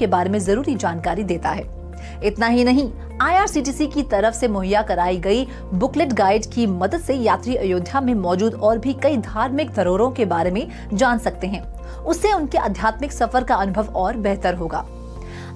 के बारे में जरूरी जानकारी देता है। इतना ही नहीं, IRCTC की तरफ से मुहैया कराई गई बुकलेट गाइड की मदद से यात्री अयोध्या में मौजूद और भी कई धार्मिक धरोहरों के बारे में जान सकते हैं। उससे उनके आध्यात्मिक सफर का अनुभव और बेहतर होगा।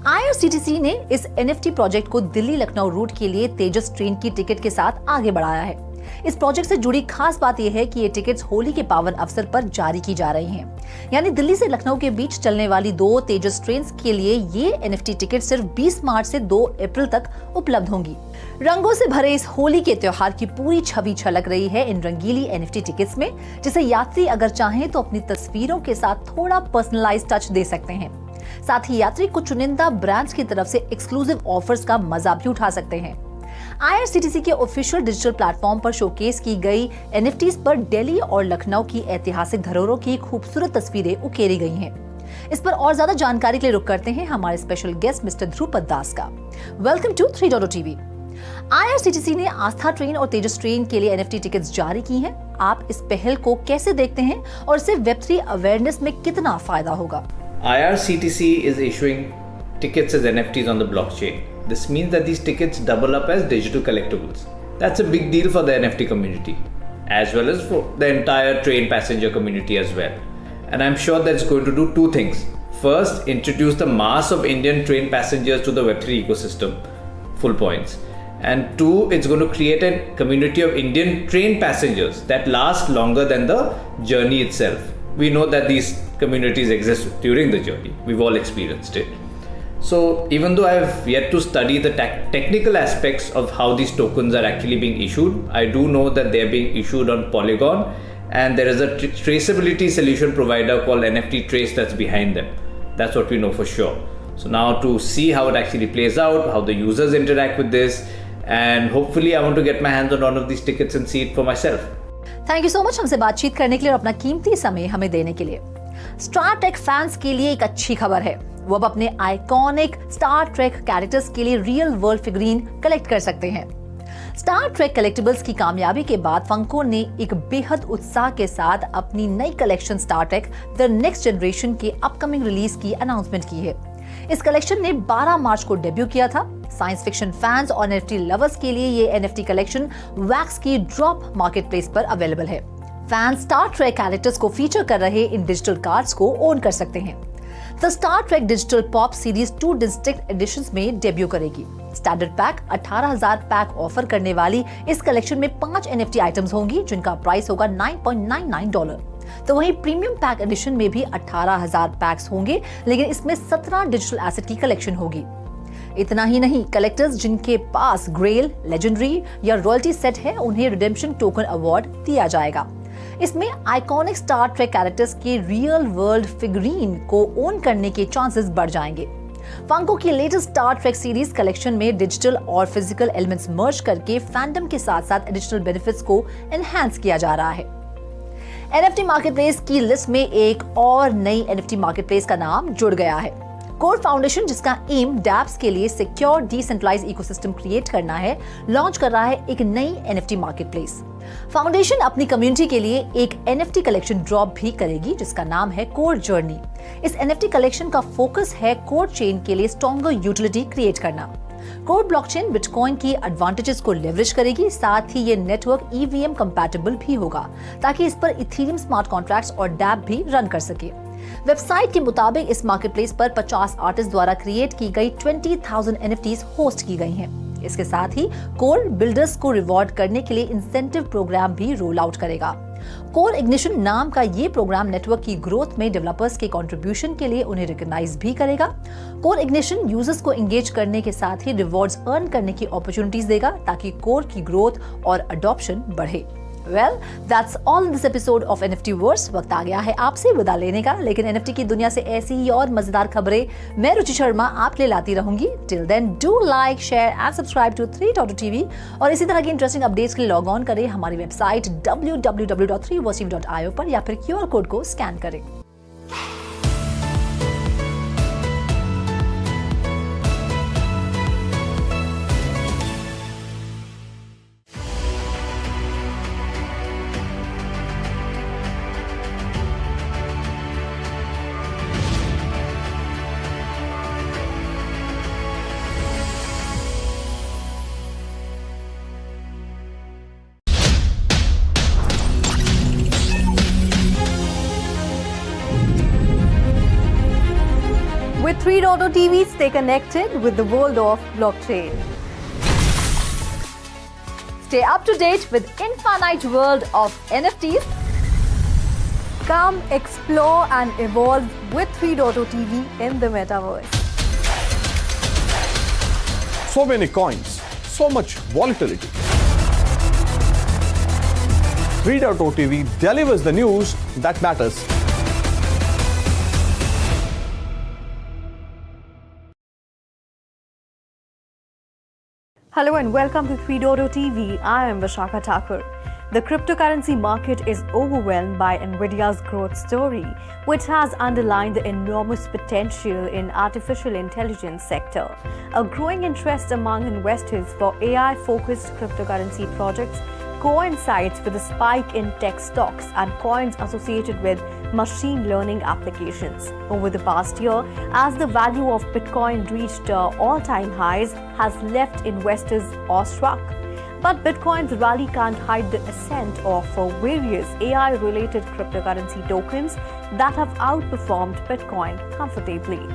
IRCTC ने इस NFT प्रोजेक्ट को दिल्ली लखनऊ रूट के लिए तेजस ट्रेन की टिकट के साथ आगे बढ़ाया है। इस प्रोजेक्ट से जुड़ी खास बात यह है कि ये टिकट्स होली के पावन अवसर पर जारी की जा रही हैं। यानी दिल्ली से लखनऊ के बीच चलने वाली 2 तेजस ट्रेन के लिए ये NFT टिकट सिर्फ 20 मार्च से 2 अप्रैल तक उपलब्ध होंगी। रंगों से भरे इस होली के त्योहार की पूरी छवि झलक रही है इन रंगीली NFT टिकट्स में, जिसे यात्री अगर चाहें तो अपनी तस्वीरों के साथ थोड़ा पर्सनलाइज टच दे सकते हैं। साथ ही यात्री कुछ चुनिंदा ब्रांड्स की तरफ से एक्सक्लूसिव ऑफर्स का मजा भी उठा सकते हैं। IRCTC के ऑफिशियल डिजिटल प्लेटफॉर्म पर शोकेस की गई NFTs पर दिल्ली और लखनऊ की ऐतिहासिक धरोहरों की खूबसूरत तस्वीरें उकेरी गई हैं। इस पर और ज्यादा जानकारी के लिए रुक करते हैं हमारे special guest mister Dhrupad Das का। Welcome to 3.0 TV। IRCTC ने आस्था ट्रेन और तेजस ट्रेन के लिए NFT टिकट्स जारी की हैं। आप इस पहल को कैसे देखते हैं और इससे Web3 अवेयरनेस में कितना फायदा होगा? IRCTC is issuing tickets as NFTs on the blockchain. This means that these tickets double up as digital collectibles. That's a big deal for the NFT community, as well as for the entire train passenger community as well. And I'm sure that it's going to do 2 things. First, introduce the mass of Indian train passengers to the Web3 ecosystem, full points. And 2, it's going to create a community of Indian train passengers that last longer than the journey itself. We know that these communities exist during the journey. We've all experienced it. So even though I've yet to study the technical aspects of how these tokens are actually being issued, I do know that they're being issued on Polygon, and there is a traceability solution provider called NFT Trace that's behind them. That's what we know for sure. So now to see how it actually plays out, how the users interact with this, and hopefully I want to get my hands on one of these tickets and see it for myself. Thank you so much हमसे बातचीत करने के लिए और अपना कीमती समय हमें देने के लिए। स्टार ट्रेक फैंस के लिए एक अच्छी खबर है, वो अब अपने आइकॉनिक स्टार ट्रेक कैरेक्टर्स के लिए रियल वर्ल्ड फिगरीन कलेक्ट कर सकते हैं। स्टार ट्रेक कलेक्टिबल्स की कामयाबी के बाद फंको ने एक बेहद उत्साह के साथ अपनी नई collection Star Trek the next generation के अपकमिंग रिलीज की अनाउंसमेंट की है। इस कलेक्शन ने 12 मार्च को डेब्यू किया था। साइंस फिक्शन फैंस और NFT लवर्स के लिए ये NFT कलेक्शन वैक्स की ड्रॉप मार्केटप्लेस पर अवेलेबल है। फैंस स्टार ट्रेक कैरेक्टर्स को फीचर कर रहे इन डिजिटल कार्ड्स को ओन कर सकते हैं। The Star Trek digital pop series 2 district editions में डेब्यू करेगी। स्टैंडर्ड पैक 18,000 पैक ऑफर करने वाली इस कलेक्शन में 5 NFT आइटम्स होंगी, जिनका प्राइस होगा $9.99। तो वहीं प्रीमियम पैक एडिशन में भी 18,000 पैक्स होंगे, लेकिन इसमें 17 डिजिटल एसेट की कलेक्शन होगी। इतना ही नहीं, कलेक्टर्स जिनके पास ग्रेल, लेजेंडरी या रॉयल्टी सेट है, उन्हें रिडेम्पशन टोकन अवार्ड दिया जाएगा। इसमें आइकॉनिक स्टार ट्रेक कैरेक्टर्स के रियल वर्ल्ड फिगरीन को ओन करने के चांसेस बढ़ जाएंगे। फंको की latest Star Trek series collection में डिजिटल और फिजिकल एलिमेंट्स मर्ज करके फैंडम के साथ साथ एडिशनल बेनिफिट्स को एनहांस किया जा रहा है। NFT मार्केटप्लेस की लिस्ट में एक और नई NFT मार्केटप्लेस का नाम जुड़ गया है। कोर फाउंडेशन, जिसका एम डैप्स के लिए सिक्योर डिसेंट्रलाइज इकोसिस्टम क्रिएट करना है, लॉन्च कर रहा है एक नई NFT मार्केटप्लेस। फाउंडेशन अपनी कम्युनिटी के लिए एक NFT कलेक्शन ड्रॉप भी करेगी, जिसका नाम है कोर जर्नी। इस NFT कलेक्शन का फोकस है कोर चेन के लिए स्ट्रॉन्गर यूटिलिटी क्रिएट करना। कोर ब्लॉकचेन बिटकॉइन की एडवांटेजेस को लेवरेज करेगी, साथ ही ये नेटवर्क EVM कंपैटिबल भी होगा, ताकि इस पर इथेरियम स्मार्ट कॉन्ट्रैक्ट्स और डैप भी रन कर सके। वेबसाइट के मुताबिक इस मार्केटप्लेस पर 50 आर्टिस्ट द्वारा क्रिएट की गई 20,000 NFTs होस्ट की गई हैं। इसके साथ ही कोर बिल्डर्स को रिवॉर्ड करने के लिए इंसेंटिव प्रोग्राम भी रोल आउट करेगा। कोर इग्निशन नाम का ये प्रोग्राम नेटवर्क की ग्रोथ में डेवलपर्स के कंट्रीब्यूशन के लिए उन्हें रिकॉग्नाइज भी करेगा। कोर इग्निशन यूजर्स को एंगेज करने के साथ ही रिवॉर्ड्स अर्न करने की अपॉर्चुनिटीज देगा, ताकि कोर की ग्रोथ और अडॉप्शन बढ़े। Well, that's all in this episode of NFT Verse। वक्त आ गया है आपसे विदा लेने का, लेकिन NFT की दुनिया से ऐसी ही और मजेदार खबरें मैं रुचि शर्मा आपके लिए लाती रहूंगी। Till then, do like, share and subscribe to 3.0 TV और इसी तरह की इंटरेस्टिंग अपडेट्स के लिए लॉग ऑन करें हमारी वेबसाइट www.3versetv.io पर या फिर QR कोड को स्कैन करें। With 3.0 TV, stay connected with the world of blockchain. Stay up to date with infinite world of NFTs. Come explore and evolve with 3.0 TV in the metaverse. So many coins, so much volatility. 3.0 TV delivers the news that matters. Hello and welcome to 3.0 TV. I am Vishakha Thakur. The cryptocurrency market is overwhelmed by Nvidia's growth story, which has underlined the enormous potential in artificial intelligence sector. A growing interest among investors for AI-focused cryptocurrency projects coincides with a spike in tech stocks and coins associated with machine learning applications. Over the past year, as the value of Bitcoin reached all-time highs, has left investors awestruck. But Bitcoin's rally can't hide the ascent of various AI-related cryptocurrency tokens that have outperformed Bitcoin comfortably.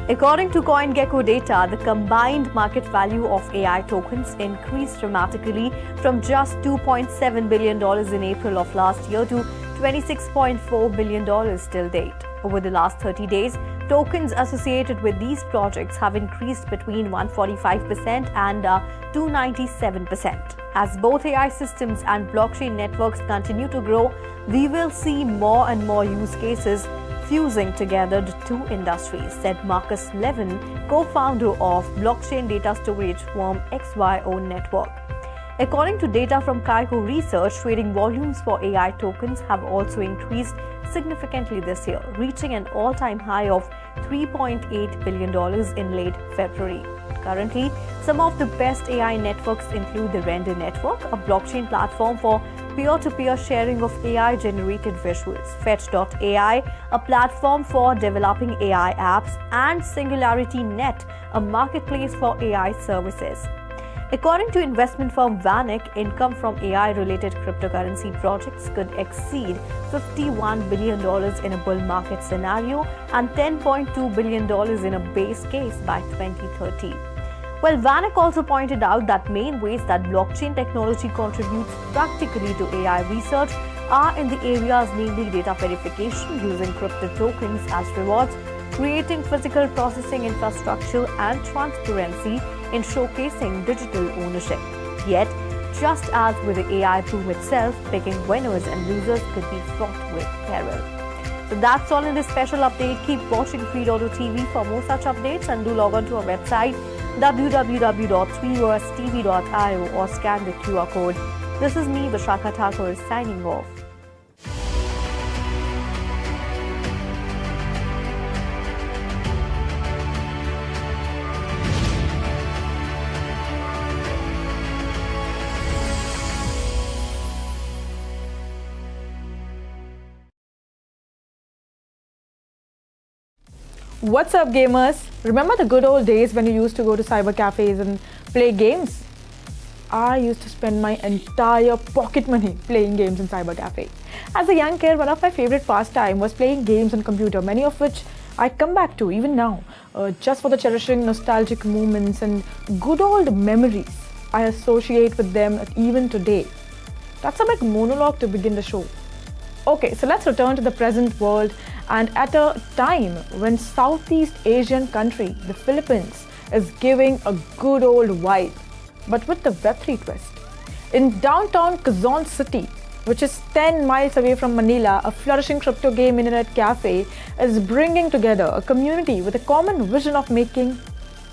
According to CoinGecko data, the combined market value of AI tokens increased dramatically from just $2.7 billion in April of last year to $26.4 billion till date. Over the last 30 days, tokens associated with these projects have increased between 145% and 297%. As both AI systems and blockchain networks continue to grow, we will see more and more use cases fusing together the two industries, said Marcus Levin, co-founder of blockchain data storage firm XYO Network. According to data from Kaigo Research, trading volumes for AI tokens have also increased significantly this year, reaching an all-time high of $3.8 billion in late February. Currently, some of the best AI networks include the Render Network, a blockchain platform for peer-to-peer sharing of AI-generated visuals, Fetch.ai, a platform for developing AI apps, and SingularityNet, a marketplace for AI services. According to investment firm VanEck, income from AI-related cryptocurrency projects could exceed $51 billion in a bull market scenario and $10.2 billion in a base case by 2030. Well, VanEck also pointed out that main ways that blockchain technology contributes practically to AI research are in the areas namely data verification using crypto tokens as rewards, creating physical processing infrastructure, and transparency in showcasing digital ownership. Yet, just as with the AI boom itself, picking winners and losers could be fraught with peril. So that's all in this special update. Keep watching 3.0 TV for more such updates and do log on to our website www.3versetv.io or scan the QR code. This is me, Vishakha Thakur, signing off. What's up, gamers? Remember the good old days when you used to go to cyber cafes and play games? I used to spend my entire pocket money playing games in cyber cafe. As a young kid, one of my favorite pastime was playing games on computer, many of which I come back to even now, just for the cherishing nostalgic moments and good old memories I associate with them even today. That's a big monologue to begin the show. Okay, so let's return to the present world and at a time when Southeast Asian country, the Philippines, is giving a good old vibe, but with the Web3 twist. In downtown Quezon City, which is 10 miles away from Manila, a flourishing crypto game internet cafe is bringing together a community with a common vision of making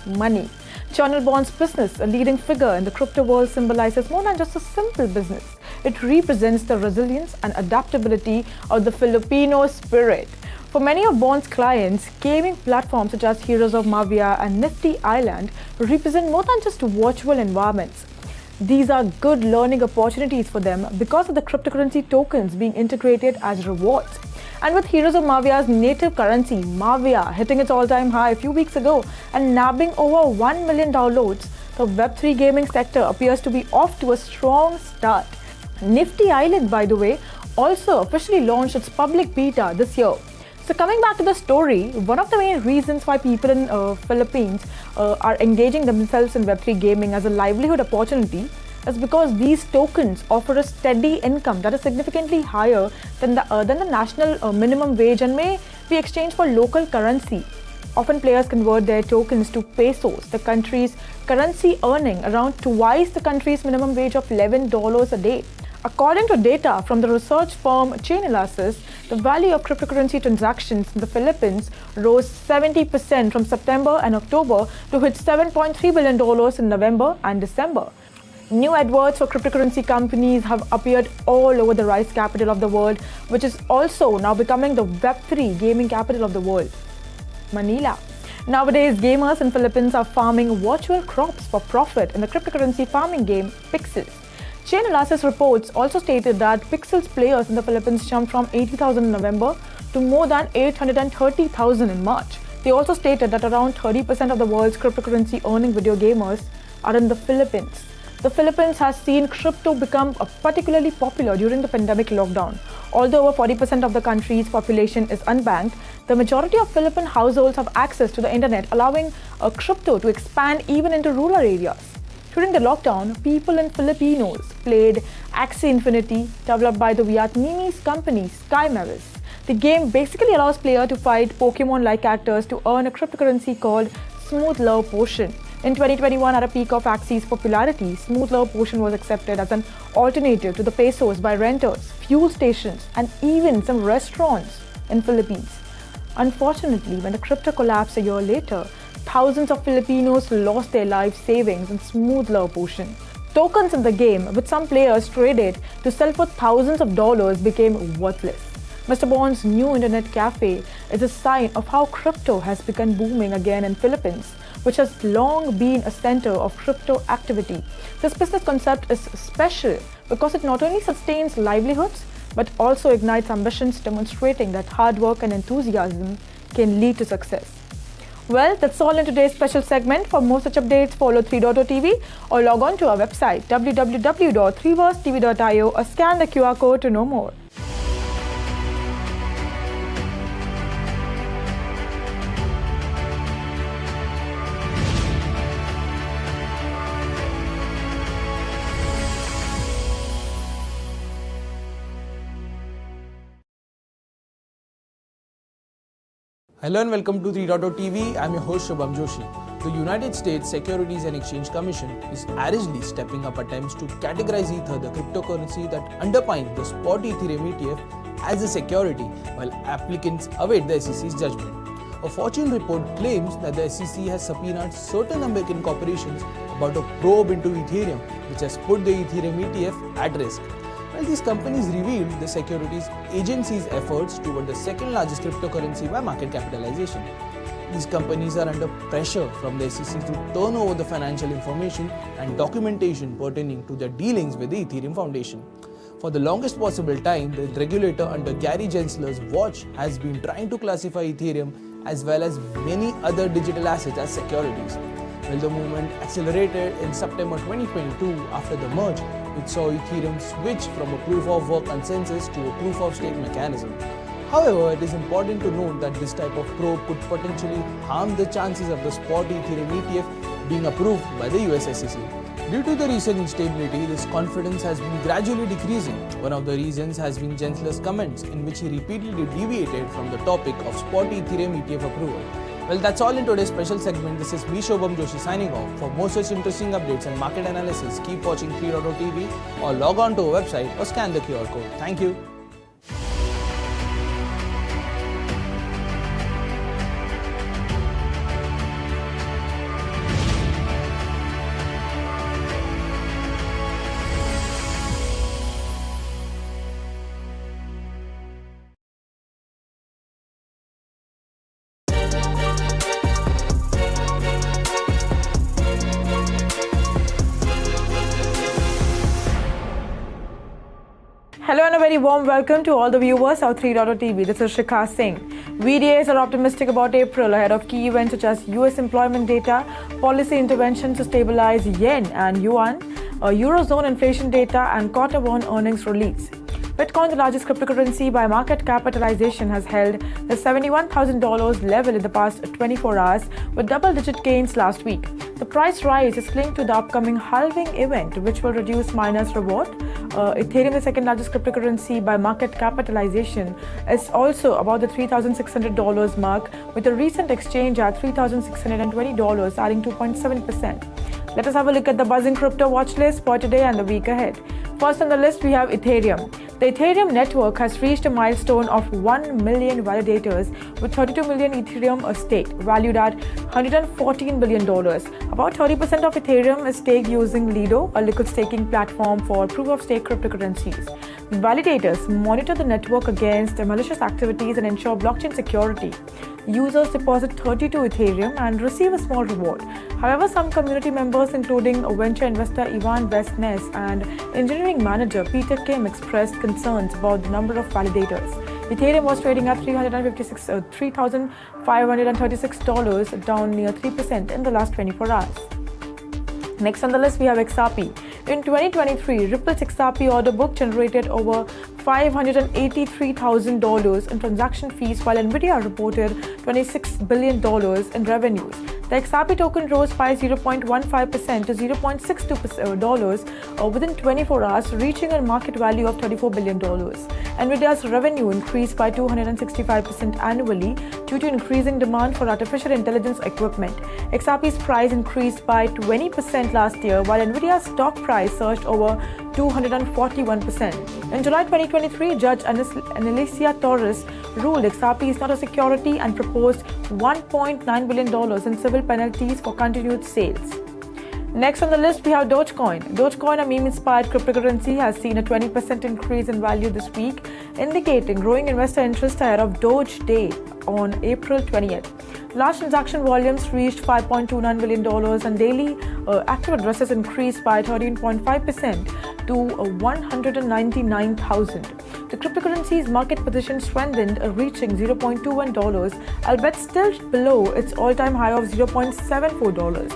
money. Channel Bond's business, a leading figure in the crypto world, symbolizes more than just a simple business. It represents the resilience and adaptability of the Filipino spirit. For many of Bond's clients, gaming platforms such as Heroes of Mavia and Nifty Island represent more than just virtual environments. These are good learning opportunities for them because of the cryptocurrency tokens being integrated as rewards. And with Heroes of Mavia's native currency, Mavia, hitting its all-time high a few weeks ago and nabbing over 1 million downloads, the Web3 gaming sector appears to be off to a strong start. Nifty Island, by the way, also officially launched its public beta this year. So coming back to the story, one of the main reasons why people in Philippines are engaging themselves in Web3 gaming as a livelihood opportunity is because these tokens offer a steady income that is significantly higher than the national minimum wage and may be exchanged for local currency. Often players convert their tokens to pesos, the country's currency, earning around twice the country's minimum wage of $11 a day. According to data from the research firm Chainalysis, the value of cryptocurrency transactions in the Philippines rose 70% from September and October to hit $7.3 billion in November and December. New adverts for cryptocurrency companies have appeared all over the rice capital of the world, which is also now becoming the Web3 gaming capital of the world, Manila. Nowadays, gamers in Philippines are farming virtual crops for profit in the cryptocurrency farming game Pixels. Chainalysis reports also stated that Pixels players in the Philippines jumped from 80,000 in November to more than 830,000 in March. They also stated that around 30% of the world's cryptocurrency earning video gamers are in the Philippines. The Philippines has seen crypto become particularly popular during the pandemic lockdown. Although over 40% of the country's population is unbanked, the majority of Philippine households have access to the internet, allowing crypto to expand even into rural areas. During the lockdown, people in Filipinos played Axie Infinity, developed by the Vietnamese company Sky Mavis. The game basically allows players to fight Pokemon-like characters to earn a cryptocurrency called Smooth Love Potion. In 2021, at a peak of Axie's popularity, Smooth Love Potion was accepted as an alternative to the pesos by renters, fuel stations, and even some restaurants in Philippines. Unfortunately, when the crypto collapsed a year later, thousands of Filipinos lost their life savings in Smooth Love Potion. Tokens in the game, which some players traded to sell for thousands of dollars, became worthless. Mr. Bond's new internet cafe is a sign of how crypto has begun booming again in Philippines, which has long been a center of crypto activity. This business concept is special because it not only sustains livelihoods, but also ignites ambitions, demonstrating that hard work and enthusiasm can lead to success. Well, that's all in today's special segment. For more such updates, follow 3.0 TV or log on to our website www.3versetv.io or scan the QR code to know more. Hello and welcome to 3.0 TV. I'm your host Shubham Joshi. The United States Securities and Exchange Commission is arrogantly stepping up attempts to categorize Ether, the cryptocurrency that underpins the spot Ethereum ETF, as a security, while applicants await the SEC's judgment. A Fortune report claims that the SEC has subpoenaed certain American corporations about a probe into Ethereum, which has put the Ethereum ETF at risk. While these companies revealed the securities agency's efforts toward the second largest cryptocurrency by market capitalization. These companies are under pressure from the SEC to turn over the financial information and documentation pertaining to their dealings with the Ethereum Foundation. For the longest possible time, the regulator under Gary Gensler's watch has been trying to classify Ethereum as well as many other digital assets as securities. Well, the movement accelerated in September 2022 after the merge, which saw Ethereum switch from a proof-of-work consensus to a proof-of-stake mechanism. However, it is important to note that this type of probe could potentially harm the chances of the spot Ethereum ETF being approved by the US SEC. Due to the recent instability, this confidence has been gradually decreasing. One of the reasons has been Gensler's comments, in which he repeatedly deviated from the topic of spot Ethereum ETF approval. Well, that's all in today's special segment. This is me, Shobham Joshi, signing off. For more such interesting updates and market analysis, keep watching 3.0 TV or log on to our website or scan the QR code. Thank you. Hello and a very warm welcome to all the viewers of 3.0 TV. This is Shikha Singh. VDAs are optimistic about April ahead of key events such as US employment data, policy interventions to stabilize yen and yuan, Eurozone inflation data and quarter one earnings release. Bitcoin, the largest cryptocurrency by market capitalization, has held the $71,000 level in the past 24 hours with double-digit gains last week. The price rise is linked to the upcoming halving event, which will reduce miners' reward. Ethereum, the second largest cryptocurrency by market capitalization, is also about the $3,600 mark, with a recent exchange at $3,620, adding 2.7%. Let us have a look at the buzzing crypto watch list for today and the week ahead. First on the list, we have Ethereum. The Ethereum network has reached a milestone of 1 million validators with 32 million Ethereum estate, valued at $114 billion. About 30% of Ethereum is staked using Lido, a liquid staking platform for proof-of-stake cryptocurrencies. Validators monitor the network against malicious activities and ensure blockchain security. Users deposit 32 Ethereum and receive a small reward. However, some community members, including venture investor Ivan Westness and engineering manager Peter Kim, expressed concerns about the number of validators. Ethereum was trading at $3,536, down near 3% in the last 24 hours. Next on the list, we have XRP. In 2023, Ripple's XRP order book generated over $583,000 in transaction fees, while Nvidia reported $26 billion in revenues. The XRP token rose by 0.15% to $0.62 within 24 hours, reaching a market value of $34 billion. Nvidia's revenue increased by 265% annually due to increasing demand for artificial intelligence equipment. XRP's price increased by 20% last year, while Nvidia's stock price surged over 241%. In July 2023, Judge Analicia Torres ruled XRP is not a security and proposed $1.9 billion in civil penalties for continued sales. Next on the list, we have Dogecoin. Dogecoin, a meme-inspired cryptocurrency, has seen a 20% increase in value this week, indicating growing investor interest ahead of Doge Day on April 20th. Large transaction volumes reached $5.29 billion and daily active addresses increased by 13.5% to 199,000. The cryptocurrency's market position strengthened, reaching $0.21, albeit still below its all-time high of $0.74.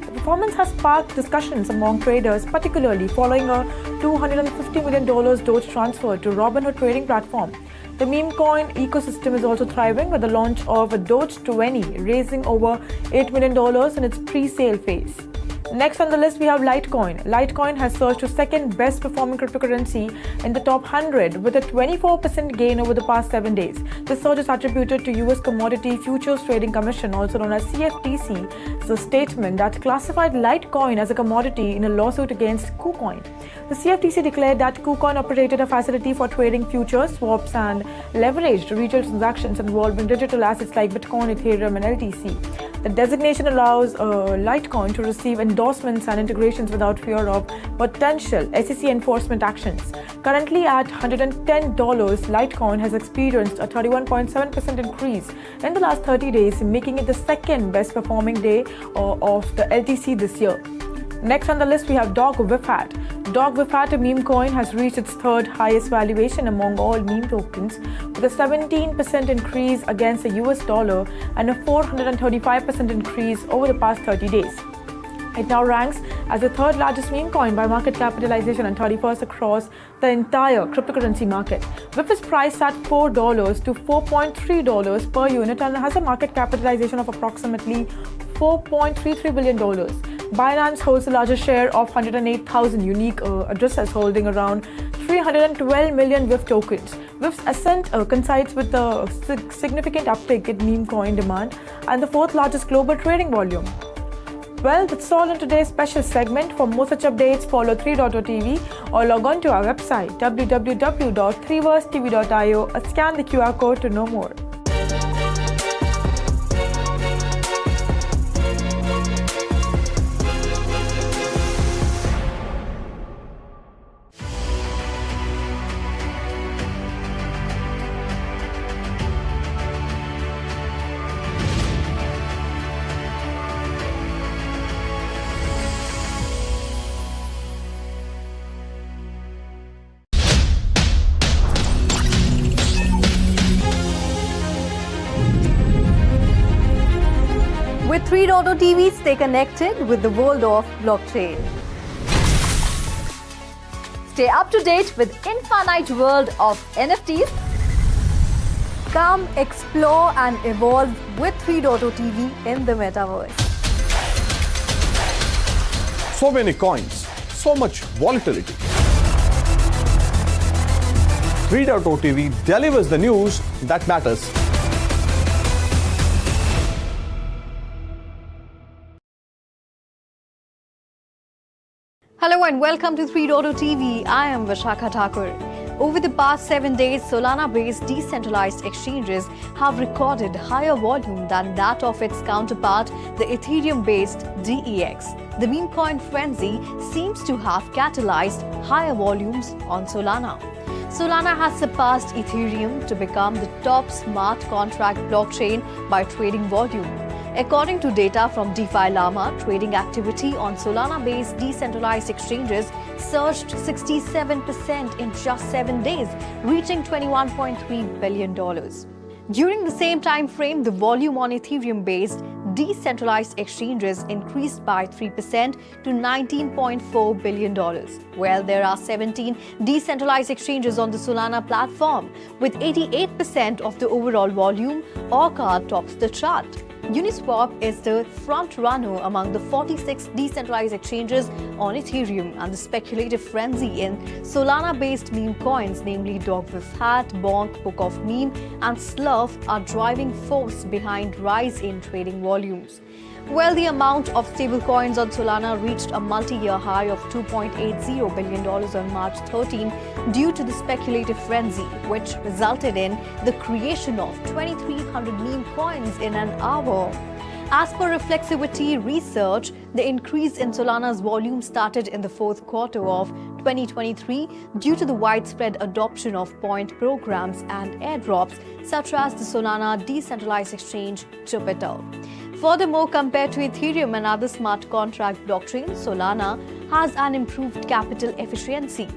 The performance has sparked discussions among traders, particularly following a $250 million Doge transfer to Robinhood trading platform. The meme coin ecosystem is also thriving, with the launch of a Doge 20 raising over $8 million in its pre-sale phase. Next on the list, we have Litecoin. Litecoin has surged to second best performing cryptocurrency in the top 100 with a 24% gain over the past 7 days. This surge is attributed to US Commodity Futures Trading Commission, also known as CFTC's statement that classified Litecoin as a commodity in a lawsuit against KuCoin. The CFTC declared that KuCoin operated a facility for trading futures, swaps, and leveraged retail transactions involving digital assets like Bitcoin, Ethereum, and LTC. The designation allows Litecoin to receive endorsements and integrations without fear of potential SEC enforcement actions. Currently at $110, Litecoin has experienced a 31.7% increase in the last 30 days, making it the second best performing day of the LTC this year. Next on the list, we have DogWifhat. DogWifhat, a meme coin, has reached its third highest valuation among all meme tokens, with a 17% increase against the US dollar and a 435% increase over the past 30 days. It now ranks as the third largest meme coin by market capitalization and 31st across the entire cryptocurrency market. WIF is priced at $4 to $4.3 per unit and has a market capitalization of approximately $4.33 billion. Binance holds the largest share of 108,000 unique addresses, holding around 312 million WIF tokens. WIF's ascent coincides with the significant uptick in meme coin demand and the fourth largest global trading volume. Well, that's all in today's special segment. For more such updates, follow 3.0TV or log on to our website www.3versetv.io or scan the QR code to know more. With 3.0 TV, stay connected with the world of blockchain. Stay up to date with infinite world of NFTs. Come explore and evolve with 3.0 TV in the metaverse. So many coins, so much volatility. 3.0 TV delivers the news that matters. Hello and welcome to 3.0 TV. I am Vishakha Thakur. Over the past 7 days, Solana-based decentralized exchanges have recorded higher volume than that of its counterpart, the Ethereum-based DEX. The meme coin frenzy seems to have catalyzed higher volumes on Solana. Solana has surpassed Ethereum to become the top smart contract blockchain by trading volume. According to data from DeFi Llama, trading activity on Solana-based decentralized exchanges surged 67% in just 7 days, reaching $21.3 billion. During the same time frame, the volume on Ethereum-based decentralized exchanges increased by 3% to $19.4 billion. Well, there are 17 decentralized exchanges on the Solana platform, with 88% of the overall volume. Orca tops the chart. Uniswap is the front runner among the 46 decentralized exchanges on Ethereum, and the speculative frenzy in Solana-based meme coins, namely Dog with Hat, Bonk, Book of Meme, and Slurf, are driving force behind rise in trading volumes. Well, the amount of stablecoins on Solana reached a multi-year high of $2.80 billion on March 13 due to the speculative frenzy, which resulted in the creation of 2,300 meme coins in an hour. As per Reflexivity research, the increase in Solana's volume started in the fourth quarter of 2023 due to the widespread adoption of point programs and airdrops such as the Solana decentralized exchange Jupiter. Furthermore, compared to Ethereum and other smart contract blockchains, Solana has an improved capital efficiency.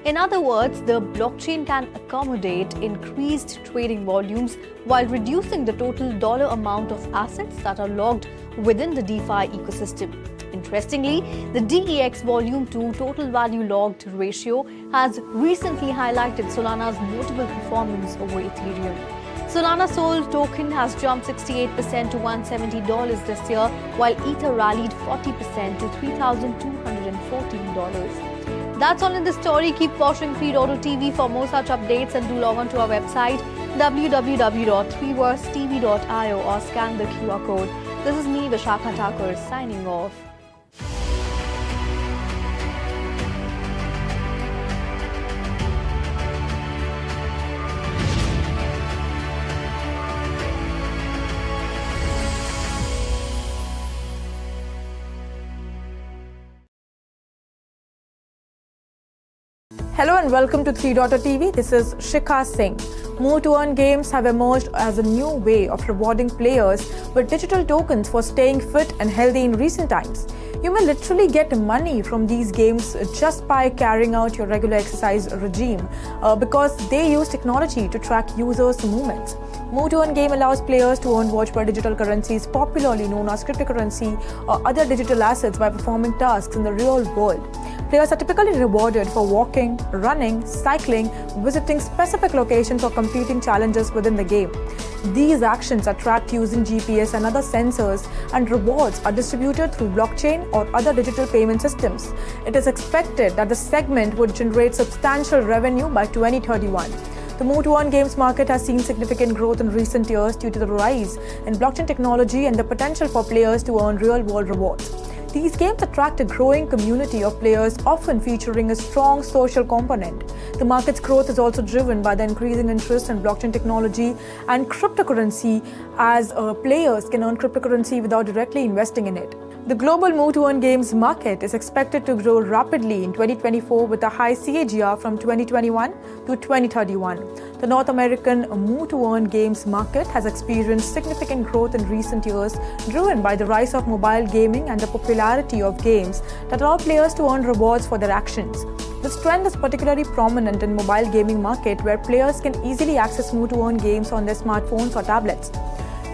In other words, the blockchain can accommodate increased trading volumes while reducing the total dollar amount of assets that are logged within the DeFi ecosystem. Interestingly, the DEX volume to total value logged ratio has recently highlighted Solana's notable performance over Ethereum. Solana Sol token has jumped 68% to $170 this year, while Ether rallied 40% to $3,214. That's all in the story. Keep watching 3.0 TV for more such updates, and do log on to our website www.3versetv.io or scan the QR code. This is me, Vishakha Thakur, signing off. Hello and welcome to 3.0 TV. This is Shikha Singh. Move to Earn games have emerged as a new way of rewarding players with digital tokens for staying fit and healthy in recent times. You may literally get money from these games just by carrying out your regular exercise regime because they use technology to track users' movements. Move to Earn game allows players to earn watch by digital currencies, popularly known as cryptocurrency or other digital assets, by performing tasks in the real world. Players are typically rewarded for walking, running, cycling, visiting specific locations, or completing challenges within the game. These actions are tracked using GPS and other sensors, and rewards are distributed through blockchain or other digital payment systems. It is expected that the segment would generate substantial revenue by 2031. The Move to Earn games market has seen significant growth in recent years due to the rise in blockchain technology and the potential for players to earn real-world rewards. These games attract a growing community of players, often featuring a strong social component. The market's growth is also driven by the increasing interest in blockchain technology and cryptocurrency, as players can earn cryptocurrency without directly investing in it. The global Move to Earn games market is expected to grow rapidly in 2024 with a high CAGR from 2021 to 2031. The North American Move to Earn games market has experienced significant growth in recent years, driven by the rise of mobile gaming and the popularity of games that allow players to earn rewards for their actions. This trend is particularly prominent in mobile gaming market, where players can easily access Move to Earn games on their smartphones or tablets.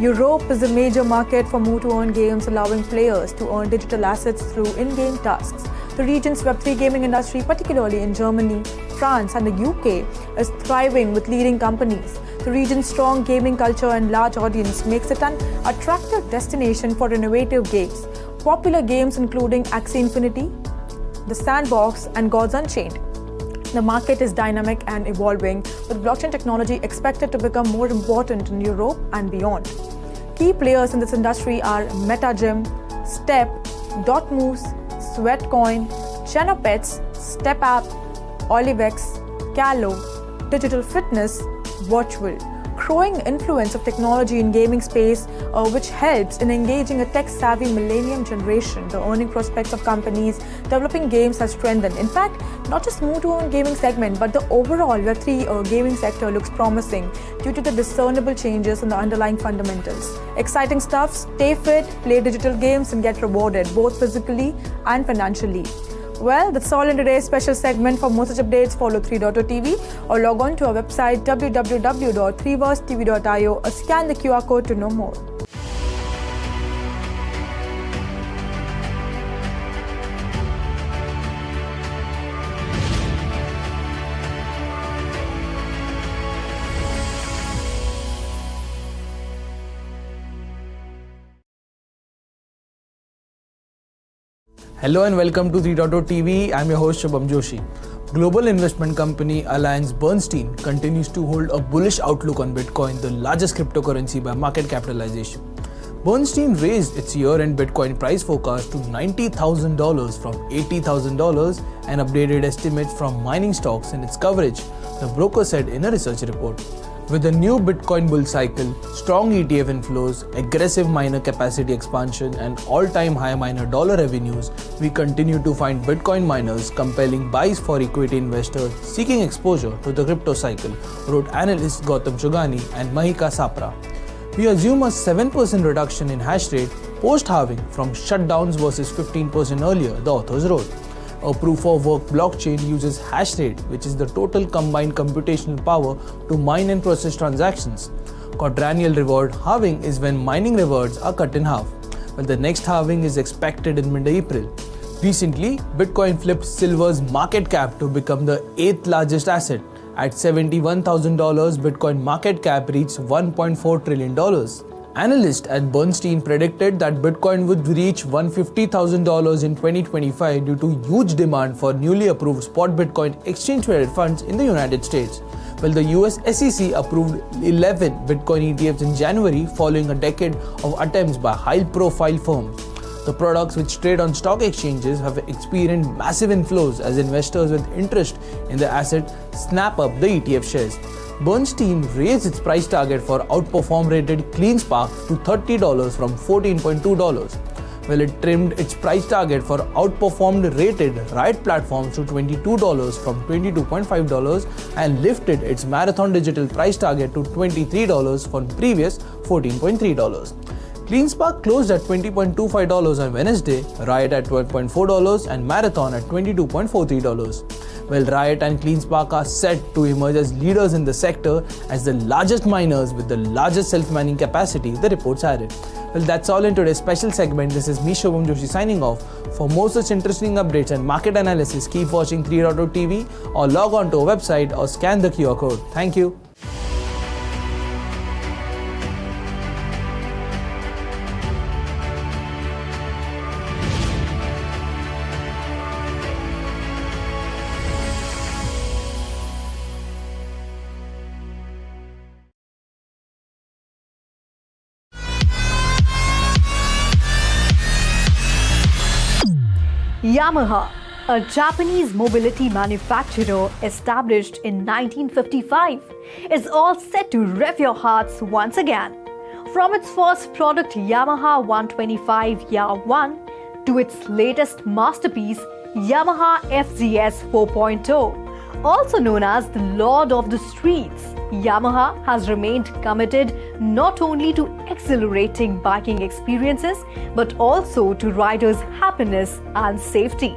Europe is a major market for Move to Earn games, allowing players to earn digital assets through in-game tasks. The region's Web3 gaming industry, particularly in Germany, France, and the UK, is thriving with leading companies. The region's strong gaming culture and large audience makes it an attractive destination for innovative games. Popular games including Axie Infinity, The Sandbox, and Gods Unchained. The market is dynamic and evolving, with blockchain technology expected to become more important in Europe and beyond. Key players in this industry are MetaGym, Step, Dotmoose, Sweatcoin, Genopets, StepApp, Olivex, Callo, Digital Fitness, Virtual. Growing influence of technology in gaming space, which helps in engaging a tech-savvy millennium generation. The earning prospects of companies developing games has strengthened. In fact, not just move-to-own gaming segment, but the overall Web3 gaming sector looks promising due to the discernible changes in the underlying fundamentals. Exciting stuff. Stay fit, play digital games, and get rewarded both physically and financially. Well, that's all in today's special segment. For more such updates, follow 3.0 TV or log on to our website www.3versetv.io or scan the QR code to know more. Hello and welcome to 3.0 TV. I'm your host Shubham Joshi. Global investment company Alliance Bernstein continues to hold a bullish outlook on Bitcoin, the largest cryptocurrency by market capitalization. Bernstein raised its year-end Bitcoin price forecast to $90,000 from $80,000 and updated estimates from mining stocks in its coverage, the broker said in a research report. With the new Bitcoin bull cycle, strong ETF inflows, aggressive miner capacity expansion, and all-time high miner dollar revenues, we continue to find Bitcoin miners compelling buys for equity investors seeking exposure to the crypto cycle, wrote analysts Gautam Chugani and Mahika Sapra. We assume a 7% reduction in hash rate post-halving from shutdowns versus 15% earlier, the authors wrote. A proof-of-work blockchain uses hash rate, which is the total combined computational power to mine and process transactions. Quadrennial reward halving is when mining rewards are cut in half, while the next halving is expected in mid-April. Recently, Bitcoin flipped silver's market cap to become the 8th largest asset. At $71,000, Bitcoin market cap reached $1.4 trillion. Analysts at Bernstein predicted that Bitcoin would reach $150,000 in 2025 due to huge demand for newly approved spot Bitcoin exchange-traded funds in the United States. While the US SEC approved 11 Bitcoin ETFs in January following a decade of attempts by high-profile firms. The products which trade on stock exchanges have experienced massive inflows as investors with interest in the asset snap up the ETF shares. Bernstein raised its price target for outperform rated CleanSpark to $30 from $14.2, while it trimmed its price target for outperformed rated Riot platforms to $22 from $22.5 and lifted its Marathon Digital price target to $23 from previous $14.3. CleanSpark closed at $20.25 on Wednesday, Riot at $12.4 and Marathon at $22.43. Well, Riot and CleanSpark are set to emerge as leaders in the sector as the largest miners with the largest self-mining capacity, the reports added. Well, that's all in today's special segment. This is me, Shubham Joshi, signing off. For more such interesting updates and market analysis, keep watching 3.0 TV or log on to our website or scan the QR code. Thank you. Yamaha, a Japanese mobility manufacturer established in 1955, is all set to rev your hearts once again. From its first product Yamaha 125 YA1 to its latest masterpiece Yamaha FZS 4.0, also known as the Lord of the Streets, Yamaha has remained committed not only to exhilarating biking experiences but also to riders' happiness and safety.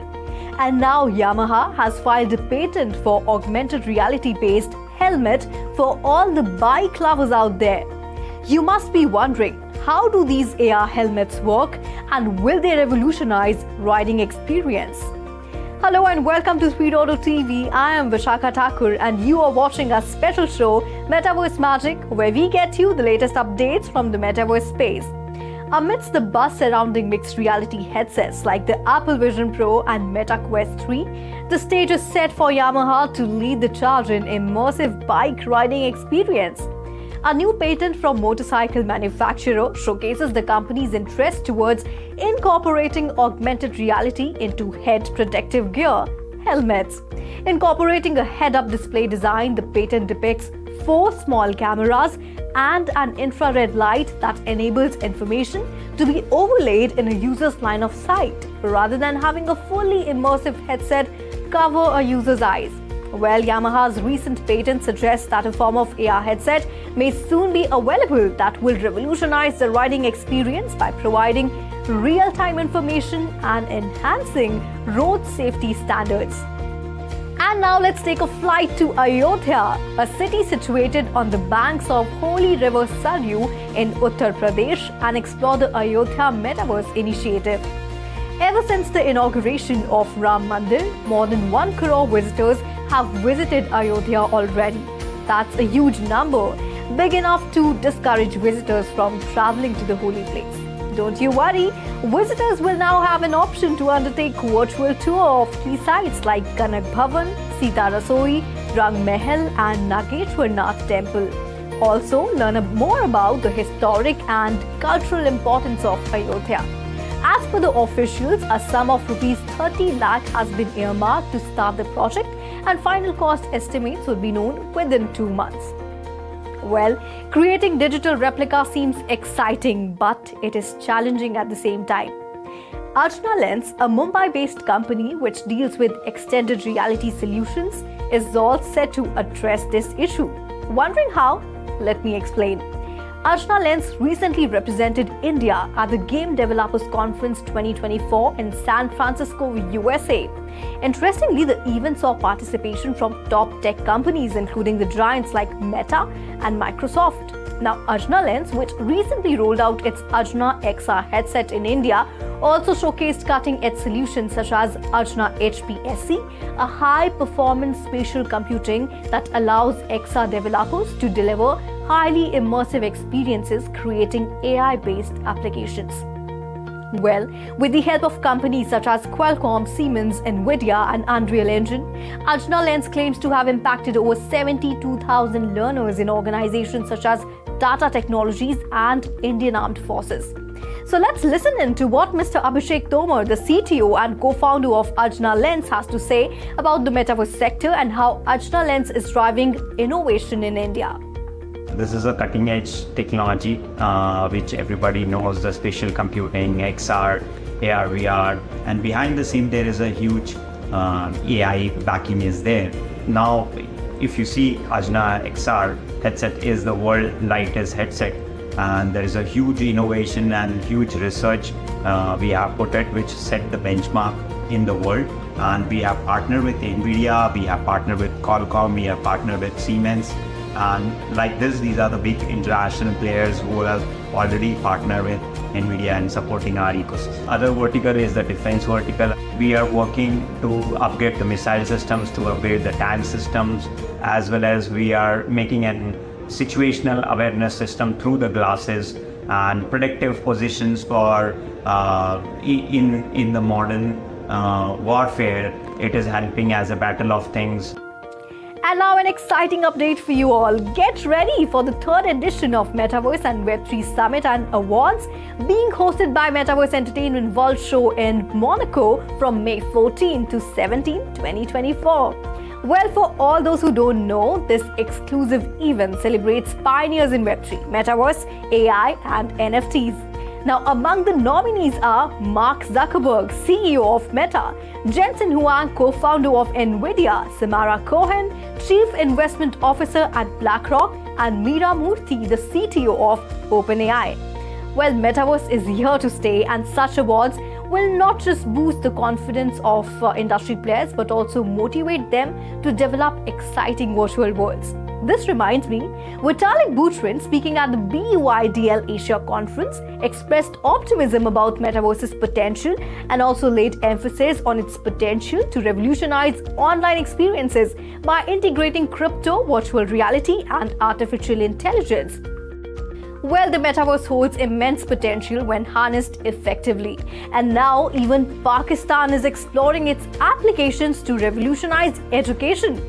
And now Yamaha has filed a patent for augmented reality-based helmet for all the bike lovers out there. You must be wondering, how do these AR helmets work and will they revolutionize riding experience? Hello and welcome to 3.0 TV. I am Vishakha Thakur and you are watching our special show Metaverse Magic, where we get you the latest updates from the metaverse space. Amidst the buzz surrounding mixed reality headsets like the Apple Vision Pro and Meta Quest 3, the stage is set for Yamaha to lead the charge in immersive bike riding experience. A new patent from motorcycle manufacturer showcases the company's interest towards incorporating augmented reality into head protective gear, helmets. Incorporating a head-up display design, the patent depicts 4 small cameras and an infrared light that enables information to be overlaid in a user's line of sight, rather than having a fully immersive headset cover a user's eyes. Well, Yamaha's recent patent suggests that a form of AR headset may soon be available that will revolutionize the riding experience by providing real-time information and enhancing road safety standards. And now let's take a flight to Ayodhya, a city situated on the banks of holy river Saryu in Uttar Pradesh, and explore the Ayodhya Metaverse initiative. Ever since the inauguration of Ram Mandir, more than 1 crore visitors have visited Ayodhya already. That's a huge number, big enough to discourage visitors from traveling to the holy place. Don't you worry, visitors will now have an option to undertake virtual tour of key sites like Kanak Bhavan, Sita Rasoi, Rang Mahal and Nageshwar Nath Temple. Also, learn more about the historic and cultural importance of Ayodhya. As per the officials, a sum of rupees 30 lakh has been earmarked to start the project, and final cost estimates will be known within 2 months. Well, creating digital replica seems exciting, but it is challenging at the same time. Arjuna Lens, a Mumbai-based company which deals with extended reality solutions, is all set to address this issue. Wondering how? Let me explain. Arjuna Lens recently represented India at the Game Developers Conference 2024 in San Francisco, USA. Interestingly, the event saw participation from top tech companies including the giants like Meta and Microsoft. Now, Arjuna Lens, which recently rolled out its Arjuna XR headset in India, also showcased cutting-edge solutions such as Arjuna HPSC, a high-performance spatial computing that allows XR developers to deliver highly immersive experiences, creating AI-based applications. Well, with the help of companies such as Qualcomm, Siemens, Nvidia and Unreal Engine, Arjuna Lens claims to have impacted over 72,000 learners in organizations such as Tata Technologies and Indian Armed Forces. So let's listen in to what Mr. Abhishek Tomar, the CTO and co-founder of Arjuna Lens, has to say about the metaverse sector and how Arjuna Lens is driving innovation in India. This is a cutting-edge technology which everybody knows, the spatial computing, XR, AR, VR, and behind the scene there is a huge AI backing is there. Now, if you see, Arjuna XR headset is the world's lightest headset, and there is a huge innovation and huge research we have put it, which set the benchmark in the world. And we have partnered with Nvidia, we have partnered with Qualcomm, we have partnered with Siemens. And like this, these are the big international players who have already partnered with Nvidia and supporting our ecosystem. Other vertical is the defense vertical. We are working to upgrade the missile systems, to upgrade the tank systems, as well as we are making an situational awareness system through the glasses and predictive positions for in the modern warfare. It is helping as a battle of things. And now an exciting update for you all. Get ready for the 3rd edition of Metaverse and Web3 Summit and Awards being hosted by Metaverse Entertainment World Show in Monaco from May 14 to 17, 2024. Well, for all those who don't know, this exclusive event celebrates pioneers in Web3, Metaverse, AI and NFTs. Now, among the nominees are Mark Zuckerberg, CEO of Meta, Jensen Huang, co-founder of Nvidia, Samara Cohen, Chief Investment Officer at BlackRock, and Meera Murthy, the CTO of OpenAI. Well, Metaverse is here to stay, and such awards will not just boost the confidence of industry players but also motivate them to develop exciting virtual worlds. This reminds me, Vitalik Buterin, speaking at the BUIDL Asia conference, expressed optimism about Metaverse's potential and also laid emphasis on its potential to revolutionize online experiences by integrating crypto, virtual reality, and artificial intelligence. Well, the Metaverse holds immense potential when harnessed effectively. And now even Pakistan is exploring its applications to revolutionize education.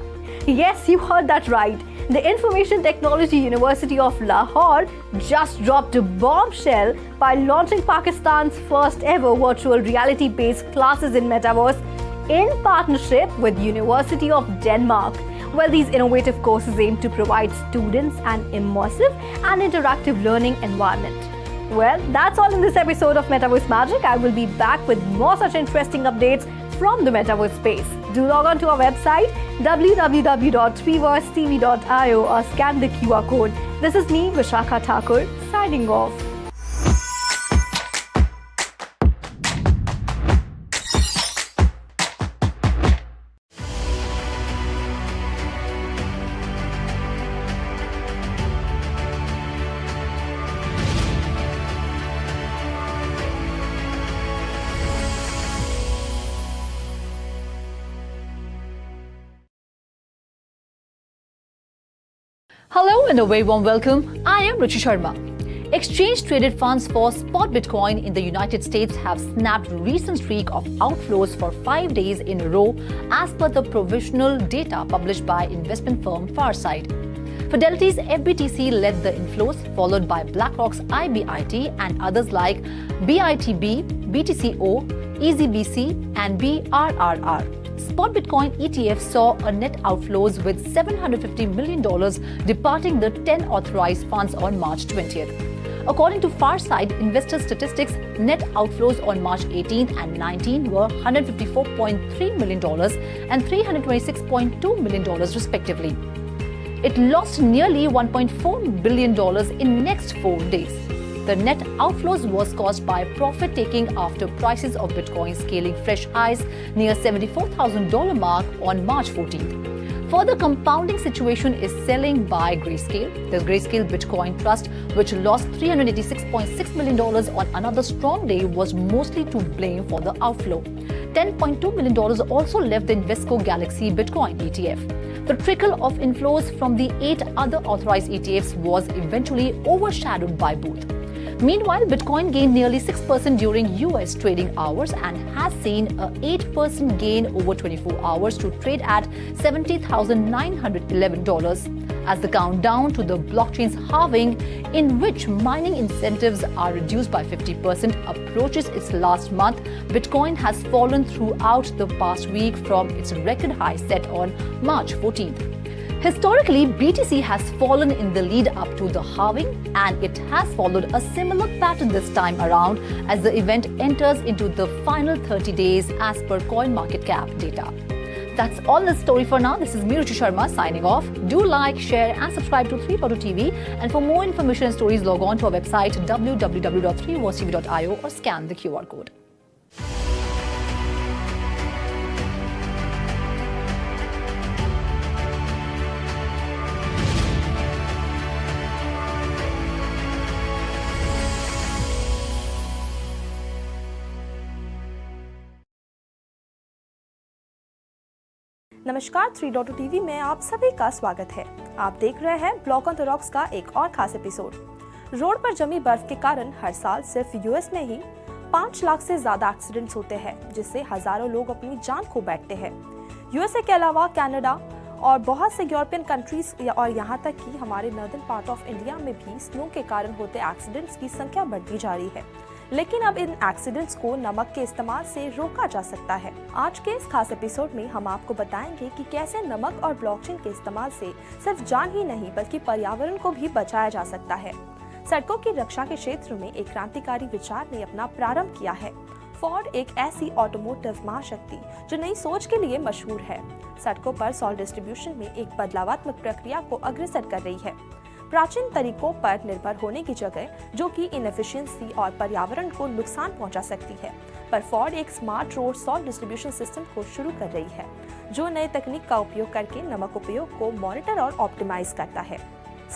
Yes, you heard that right. The Information Technology University of Lahore just dropped a bombshell by launching Pakistan's first ever virtual reality-based classes in Metaverse in partnership with University of Denmark. Well, these innovative courses aim to provide students an immersive and interactive learning environment. Well, that's all in this episode of Metaverse Magic. I will be back with more such interesting updates from the Metaverse space. Do log on to our website www.tweeversetv.io or scan the QR code. This is me, Vishakha Thakur, signing off. Hello and a very warm welcome. I am Ruchi Sharma. Exchange-traded funds for spot Bitcoin in the United States have snapped recent streak of outflows for 5 days in a row as per the provisional data published by investment firm Farsight. Fidelity's FBTC led the inflows, followed by BlackRock's IBIT and others like BITB, BTCO, EZBC and BRRR. Spot Bitcoin ETF saw a net outflows with $750 million departing the 10 authorized funds on March 20th. According to Farsight Investor Statistics, net outflows on March 18th and 19th were $154.3 million and $326.2 million respectively. It lost nearly $1.4 billion in next 4 days. The net outflows was caused by profit taking after prices of Bitcoin scaling fresh highs near $74,000 mark on March 14th. Further compounding situation is selling by Grayscale. The Grayscale Bitcoin Trust, which lost $386.6 million on another strong day, was mostly to blame for the outflow. $10.2 million also left the Invesco Galaxy Bitcoin ETF. The trickle of inflows from the 8 other authorized ETFs was eventually overshadowed by both. Meanwhile, Bitcoin gained nearly 6% during US trading hours and has seen an 8% gain over 24 hours to trade at $70,911. As the countdown to the blockchain's halving, in which mining incentives are reduced by 50%, approaches its last month, Bitcoin has fallen throughout the past week from its record high set on March 14th. Historically, BTC has fallen in the lead up to the halving, and it has followed a similar pattern this time around as the event enters into the final 30 days as per CoinMarketCap data. That's all in the story for now. This is me, Ruchi Sharma, signing off. Do like, share and subscribe to 3.2TV. And for more information and stories, log on to our website www.3versetv.io or scan the QR code. नमस्कार 3.2 TV में आप सभी का स्वागत है। आप देख रहे हैं ब्लॉक ऑन द रॉक्स का एक और खास एपिसोड। रोड पर जमी बर्फ के कारण हर साल सिर्फ यूएस में ही 5 लाख से ज्यादा एक्सीडेंट्स होते हैं, जिससे हजारों लोग अपनी जान खो बैठते हैं। यूएसए के अलावा कनाडा और बहुत से यूरोपियन कंट्रीज और यहाँ तक कि हमारे नॉर्दर्न पार्ट ऑफ इंडिया में भी स्नो के कारण होते एक्सीडेंट्स की संख्या बढ़ती जा रही है। लेकिन अब इन एक्सीडेंट्स को नमक के इस्तेमाल से रोका जा सकता है। आज के इस खास एपिसोड में हम आपको बताएंगे कि कैसे नमक और ब्लॉकचेन के इस्तेमाल से सिर्फ जान ही नहीं बल्कि पर्यावरण को भी बचाया जा सकता है। सड़कों की रक्षा के क्षेत्र में एक क्रांतिकारी विचार ने अपना प्रारंभ किया है। फोर्ड एक ऐसी ऑटोमोटिव महाशक्ति जो नई सोच के लिए मशहूर है, सड़कों पर सॉल्ट डिस्ट्रीब्यूशन में एक बदलावात्मक प्रक्रिया को अग्रसर कर रही है। प्राचीन तरीकों पर निर्भर होने की जगह, जो कि इनएफिशिएंसी और पर्यावरण को नुकसान पहुंचा सकती है, पर फोर्ड एक smart road salt distribution system को शुरू कर रही है, जो नए तकनीक का उपयोग करके नमक उपयोग को मॉनिटर और ऑप्टिमाइज करता है।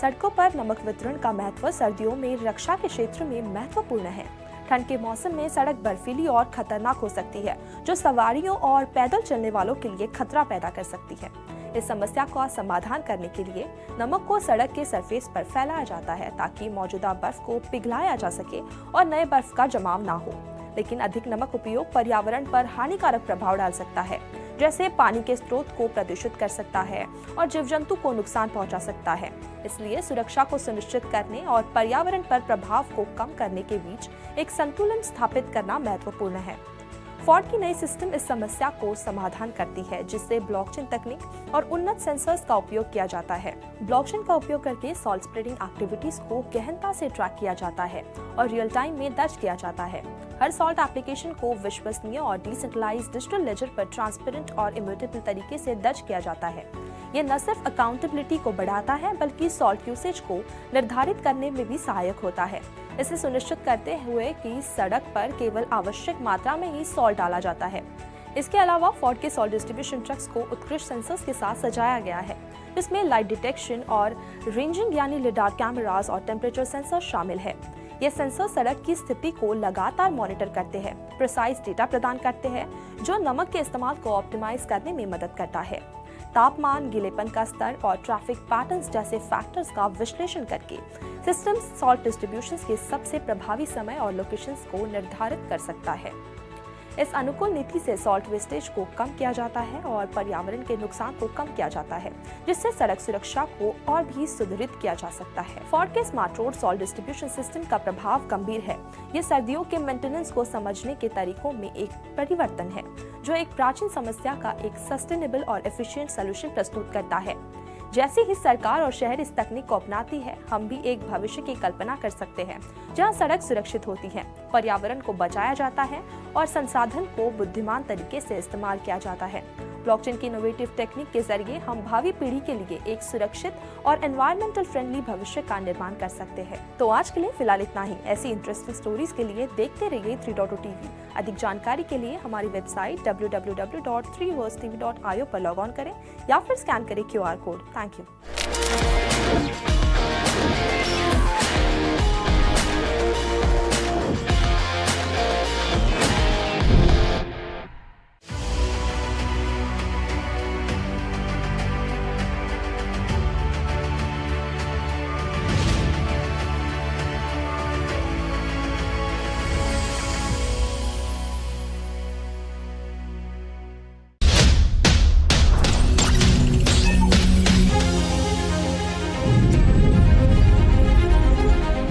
सड़कों पर नमक वितरण का महत्व सर्दियों में रक्षा के क्षेत्र में महत्वपूर्ण है। ठंड के मौसम में सड़क बर्फीली और खतरनाक हो सकती है, जो सवारियों और पैदल चलने वालों के लिए खतरा पैदा कर सकती है। इस समस्या का समाधान करने के लिए नमक को सड़क के सरफेस पर फैलाया जाता है, ताकि मौजूदा बर्फ को पिघलाया जा सके और नए बर्फ का जमाव ना हो। लेकिन अधिक नमक उपयोग पर्यावरण पर हानिकारक प्रभाव डाल सकता है, जैसे पानी के स्रोत को प्रदूषित कर सकता है और जीव जंतु को नुकसान पहुंचा सकता है। इसलिए सुरक्षा को सुनिश्चित करने और पर्यावरण पर प्रभाव को कम करने के बीच एक संतुलन स्थापित करना महत्वपूर्ण है। फोर्ड की नई सिस्टम इस समस्या को समाधान करती है, जिससे ब्लॉकचेन तकनीक और उन्नत सेंसर्स का उपयोग किया जाता है। ब्लॉकचेन का उपयोग करके सॉल्ट स्प्रेडिंग एक्टिविटीज को गहनता से ट्रैक किया जाता है और रियल टाइम में दर्ज किया जाता है। हर सॉल्ट एप्लीकेशन को विश्वसनीय और डिसेंट्रलाइज्ड डिजिटल लेजर पर ट्रांसपेरेंट और इम्यूटेबल तरीके से दर्ज किया जाता है। ये न सिर्फ अकाउंटेबिलिटी को बढ़ाता है, बल्कि सॉल्ट यूसेज को निर्धारित करने में भी सहायक होता है, इसे सुनिश्चित करते हुए कि सड़क पर केवल आवश्यक मात्रा में ही सॉल्ट डाला जाता है। इसके अलावा फोर्ड के सॉल्ट डिस्ट्रीब्यूशन ट्रक्स को उत्कृष्ट सेंसर्स के साथ सजाया गया है, जिसमें लाइट डिटेक्शन और रेंजिंग यानी लिडार कैमरास और टेम्परेचर सेंसर शामिल है। ये सेंसर सड़क की स्थिति को लगातार मॉनिटर करते हैं, प्रिसाइज डेटा प्रदान करते हैं, जो नमक के इस्तेमाल को ऑप्टिमाइज करने में मदद करता है। तापमान, गीलेपन का स्तर और ट्रैफिक पैटर्न्स जैसे फैक्टर्स का विश्लेषण करके सिस्टम सॉल्ट डिस्ट्रीब्यूशन के सबसे प्रभावी समय और लोकेशंस को निर्धारित कर सकता है। इस अनुकूल नीति से सॉल्ट वेस्टेज को कम किया जाता है और पर्यावरण के नुकसान को कम किया जाता है, जिससे सड़क सुरक्षा को और भी सुदृढ़ किया जा सकता है। फोर्ड के smart road salt distribution system का प्रभाव गंभीर है। ये सर्दियों के मेंटेनेंस को समझने के तरीकों में एक परिवर्तन है, जो एक प्राचीन समस्या का एक सस्टेनेबल और एफिशिएंट सॉल्यूशन प्रस्तुत करता है। जैसे ही सरकार और शहर इस तकनीक को अपनाती है, हम भी एक भविष्य की कल्पना कर सकते हैं, जहां सड़क सुरक्षित होती है, पर्यावरण को बचाया जाता है और संसाधन को बुद्धिमान तरीके से इस्तेमाल किया जाता है। ब्लॉकचेन की इनोवेटिव टेक्निक के जरिए हम भावी पीढ़ी के लिए एक सुरक्षित और एनवायरमेंटल फ्रेंडली भविष्य का निर्माण कर सकते हैं। तो आज के लिए फिलहाल इतना ही। ऐसी इंटरेस्टिंग स्टोरीज के लिए देखते रहिए 3.0 टीवी। अधिक जानकारी के लिए हमारी वेबसाइट www.3versetv.io पर लॉग ऑन करें या फिर स्कैन करें QR code. Thank you.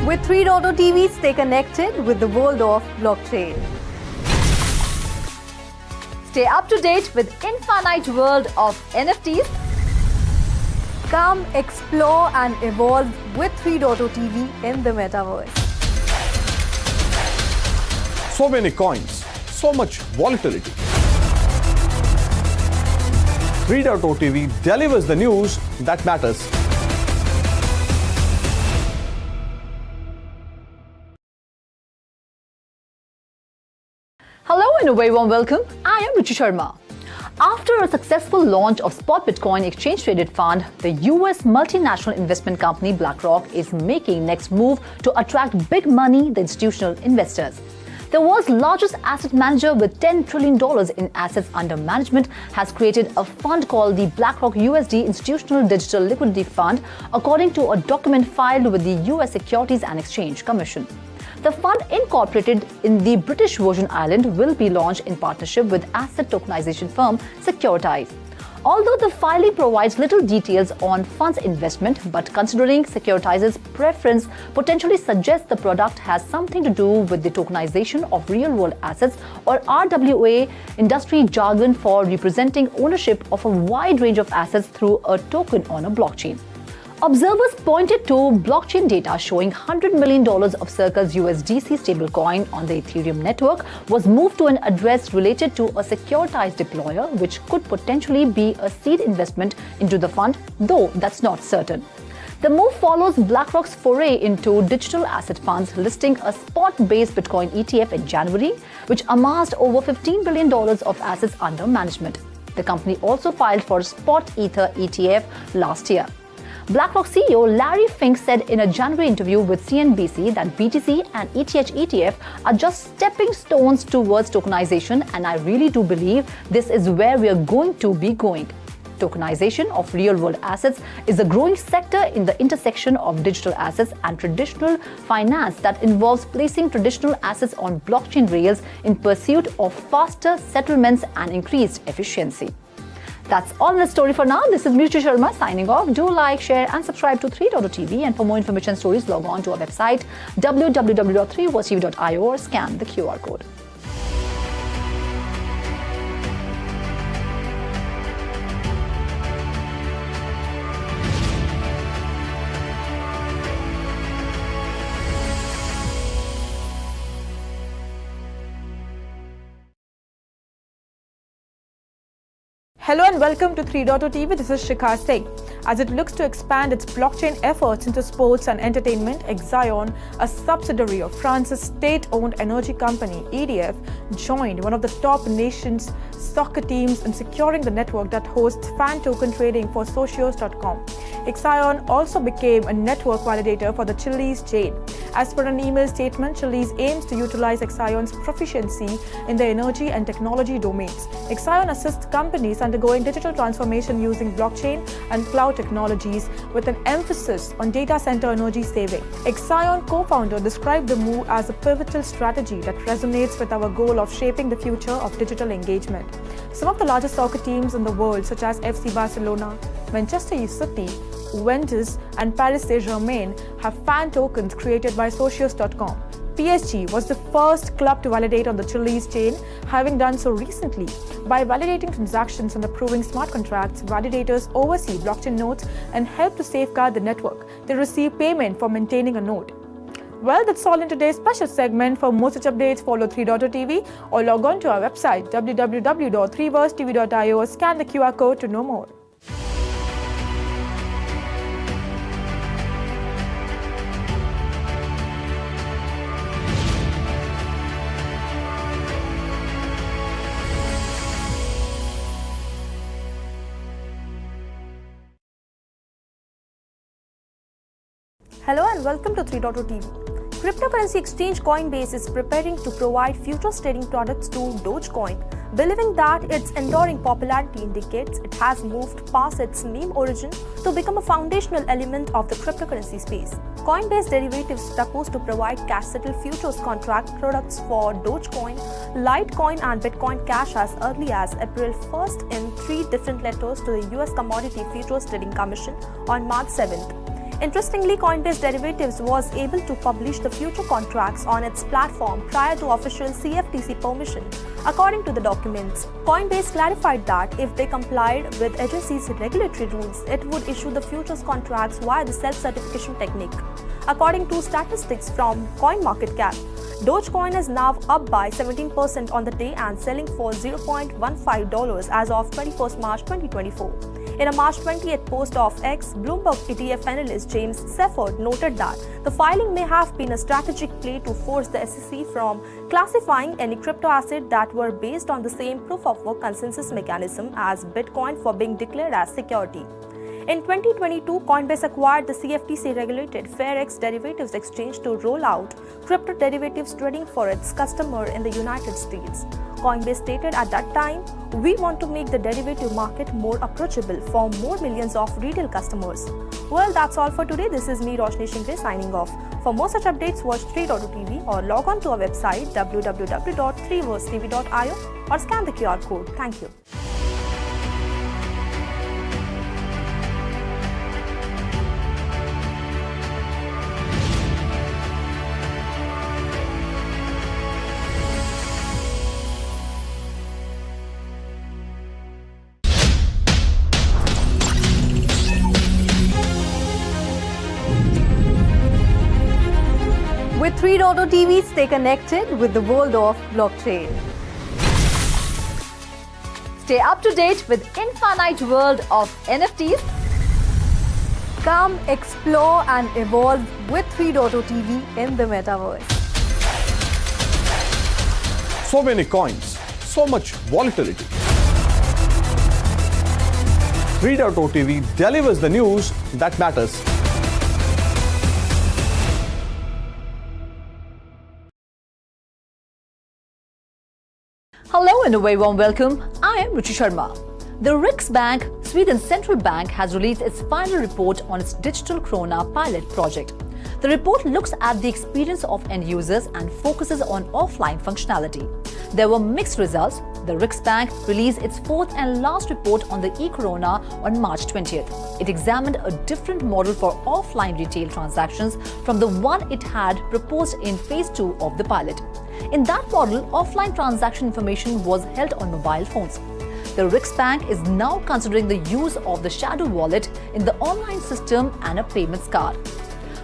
With 3.0 TV, stay connected with the world of blockchain. Stay up to date with infinite world of NFTs. Come explore and evolve with 3.0 TV in the metaverse. So many coins, so much volatility. 3.0 TV delivers the news that matters. Hello and a very warm welcome. I am Ruchi Sharma. After a successful launch of Spot Bitcoin exchange traded fund, the US multinational investment company BlackRock is making next move to attract big money, the institutional investors. The world's largest asset manager with $10 trillion in assets under management has created a fund called the BlackRock USD Institutional Digital Liquidity Fund, according to a document filed with the US Securities and Exchange Commission. The fund, incorporated in the British Virgin Islands, will be launched in partnership with asset tokenization firm Securitize. Although the filing provides little details on fund's investment, but considering Securitize's preference potentially suggests the product has something to do with the tokenization of real-world assets, or RWA, industry jargon for representing ownership of a wide range of assets through a token on a blockchain. Observers pointed to blockchain data showing $100 million of Circle's USDC stablecoin on the Ethereum network was moved to an address related to a securitized deployer, which could potentially be a seed investment into the fund, though that's not certain. The move follows BlackRock's foray into digital asset funds, listing a spot-based Bitcoin ETF in January, which amassed over $15 billion of assets under management. The company also filed for Spot Ether ETF last year. BlackRock CEO Larry Fink said in a January interview with CNBC that BTC and ETH ETF are just stepping stones towards tokenization, and I really do believe this is where we are going to be going. Tokenization of real-world assets is a growing sector in the intersection of digital assets and traditional finance that involves placing traditional assets on blockchain rails in pursuit of faster settlements and increased efficiency. That's all in the story for now. This is Mritu Sharma signing off. Do like, share and subscribe to 3.0 and for more information and stories log on to our website www.3verstv.io or scan the QR code. Hello and welcome to 3.0 TV. This is Shikhar Singh. As it looks to expand its blockchain efforts into sports and entertainment, Exion, a subsidiary of France's state-owned energy company EDF, joined one of the top nation's soccer teams in securing the network that hosts fan token trading for Socios.com. Exion also became a network validator for the Chiliz chain. As per an email statement, Chiliz aims to utilize Exion's proficiency in the energy and technology domains. Exion assists companies undergoing digital transformation using blockchain and cloud technologies with an emphasis on data center energy saving. Exion co-founder described the move as a pivotal strategy that resonates with our goal of shaping the future of digital engagement. Some of the largest soccer teams in the world, such as FC Barcelona, Manchester City, Juventus and Paris Saint-Germain, have fan tokens created by Socios.com. PSG was the first club to validate on the Chiliz chain, having done so recently. By validating transactions and approving smart contracts, validators oversee blockchain nodes and help to safeguard the network. They receive payment for maintaining a node. Well, that's all in today's special segment. For more such updates, follow 3.0 TV or log on to our website www.3verstv.io or scan the QR code to know more. Hello and welcome to 3.0 TV. Cryptocurrency exchange Coinbase is preparing to provide futures trading products to Dogecoin, believing that its enduring popularity indicates it has moved past its meme origin to become a foundational element of the cryptocurrency space. Coinbase derivatives supposed to provide cash-settled futures contract products for Dogecoin, Litecoin and Bitcoin Cash as early as April 1st in 3 different letters to the US Commodity Futures Trading Commission on March 7th. Interestingly, Coinbase Derivatives was able to publish the future contracts on its platform prior to official CFTC permission. According to the documents, Coinbase clarified that if they complied with agency's regulatory rules, it would issue the futures contracts via the self-certification technique. According to statistics from CoinMarketCap, Dogecoin is now up by 17% on the day and selling for $0.15 as of 21st March 2024. In a March 20th post of X, Bloomberg ETF analyst James Sefford noted that the filing may have been a strategic play to force the SEC from classifying any crypto asset that were based on the same proof-of-work consensus mechanism as Bitcoin for being declared as security. In 2022, Coinbase acquired the CFTC-regulated FairX Derivatives Exchange to roll out crypto derivatives trading for its customer in the United States. Coinbase stated at that time, "We want to make the derivative market more approachable for more millions of retail customers." Well, that's all for today. This is me, Roshni Shingre, signing off. For more such updates, watch 3.0 TV or log on to our website www.3verstv.io or scan the QR code. Thank you. With 3.0 TV, stay connected with the world of blockchain. Stay up to date with infinite world of NFTs, Come explore and evolve with 3.0 TV in the metaverse. So many coins, so much volatility. 3.0 TV delivers the news that matters. Hello and a very warm welcome. I am Ruchi Sharma. The Riksbank, Sweden's central bank, has released its final report on its digital krona pilot project. The report looks at the experience of end users and focuses on offline functionality. There were mixed results. The Riksbank released its fourth and last report on the e-krona on March 20th. It examined a different model for offline retail transactions from the one it had proposed in phase 2 of the pilot. In that model, offline transaction information was held on mobile phones. The Riksbank is now considering the use of the shadow wallet in the online system and a payments card.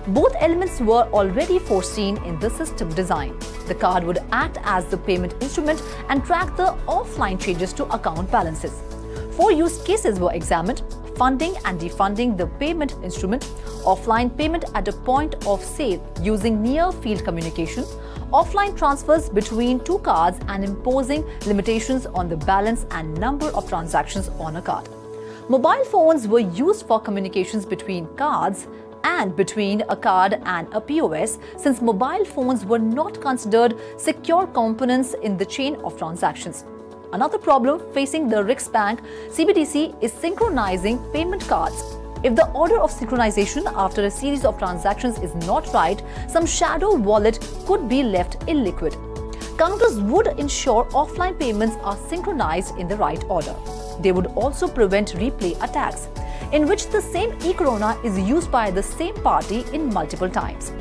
Both elements were already foreseen in the system design. The card would act as the payment instrument and track the offline changes to account balances. 4 use cases were examined: funding and defunding the payment instrument, offline payment at a point of sale using near-field communication, offline transfers between two cards, and imposing limitations on the balance and number of transactions on a card. Mobile phones were used for communications between cards and between a card and a POS, since mobile phones were not considered secure components in the chain of transactions. Another problem facing the Riksbank CBDC is synchronizing payment cards. If the order of synchronization after a series of transactions is not right, some shadow wallet could be left illiquid. Counters would ensure offline payments are synchronized in the right order. They would also prevent replay attacks, in which the same e-krona is used by the same party in multiple times.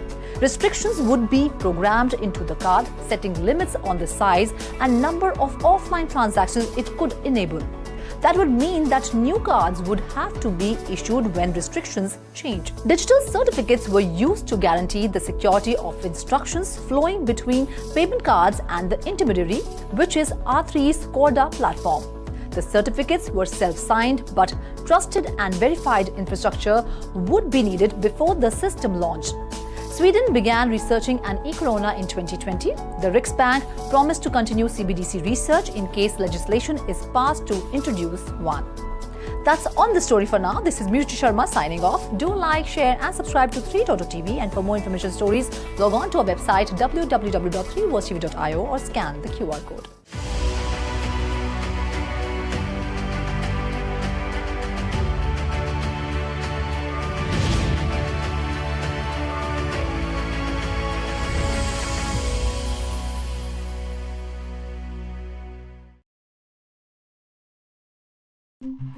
Restrictions would be programmed into the card, setting limits on the size and number of offline transactions it could enable. That would mean that new cards would have to be issued when restrictions change. Digital certificates were used to guarantee the security of instructions flowing between payment cards and the intermediary, which is R3's Corda platform. The certificates were self-signed, but trusted and verified infrastructure would be needed before the system launched. Sweden began researching an e-krona in 2020. The Riksbank promised to continue CBDC research in case legislation is passed to introduce one. That's on the story for now. This is Ruchi Sharma signing off. Do like, share and subscribe to 3.0 TV, and for more information stories, log on to our website www.3versetv.io or scan the QR code.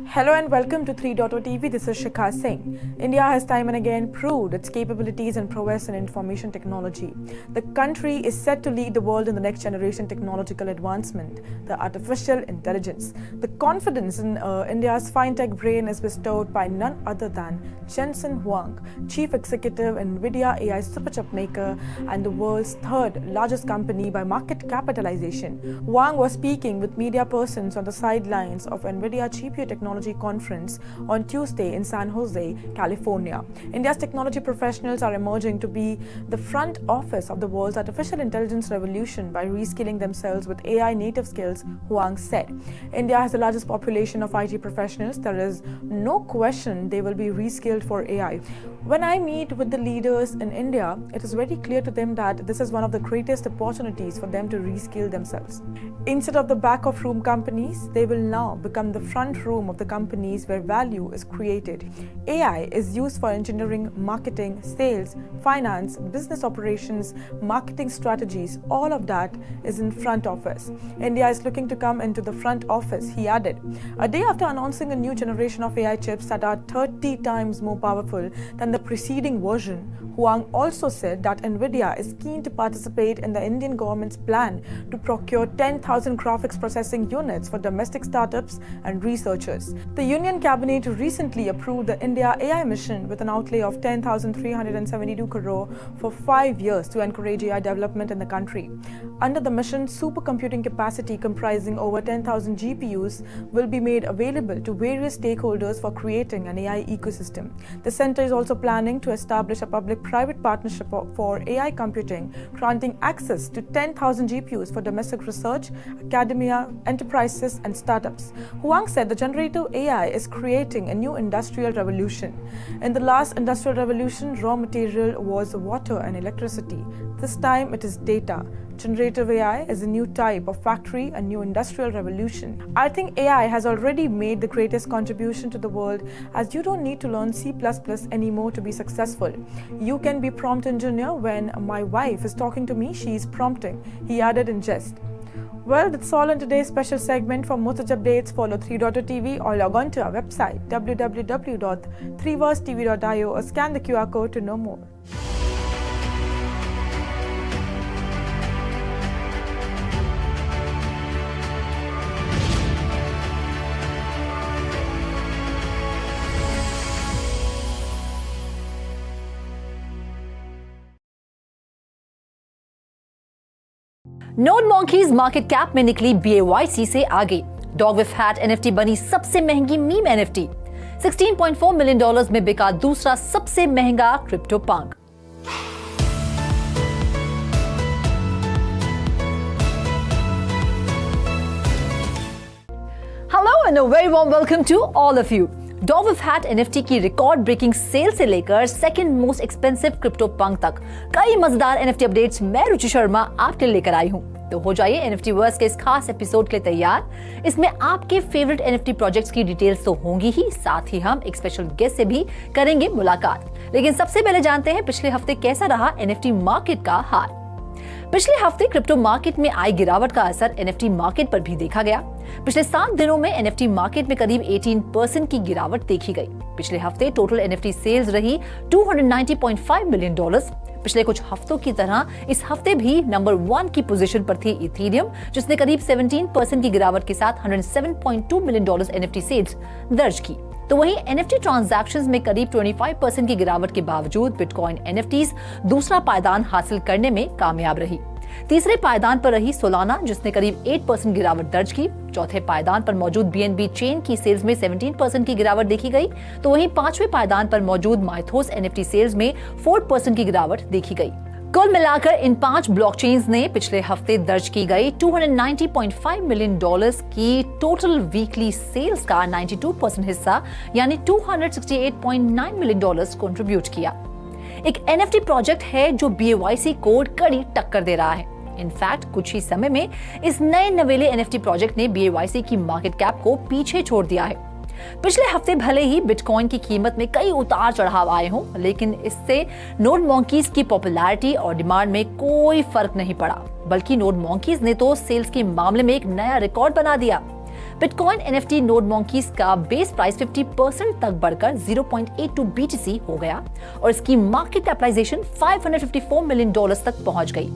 Hello and welcome to 3.0 TV. This is Shikha Singh. India has time and again proved its capabilities and prowess in information technology. The country is set to lead the world in the next generation technological advancement, the artificial intelligence. The confidence in India's fintech brain is bestowed by none other than Jensen Huang, Chief Executive NVIDIA AI superchip maker and the world's third largest company by market capitalization. Huang was speaking with media persons on the sidelines of NVIDIA GPU Technology Conference on Tuesday in San Jose, California. India's technology professionals are emerging to be the front office of the world's artificial intelligence revolution by reskilling themselves with AI native skills, Huang said. India has the largest population of IT professionals. There is no question they will be reskilled for AI. When I meet with the leaders in India, it is very clear to them that this is one of the greatest opportunities for them to reskill themselves. Instead of the back of room companies, they will now become the front room of the companies where value is created. AI is used for engineering, marketing, sales, finance, business operations, marketing strategies. All of that is in front office. India is looking to come into the front office, he added. A day after announcing a new generation of AI chips that are 30 times more powerful than the preceding version, Huang also said that NVIDIA is keen to participate in the Indian government's plan to procure 10,000 graphics processing units for domestic startups and research researchers. The Union Cabinet recently approved the India AI mission with an outlay of 10,372 crore for 5 years to encourage AI development in the country. Under the mission, supercomputing capacity comprising over 10,000 GPUs will be made available to various stakeholders for creating an AI ecosystem. The center is also planning to establish a public-private partnership for AI computing, granting access to 10,000 GPUs for domestic research, academia, enterprises, and startups. Huang said the generative AI is creating a new industrial revolution. In the last industrial revolution, raw material was water and electricity. This time it is data. Generative AI is a new type of factory, a new industrial revolution. I think AI has already made the greatest contribution to the world, as you don't need to learn C++ anymore to be successful. You can be prompt engineer. When my wife is talking to me, she is prompting, he added in jest. Well, that's all in today's special segment. For more such updates, follow 3.TV or log on to our website www.3versetv.io or scan the QR code to know more. Node monkeys market cap में निकली BAYC से आगे। Dog with hat NFT बनी सबसे महंगी meme NFT। $16.4 million में बिका दूसरा सबसे महंगा crypto punk. Hello and a very warm welcome to all of you. Dog with hat NFT की रिकॉर्ड ब्रेकिंग सेल से लेकर second most expensive crypto punk तक कई मजेदार NFT अपडेट्स मैं रुचि शर्मा आपके लेकर आई हूं। तो हो जाइए NFT वर्स के इस खास एपिसोड के लिए तैयार। इसमें आपके फेवरेट NFT प्रोजेक्ट्स की डिटेल्स तो होंगी ही, साथ ही हम एक स्पेशल गेस्ट से भी करेंगे मुलाकात। लेकिन सबसे पहले जानते हैं पिछले हफ्ते कैसा रहा NFT मार्केट का हाल। पिछले हफ्ते क्रिप्टो मार्केट में आई गिरावट का असर NFT मार्केट पर भी देखा गया। पिछले 7 दिनों में NFT मार्केट में करीब 18% की गिरावट देखी गई। पिछले हफ्ते टोटल NFT सेल्स रही $290.5 मिलियन। पिछले कुछ हफ्तों की तरह इस हफ्ते भी नंबर 1 की पोजीशन पर थी इथेरियम, जिसने करीब 17% की गिरावट के साथ $107.2 मिलियन NFT सेल्स दर्ज की। तो वहीं NFT ट्रांजैक्शंस में करीब 25% की गिरावट के बावजूद बिटकॉइन NFTs दूसरा पायदान हासिल करने में कामयाब रही। तीसरे पायदान पर रही सोलाना, जिसने करीब 8% गिरावट दर्ज की। चौथे पायदान पर मौजूद BNB चेन की सेल्स में 17% की गिरावट देखी गई। तो वहीं पांचवें पायदान पर मौजूद माइथोस NFT सेल्स में 4% की गिरावट देखी गई। कुल मिलाकर इन 5 ब्लॉकचेन्स ने पिछले हफ्ते दर्ज की गई $290.5 मिलियन की टोटल वीकली सेल्स का 92% हिस्सा यानी $268.9 मिलियन कंट्रीब्यूट किया। एक NFT प्रोजेक्ट है जो BAYC कोड कड़ी टक्कर दे रहा है। इनफैक्ट कुछ ही समय में इस नए नवेले NFT प्रोजेक्ट ने BAYC की मार्केट कैप को पीछे छोड़ दिया है। पिछले हफ्ते भले ही बिटकॉइन की कीमत में कई उतार चढ़ाव आए हों, लेकिन इससे नोड मॉन्कीज की पॉपुलैरिटी और डिमांड में कोई फर्क नहीं पड़ा, बल्कि नोड मॉन्कीज ने तो सेल्स के मामले में एक नया रिकॉर्ड बना दिया। बिटकॉइन NFT नोड मॉन्कीज का बेस प्राइस 50% तक बढ़कर 0.82 BTC हो गया और इसकी मार्केट कैपिटलाइजेशन $554 मिलियन तक पहुंच गई।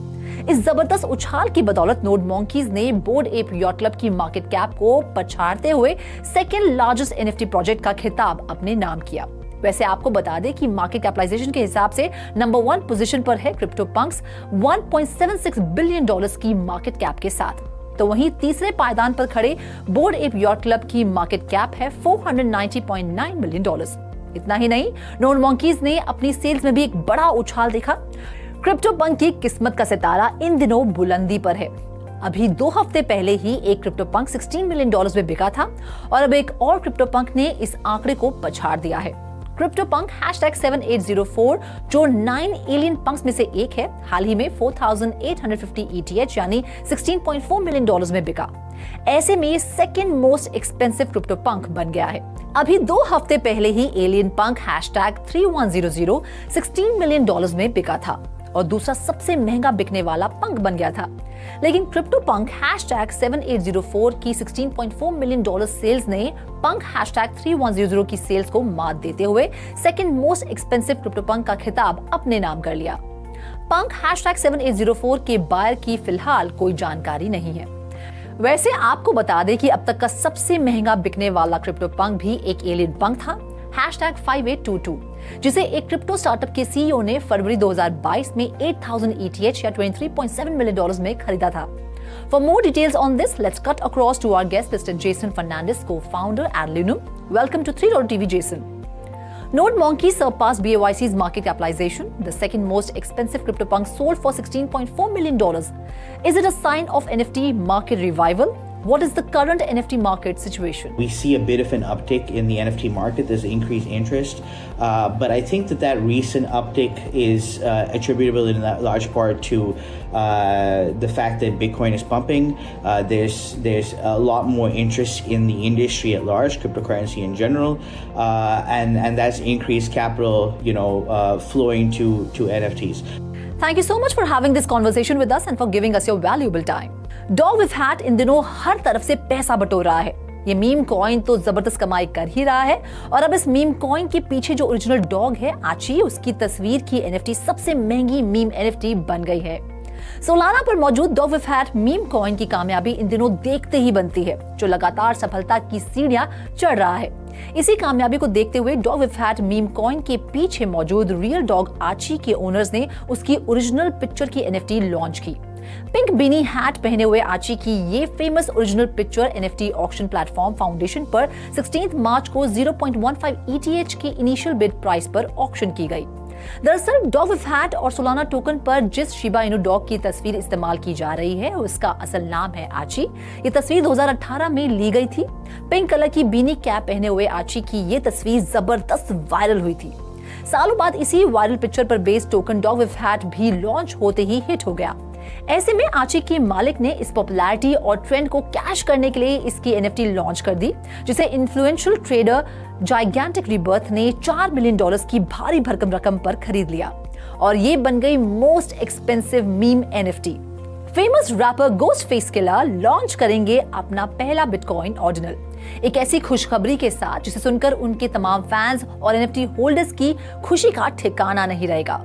इस जबरदस्त उछाल की बदौलत नोड मॉन्कीज ने बोर्ड एप यॉट क्लब की मार्केट कैप को पछाड़ते हुए सेकेंड लार्जेस्ट NFT प्रोजेक्ट का खिताब अपने नाम किया। वैसे आपको बता दें कि मार्केट कैपिटलाइजेशन के हिसाब से नंबर 1 पोजीशन पर है क्रिप्टो पंक्स $1.76 बिलियन की मार्केट कैप के साथ। तो वहीं तीसरे पायदान पर खड़े बोर्ड एप यॉट क्लब की मार्केट कैप है $490.9 मिलियन। इतना ही नहीं, नोड मॉन्कीज ने अपनी सेल्स में भी एक बड़ा उछाल देखा। क्रिप्टो पंक की किस्मत का सितारा इन दिनों बुलंदी पर है। अभी 2 हफ्ते पहले ही एक क्रिप्टो पंक $16 मिलियन में बिका था और अब एक और क्रिप्टो पंक ने इस आंकड़े को पछाड़ दिया है। क्रिप्टो पंक #7804 जो 9 एलियन पंक्स में से एक है, हाल ही में 4850 ETH यानी $16.4 मिलियन में बिका। ऐसे में ये सेकेंड मोस्ट एक्सपेंसिव क्रिप्टो पंक बन गया है। अभी 2 हफ्ते पहले ही एलियन पंक #3100 $16 मिलियन में बिका था और दूसरा सबसे महंगा बिकने वाला पंक बन गया था। लेकिन क्रिप्टो पंक #7804 की $16.4 मिलियन सेल्स ने पंक #3100 की सेल्स को मात देते हुए सेकंड मोस्ट एक्सपेंसिव क्रिप्टो पंक का खिताब अपने नाम कर लिया। पंक #7804 के बायर की फिलहाल कोई जानकारी नहीं है। वैसे आपको बता दें कि अब तक का सबसे महंगा बिकने वाला क्रिप्टो पंक भी एक एलियन पंक था, #5822, जिसे एक क्रिप्टो स्टार्टअप के सीईओ ने फरवरी 2022 में 8000 ETH या $23.7 मिलियन में खरीदा था। For more details on this, let's cut across to our guest, Mr. Jason Fernandez, co-founder at Linum. Welcome to 3.TV, Jason. Node Monkey surpassed BAYC's market capitalization. The second most expensive CryptoPunk sold for $16.4 million. Is it a sign of NFT market revival? What is the current NFT market situation? We see a bit of an uptick in the NFT market. There's increased interest, but I think that recent uptick is attributable in large part to the fact that Bitcoin is pumping. There's a lot more interest in the industry at large, cryptocurrency in general, and that's increased capital, flowing to NFTs. Thank you so much for having this conversation with us and for giving us your valuable time. Dog with hat इन दिनों हर तरफ से पैसा बटोर रहा है। ये meme coin तो जबरदस्त कमाई कर ही रहा है और अब इस मीम कॉइन के पीछे जो ओरिजिनल डॉग है आची, उसकी तस्वीर की NFT सबसे महंगी मीम NFT बन गई है। सोलाना पर मौजूद dog with hat meme coin की कामयाबी इन दिनों देखते ही बनती है, जो लगातार सफलता की सीढ़ियां चढ़ रहा है। इसी कामयाबी को देखते हुए dog with hat meme coin के पीछे मौजूद रियल डॉग आची के ओनर्स ने उसकी ओरिजिनल पिक्चर की NFT लॉन्च की। पिंक बिनी हैट पहने हुए आची की ये famous original picture NFT auction platform foundation पर 16 मार्च को 0.15 ETH की इनिशियल बिड प्राइस पर ऑक्शन की गई। दरअसल डॉग विद हैट और सोलाना टोकन पर जिस शिबा इनु डॉग की तस्वीर इस्तेमाल की जा रही है उसका असल नाम है आची। ये तस्वीर 2018 में ली गई थी। पिंक कलर की बीनी कैप पहने हुए आची की ये तस्वीर जबरदस्त वायरल हुई थी। सालों बाद इसी वायरल पिक्चर पर based token dog with hat भी लॉन्च होते ही हिट हो गया। ऐसे में आची के मालिक ने इस पॉपुलैरिटी और ट्रेंड को कैश करने के लिए इसकी NFT लॉन्च कर दी, जिसे इन्फ्लुएंशियल ट्रेडर जाइगेंटिक रिबर्थ ने $4 मिलियन की भारी भरकम रकम पर खरीद लिया और ये बन गई most expensive meme NFT। Famous rapper ghost face killer launch करेंगे अपना पहला बिटकॉइन ऑर्डिनल, एक ऐसी खुशखबरी के साथ जिसे सुनकर उनके तमाम फैंस और NFT होल्डर्स की खुशी का ठिकाना नहीं रहेगा।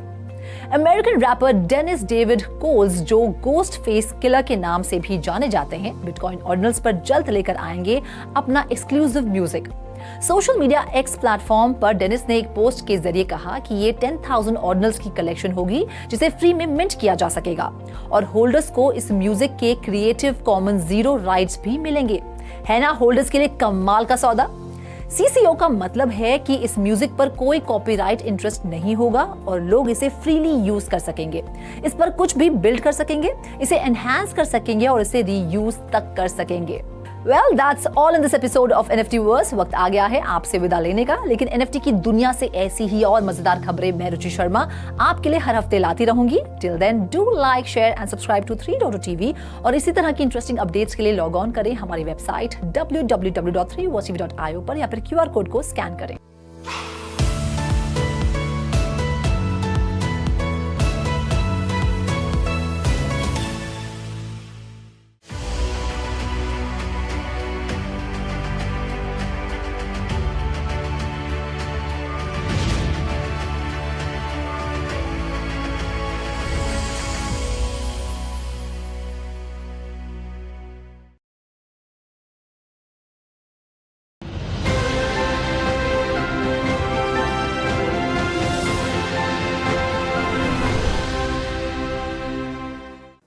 American rapper Dennis David Coles, जो गोस्ट फेस किलर के नाम से भी जाने जाते हैं, बिटकॉइन ऑर्डिनल्स पर जल्द लेकर आएंगे अपना exclusive music. Social media x platform पर डेनिस ने एक पोस्ट के जरिए कहा कि ये 10,000 ऑर्डिनल्स की कलेक्शन होगी जिसे फ्री में मिंट किया जा सकेगा और होल्डर्स को इस म्यूजिक के क्रिएटिव कॉमन्स 0 राइट्स भी मिलेंगे। है ना होल्डर्स के लिए कमाल का सौदा। CCO का मतलब है कि इस म्यूजिक पर कोई कॉपीराइट इंटरेस्ट नहीं होगा और लोग इसे फ्रीली यूज कर सकेंगे, इस पर कुछ भी बिल्ड कर सकेंगे, इसे एनहांस कर सकेंगे और इसे रीयूज तक कर सकेंगे। Well, that's all in this episode of NFTverse. वक्त आ गया है आपसे विदा लेने का, लेकिन NFT की दुनिया से ऐसी ही और मजेदार खबरें मैं रुचि शर्मा आपके लिए हर हफ्ते लाती रहूंगी। Till then, do like, share and subscribe to 3.TV और इसी तरह की इंटरेस्टिंग अपडेट्स के लिए लॉग ऑन करें हमारी वेबसाइट www.3watchtv.io पर या फिर QR कोड को स्कैन करें।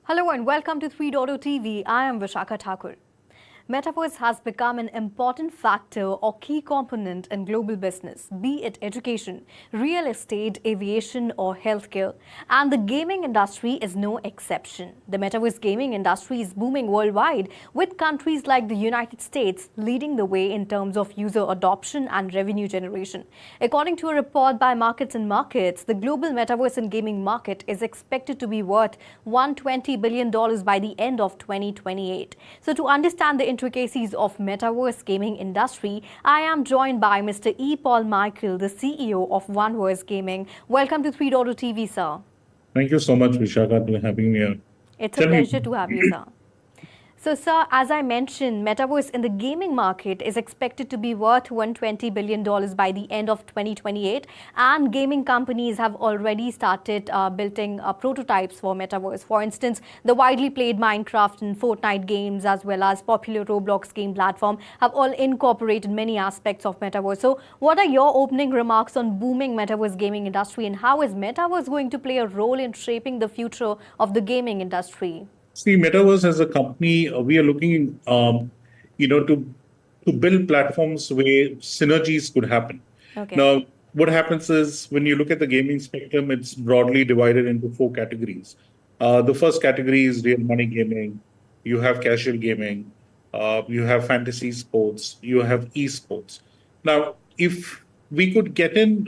Hello and welcome to 3.TV. I am Vishakha Thakur. Metaverse has become an important factor or key component in global business, be it education, real estate, aviation or healthcare, and the gaming industry is no exception. The metaverse gaming industry is booming worldwide, with countries like the United States leading the way in terms of user adoption and revenue generation. According to a report by Markets and Markets, the global metaverse and gaming market is expected to be worth $120 billion by the end of 2028. So to understand the intricacies of metaverse gaming industry, I am joined by Mr. E. Paul Michael, the CEO of Oneverse Gaming. Welcome to 3.TV, sir. Thank you so much, Vishakha, for having me here. It's a pleasure to have you, sir. So, sir, as I mentioned, Metaverse in the gaming market is expected to be worth $120 billion by the end of 2028. And gaming companies have already started building prototypes for Metaverse. For instance, the widely played Minecraft and Fortnite games, as well as popular Roblox game platform, have all incorporated many aspects of Metaverse. So, what are your opening remarks on booming Metaverse gaming industry, and how is Metaverse going to play a role in shaping the future of the gaming industry? See, Metaverse as a company, we are looking, to build platforms where synergies could happen. Okay. Now, what happens is when you look at the gaming spectrum, it's broadly divided into four categories. The first category is real money gaming. You have casual gaming. You have fantasy sports. You have esports. Now, if we could get in,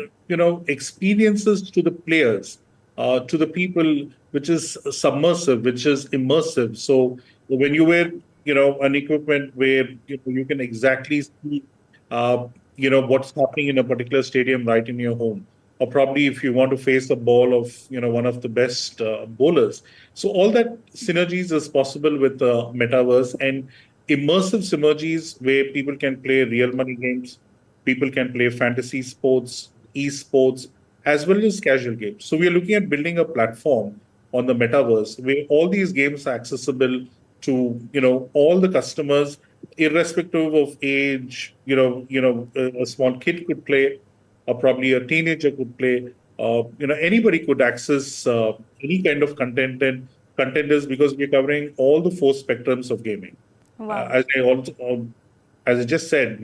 experiences to the players, to the people, which is submersive, which is immersive. So when you wear, an equipment where you can exactly see, what's happening in a particular stadium right in your home, or probably if you want to face the ball of, one of the best bowlers. So all that synergies is possible with Metaverse, and immersive synergies where people can play real money games, people can play fantasy sports, esports, as well as casual games. So we are looking at building a platform on the metaverse where all these games are accessible to all the customers, irrespective of age. A small kid could play, or probably a teenager could play. Anybody could access any kind of content, and content is because we're covering all the four spectrums of gaming. Wow. As I just said,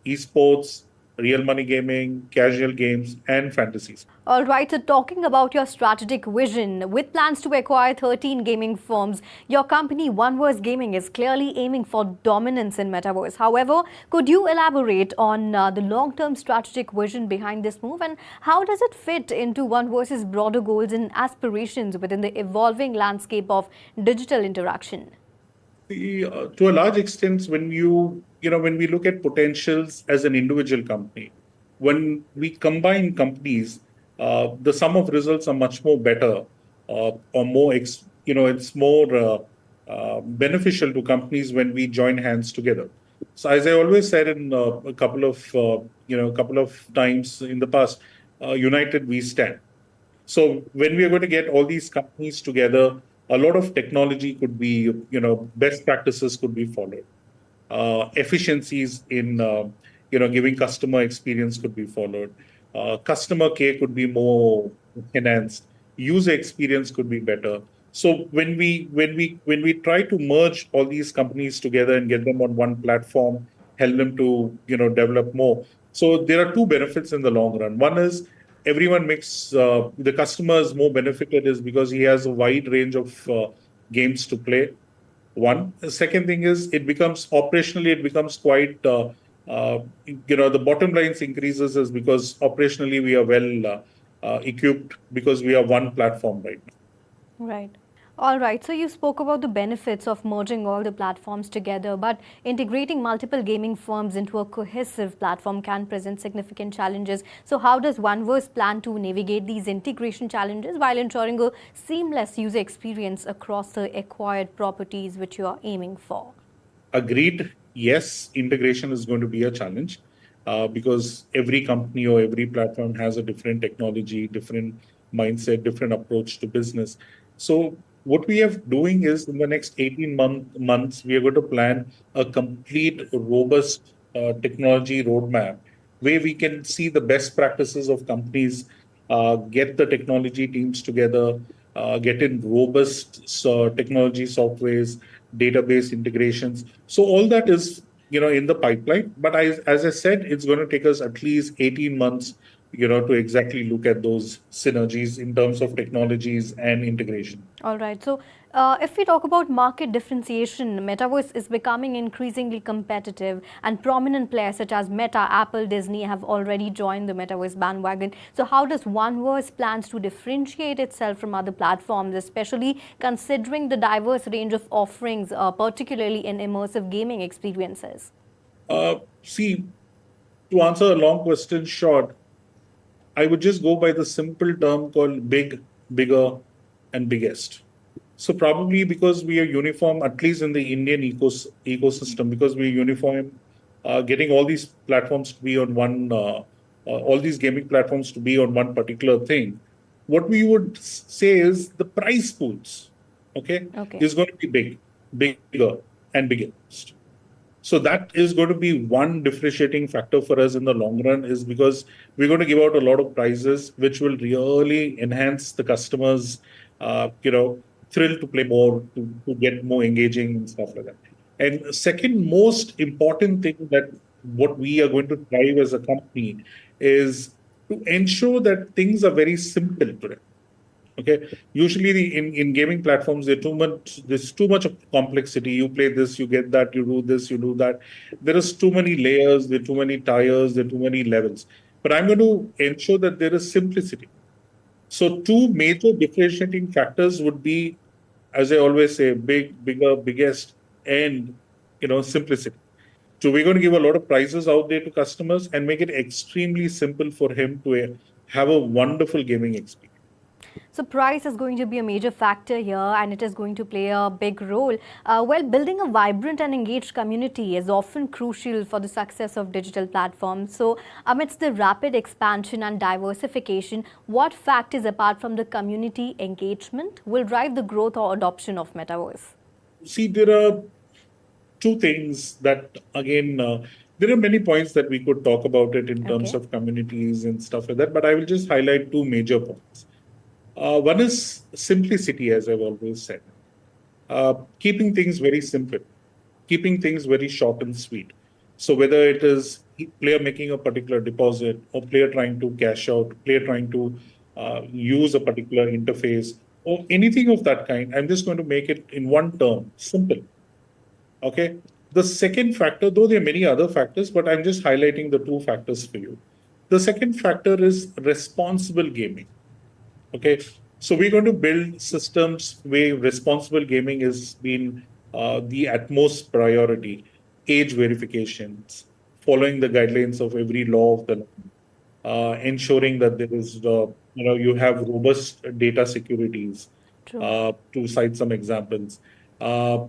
esports, real money gaming, casual games, and fantasies. All right, so talking about your strategic vision, with plans to acquire 13 gaming firms, your company OneVerse Gaming is clearly aiming for dominance in Metaverse. However, could you elaborate on the long-term strategic vision behind this move, and how does it fit into OneVerse's broader goals and aspirations within the evolving landscape of digital interaction? To a large extent, when we look at potentials as an individual company, when we combine companies, the sum of results are much more better, or more, it's more beneficial to companies when we join hands together. So, as I always said in a couple of times in the past, united we stand. So when we are going to get all these companies together, a lot of technology could be, best practices could be followed. Efficiencies in, giving customer experience could be followed. Customer care could be more enhanced. User experience could be better. So when we try to merge all these companies together and get them on one platform, help them to, develop more. So there are two benefits in the long run. One is everyone makes the customer is more benefited is because he has a wide range of games to play. One. The second thing is it becomes quite, the bottom lines increases is because operationally we are well equipped because we are one platform right now. Right. All right. So you spoke about the benefits of merging all the platforms together, but integrating multiple gaming firms into a cohesive platform can present significant challenges. So how does OneVerse plan to navigate these integration challenges while ensuring a seamless user experience across the acquired properties which you are aiming for? Agreed. Yes, integration is going to be a challenge because every company or every platform has a different technology, different mindset, different approach to business. So what we are doing is in the next 18 months, we are going to plan a complete, robust technology roadmap where we can see the best practices of companies, get the technology teams together, get in robust technology softwares, database integrations. So all that is, in the pipeline. But as I said, it's going to take us at least 18 months to exactly look at those synergies in terms of technologies and integration. All right. So if we talk about market differentiation, Metaverse is becoming increasingly competitive, and prominent players such as Meta, Apple, Disney have already joined the Metaverse bandwagon. So how does OneVerse plans to differentiate itself from other platforms, especially considering the diverse range of offerings, particularly in immersive gaming experiences? See, to answer a long question short, I would just go by the simple term called big, bigger, and biggest. So probably because we are uniform, at least in the Indian ecosystem, because we are uniform, getting all these platforms to be on one, all these gaming platforms to be on one particular thing. What we would say is the price pools, okay, Okay. is going to be bigger and biggest. So that is going to be one differentiating factor for us in the long run, is because we're going to give out a lot of prizes, which will really enhance the customers, thrill to play more, to get more engaging and stuff like that. And second most important thing that what we are going to drive as a company is to ensure that things are very simple to them. Okay. Usually in gaming platforms, there's too much of complexity. You play this, you get that, you do this, you do that. There is too many layers, there are too many tires, there are too many levels. But I'm going to ensure that there is simplicity. So two major differentiating factors would be, as I always say, bigger, biggest, and simplicity. So we're going to give a lot of prizes out there to customers and make it extremely simple for him to have a wonderful gaming experience. So price is going to be a major factor here, and it is going to play a big role. Building a vibrant and engaged community is often crucial for the success of digital platforms. So amidst the rapid expansion and diversification, what factors apart from the community engagement will drive the growth or adoption of Metaverse? See, there are two things that, again, there are many points that we could talk about it in terms of communities and stuff like that, but I will just highlight two major points. One is simplicity, as I've always said. Keeping things very simple, keeping things very short and sweet. So whether it is player making a particular deposit, or player trying to cash out, player trying to use a particular interface, or anything of that kind, I'm just going to make it in one term, simple. Okay. The second factor, though there are many other factors, but I'm just highlighting the two factors for you. The second factor is responsible gaming. Okay, so we're going to build systems where responsible gaming has been the utmost priority. Age verifications, following the guidelines of every law of the land, ensuring that there is you have robust data securities. To cite some examples, to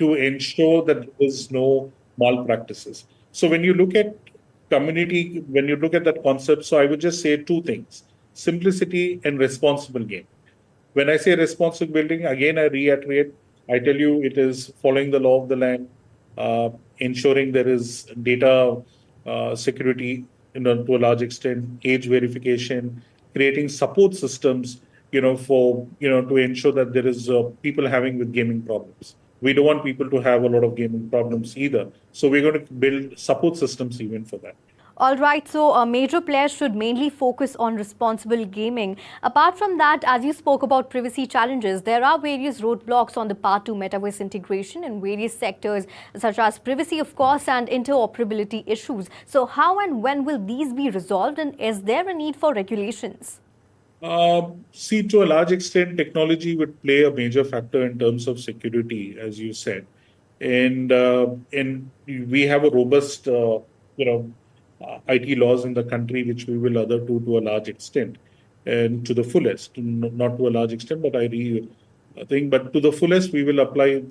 ensure that there is no malpractices. So when you look at community, when you look at that concept, so I would just say two things: simplicity and responsible game. When I say responsible building, again, I reiterate, I tell you, it is following the law of the land, ensuring there is data security, to a large extent, age verification, creating support systems, to ensure that there is people having with gaming problems. We don't want people to have a lot of gaming problems either. So we're going to build support systems even for that. All right, so major players should mainly focus on responsible gaming. Apart from that, as you spoke about privacy challenges, there are various roadblocks on the path to metaverse integration in various sectors, such as privacy, of course, and interoperability issues. So how and when will these be resolved, and is there a need for regulations? See, to a large extent, technology would play a major factor in terms of security, as you said. And we have a robust, IT laws in the country, which we will adhere to a large extent, and to the fullest. Not to a large extent, but but to the fullest, we will apply,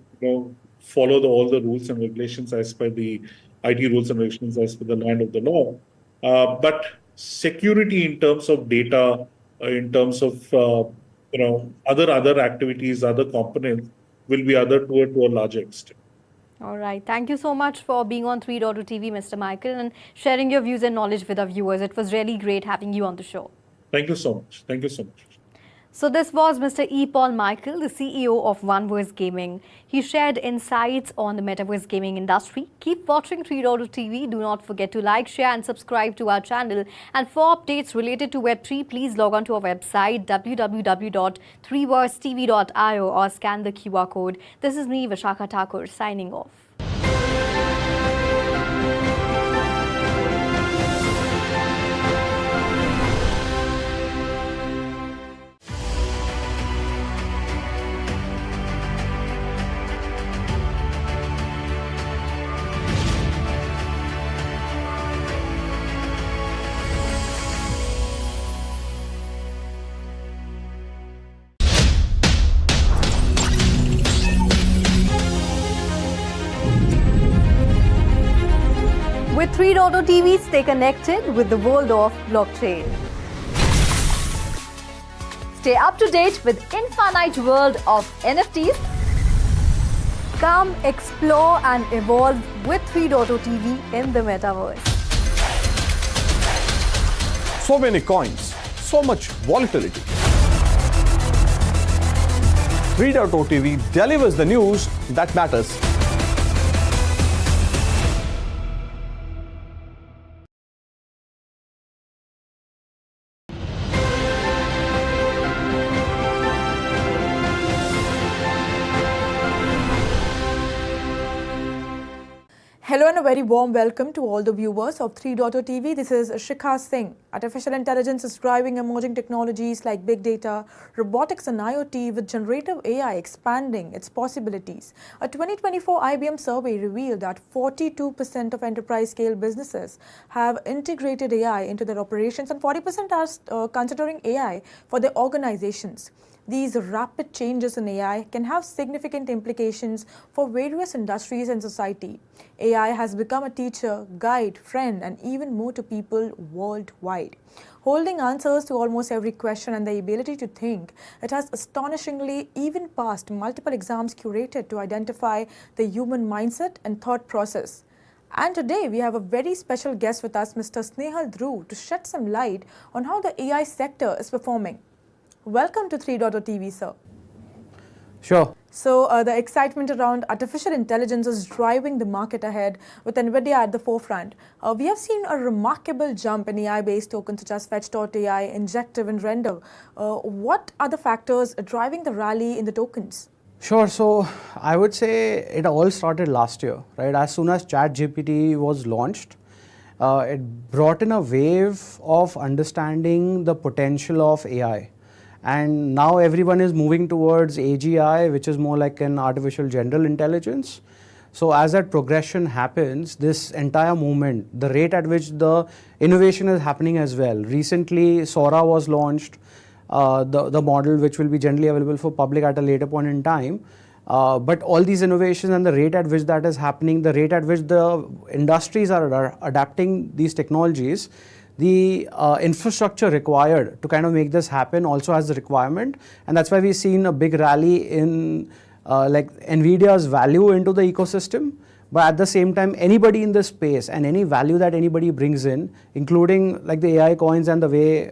follow all the rules and regulations as per the IT rules and regulations as per the land of the law. But security in terms of data, in terms of other activities, other components, will be adhered to a larger extent. All right. Thank you so much for being on 3.2 TV, Mr. Michael, and sharing your views and knowledge with our viewers. It was really great having you on the show. Thank you so much. Thank you so much. So this was Mr. E. Paul Michael, the CEO of Oneverse Gaming. He shared insights on the metaverse gaming industry. Keep watching 3.2 TV. Do not forget to like, share and subscribe to our channel. And for updates related to Web3, please log on to our website www.3versetv.io or scan the QR code. This is me, Vishakha Thakur, signing off. With 3.0 TV, stay connected with the world of blockchain. Stay up to date with infinite world of NFTs. Come explore and evolve with 3.0 TV in the metaverse. So many coins, so much volatility. 3.0 TV delivers the news that matters. Hello and a very warm welcome to all the viewers of 3.0 TV. This is Shikha Singh. Artificial intelligence is driving emerging technologies like big data, robotics and IoT, with generative AI expanding its possibilities. A 2024 IBM survey revealed that 42% of enterprise-scale businesses have integrated AI into their operations and 40% are considering AI for their organizations. These rapid changes in AI can have significant implications for various industries and society. AI has become a teacher, guide, friend, and even more to people worldwide. Holding answers to almost every question and the ability to think, it has astonishingly even passed multiple exams curated to identify the human mindset and thought process. And today we have a very special guest with us, Mr. Snehal Dhruv, to shed some light on how the AI sector is performing. Welcome to 3.0 TV, sir. Sure. So the excitement around artificial intelligence is driving the market ahead with NVIDIA at the forefront. We have seen a remarkable jump in AI-based tokens such as Fetch.ai, Injective and Render. What are the factors driving the rally in the tokens? Sure. So I would say it all started last year, right? As soon as ChatGPT was launched, it brought in a wave of understanding the potential of AI. And now everyone is moving towards AGI, which is more like an artificial general intelligence. So as that progression happens, this entire movement, the rate at which the innovation is happening as well. Recently, Sora was launched, the model which will be generally available for public at a later point in time. But all these innovations and the rate at which that is happening, the rate at which the industries are adapting these technologies, the infrastructure required to kind of make this happen also has the requirement, and that's why we've seen a big rally in like NVIDIA's value into the ecosystem. But at the same time, anybody in this space and any value that anybody brings in, including like the AI coins and the way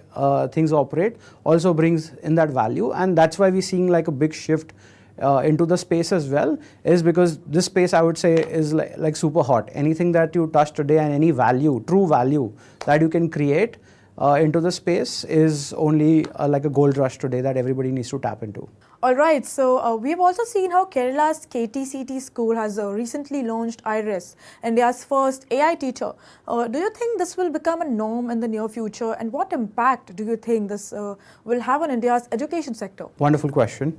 things operate, also brings in that value, and that's why we're seeing like a big shift into the space as well, is because this space I would say is like super hot. Anything that you touch today and any value, true value that you can create into the space is only like a gold rush today that everybody needs to tap into. All right, so we've also seen how Kerala's KTCT school has recently launched Iris, India's first AI teacher. Do you think this will become a norm in the near future, and what impact do you think this will have on India's education sector? Wonderful question.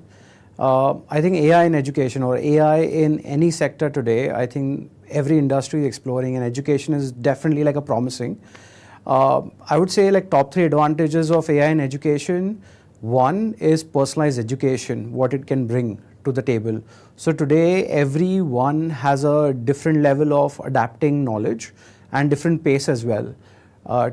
I think AI in education or AI in any sector today, I think every industry is exploring, and education is definitely like a promising. I would say like top 3 advantages of AI in education. One is personalized education, what it can bring to the table. So today everyone has a different level of adapting knowledge and different pace as well.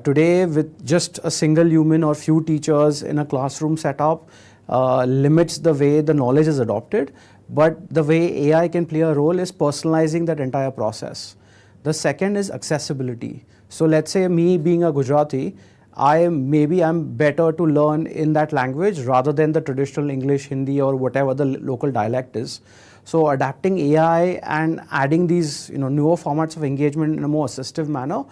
Today with just a single human or few teachers in a classroom setup, limits the way the knowledge is adopted, but the way AI can play a role is personalizing that entire process. The second is accessibility. So let's say me being a Gujarati, I'm better to learn in that language rather than the traditional English, Hindi or whatever the local dialect is. So adapting AI and adding these newer formats of engagement in a more assistive manner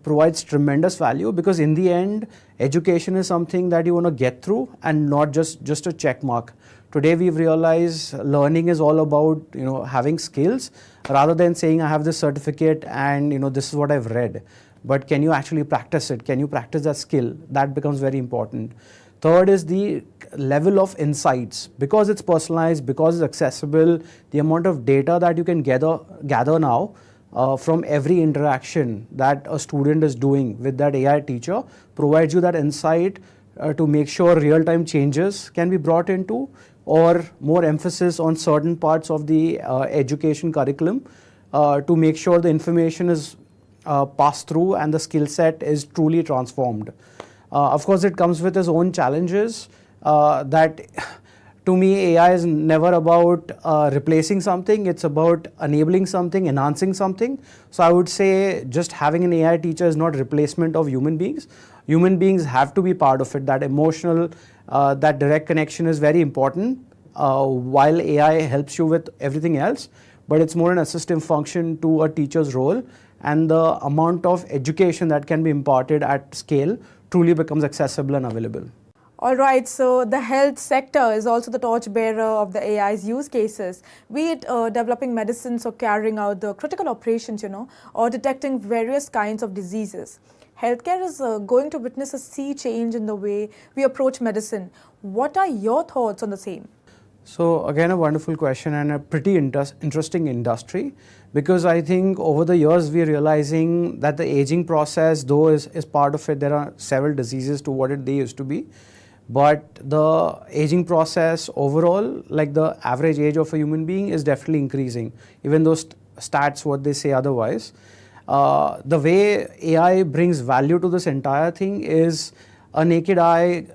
provides tremendous value, because in the end education is something that you want to get through and not just a check mark. Today we've realized learning is all about having skills rather than saying I have this certificate and this is what I've read. But can you actually practice it? Can you practice that skill? That becomes very important. Third is the level of insights. Because it's personalized, because it's accessible, the amount of data that you can gather now from every interaction that a student is doing with that AI teacher provides you that insight to make sure real-time changes can be brought into, or more emphasis on certain parts of the education curriculum to make sure the information is passed through and the skill set is truly transformed. Of course, it comes with its own challenges that to me, AI is never about replacing something, it's about enabling something, enhancing something. So I would say just having an AI teacher is not replacement of human beings. Human beings have to be part of it. That emotional, that direct connection is very important, while AI helps you with everything else, but it's more an assistive function to a teacher's role, and the amount of education that can be imparted at scale truly becomes accessible and available. All right, so the health sector is also the torchbearer of the AI's use cases, be it developing medicines or carrying out the critical operations, or detecting various kinds of diseases. Healthcare is going to witness a sea change in the way we approach medicine. What are your thoughts on the same? So again, a wonderful question and a pretty interesting industry, because I think over the years we're realizing that the aging process, though is part of it, there are several diseases to what they used to be. But the aging process overall, like the average age of a human being is definitely increasing, even though stats what they say otherwise. The way AI brings value to this entire thing is a naked eye,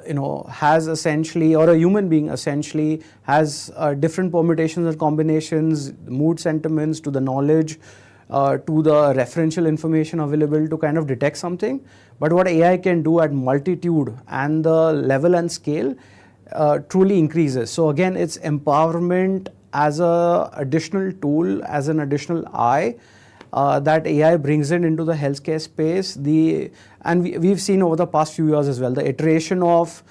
has essentially, or a human being essentially has different permutations and combinations, mood sentiments to the knowledge, to the referential information available to kind of detect something. But what AI can do at multitude and the level and scale truly increases. So again, it's empowerment as an additional tool, as an additional eye that AI brings into the healthcare space. And we've seen over the past few years as well, the iteration of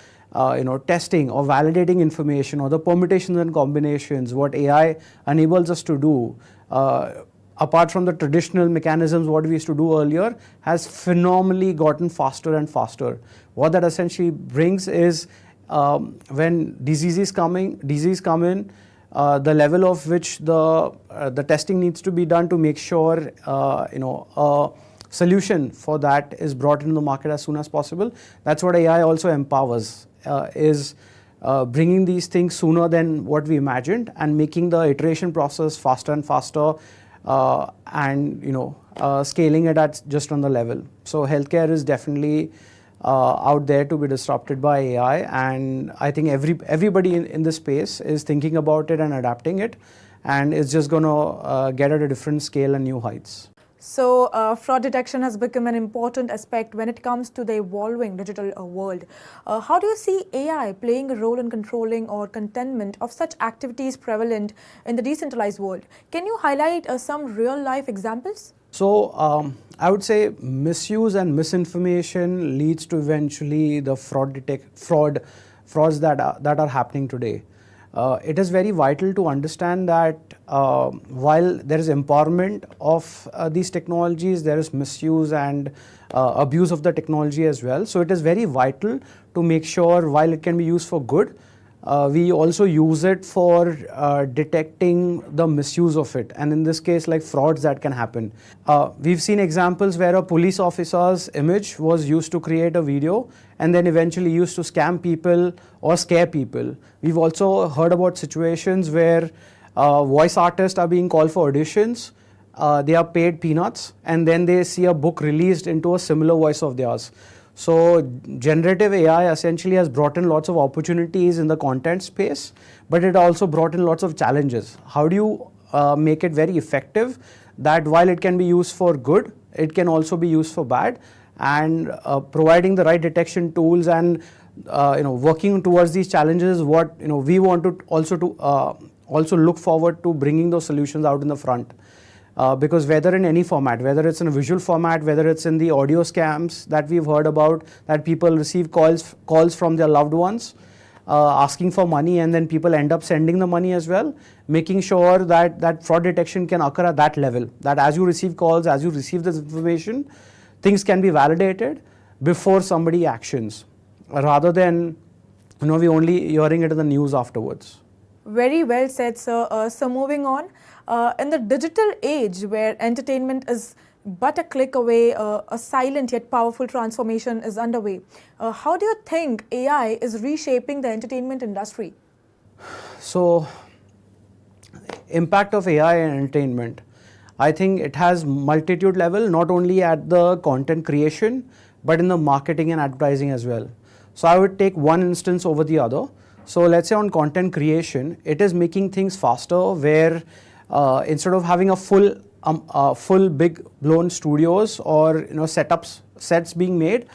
testing or validating information or the permutations and combinations, what AI enables us to do, apart from the traditional mechanisms what we used to do earlier, has phenomenally gotten faster and faster. What that essentially brings is when diseases come in, the level of which the testing needs to be done to make sure a solution for that is brought into the market as soon as possible. That's what AI also empowers, is bringing these things sooner than what we imagined and making the iteration process faster and faster, and scaling it at just on the level. So healthcare is definitely out there to be disrupted by AI, and I think everybody in this space is thinking about it and adapting it, and it's just going to get at a different scale and new heights. So fraud detection has become an important aspect when it comes to the evolving digital world. How do you see AI playing a role in controlling or containment of such activities prevalent in the decentralized world? Can you highlight some real-life examples? So I would say misuse and misinformation leads to eventually the frauds that are happening today. It is very vital to understand that while there is empowerment of these technologies, there is misuse and abuse of the technology as well. So it is very vital to make sure while it can be used for good, we also use it for detecting the misuse of it, and in this case like frauds that can happen. We've seen examples where a police officer's image was used to create a video and then eventually used to scam people or scare people. We've also heard about situations where voice artists are being called for auditions, they are paid peanuts, and then they see a book released into a similar voice of theirs. So generative AI essentially has brought in lots of opportunities in the content space, but it also brought in lots of challenges. How do you make it very effective that while it can be used for good, it can also be used for bad, and providing the right detection tools and working towards these challenges, what we want to also look forward to bringing those solutions out in the front. Because whether in any format, whether it's in a visual format, whether it's in the audio scams that we've heard about, that people receive calls from their loved ones asking for money, and then people end up sending the money as well, making sure that fraud detection can occur at that level, that as you receive calls, as you receive this information, things can be validated before somebody actions, rather than we only hearing it in the news afterwards. Very well said, sir. So moving on, in the digital age where entertainment is but a click away, a silent yet powerful transformation is underway. How do you think AI is reshaping the entertainment industry? So, impact of AI and entertainment. I think it has multitude level, not only at the content creation, but in the marketing and advertising as well. So I would take one instance over the other. So let's say on content creation, it is making things faster where instead of having a full big blown studios or sets being made,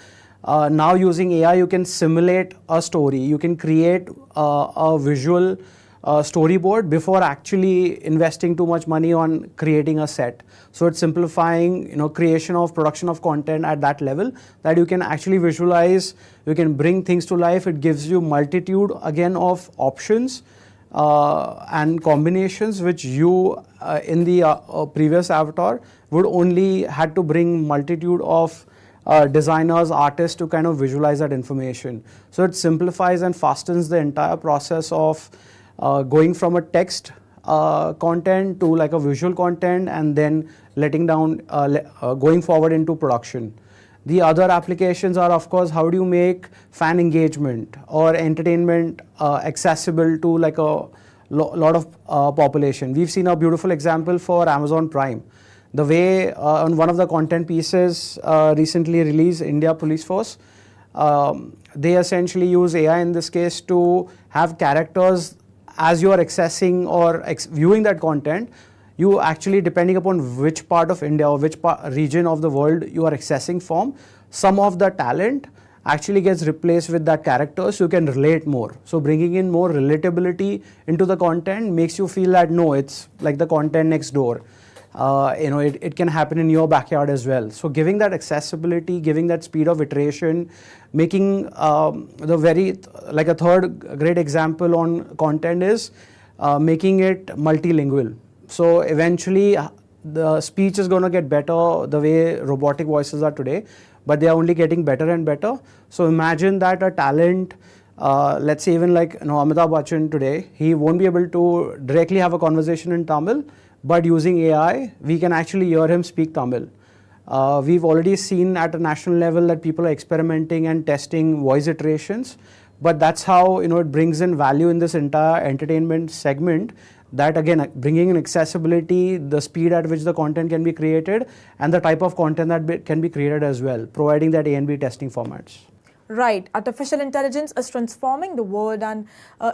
now using AI you can simulate a story, you can create a visual storyboard before actually investing too much money on creating a set. So it's simplifying production of content at that level that you can actually visualize, you can bring things to life. It gives you multitude again of options and combinations which you in the previous avatar would only had to bring multitude of designers, artists to kind of visualize that information. So it simplifies and fastens the entire process of going from a text content to like a visual content and then going forward into production. The other applications are, of course, how do you make fan engagement or entertainment accessible to like a lot of population. We've seen a beautiful example for Amazon Prime. The way on one of the content pieces recently released, India Police Force, they essentially use AI in this case to have characters as you are accessing or viewing that content. You actually, depending upon which part of India or which region of the world you are accessing from, some of the talent actually gets replaced with that character so you can relate more. So bringing in more relatability into the content makes you feel that no, it's like the content next door. It can happen in your backyard as well. So giving that accessibility, giving that speed of iteration, making like a third great example on content is making it multilingual. So eventually the speech is going to get better the way robotic voices are today, but they are only getting better and better. So imagine that a talent, let's say even like Amitabh Bachchan today, he won't be able to directly have a conversation in Tamil, but using AI, we can actually hear him speak Tamil. We've already seen at a national level that people are experimenting and testing voice iterations, but that's how it brings in value in this entire entertainment segment. That again, bringing in accessibility, the speed at which the content can be created, and the type of content that can be created as well, providing that A and B testing formats. Right. Artificial intelligence is transforming the world, and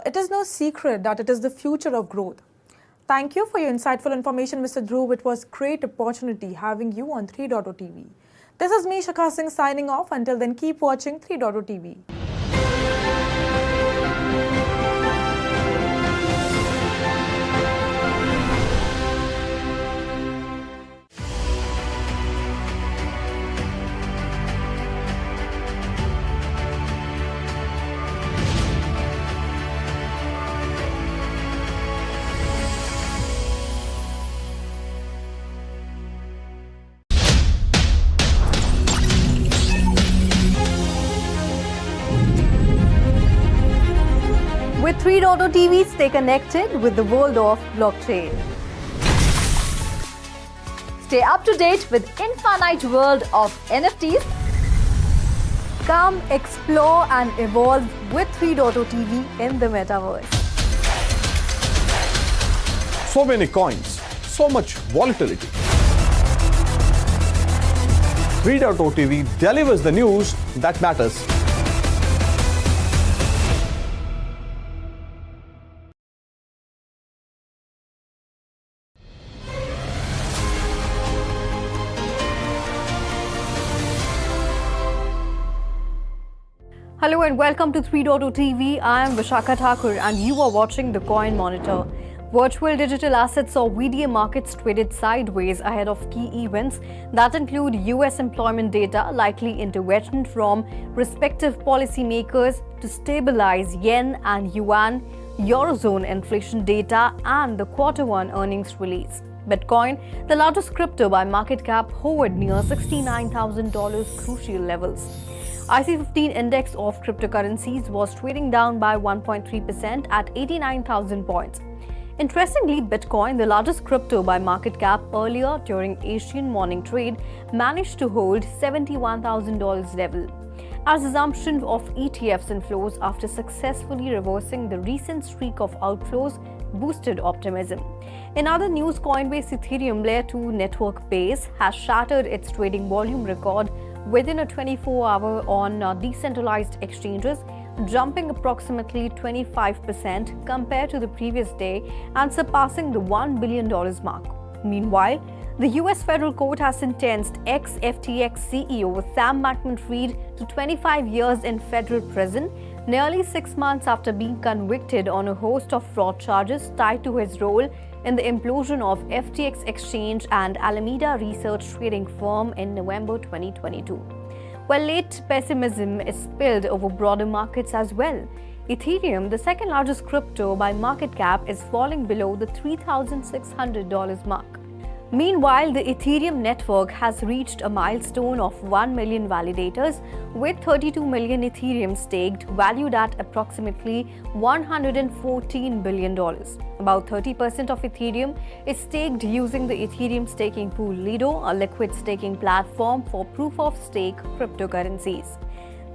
it is no secret that it is the future of growth. Thank you for your insightful information, Mr. Dhruv. It was a great opportunity having you on 3.0 TV. This is me, Shakha Singh, signing off. Until then, keep watching 3.0 TV. With 3.0 TV, stay connected with the world of blockchain. Stay up to date with infinite world of NFTs. Come explore and evolve with 3.0 TV in the metaverse. So many coins, so much volatility. 3.0 TV delivers the news that matters. Hello and welcome to 3.0 TV. I am Vishakha Thakur and you are watching the Coin Monitor. Virtual digital assets or VDA markets traded sideways ahead of key events that include US employment data, likely intervention from respective policymakers to stabilize yen and yuan, Eurozone inflation data, and the Q1 earnings release. Bitcoin, the largest crypto by market cap, hovered near $69,000 crucial levels. IC15 index of cryptocurrencies was trading down by 1.3% at 89,000 points. Interestingly, Bitcoin, the largest crypto by market cap earlier during Asian morning trade, managed to hold $71,000 level. as resumption of ETFs inflows after successfully reversing the recent streak of outflows boosted optimism. In other news, Coinbase Ethereum Layer 2 network base has shattered its trading volume record within a 24-hour on decentralized exchanges, jumping approximately 25% compared to the previous day and surpassing the $1 billion mark. Meanwhile, the US federal court has sentenced ex-FTX CEO Sam Bankman-Fried to 25 years in federal prison, nearly 6 months after being convicted on a host of fraud charges tied to his role in the implosion of FTX Exchange and Alameda Research trading firm in November 2022. While late pessimism is spilled over broader markets as well. Ethereum, the second largest crypto by market cap, is falling below the $3,600 mark. Meanwhile, the Ethereum network has reached a milestone of 1 million validators, with 32 million Ethereum staked, valued at approximately $114 billion. About 30% of Ethereum is staked using the Ethereum staking pool Lido, a liquid staking platform for proof-of-stake cryptocurrencies.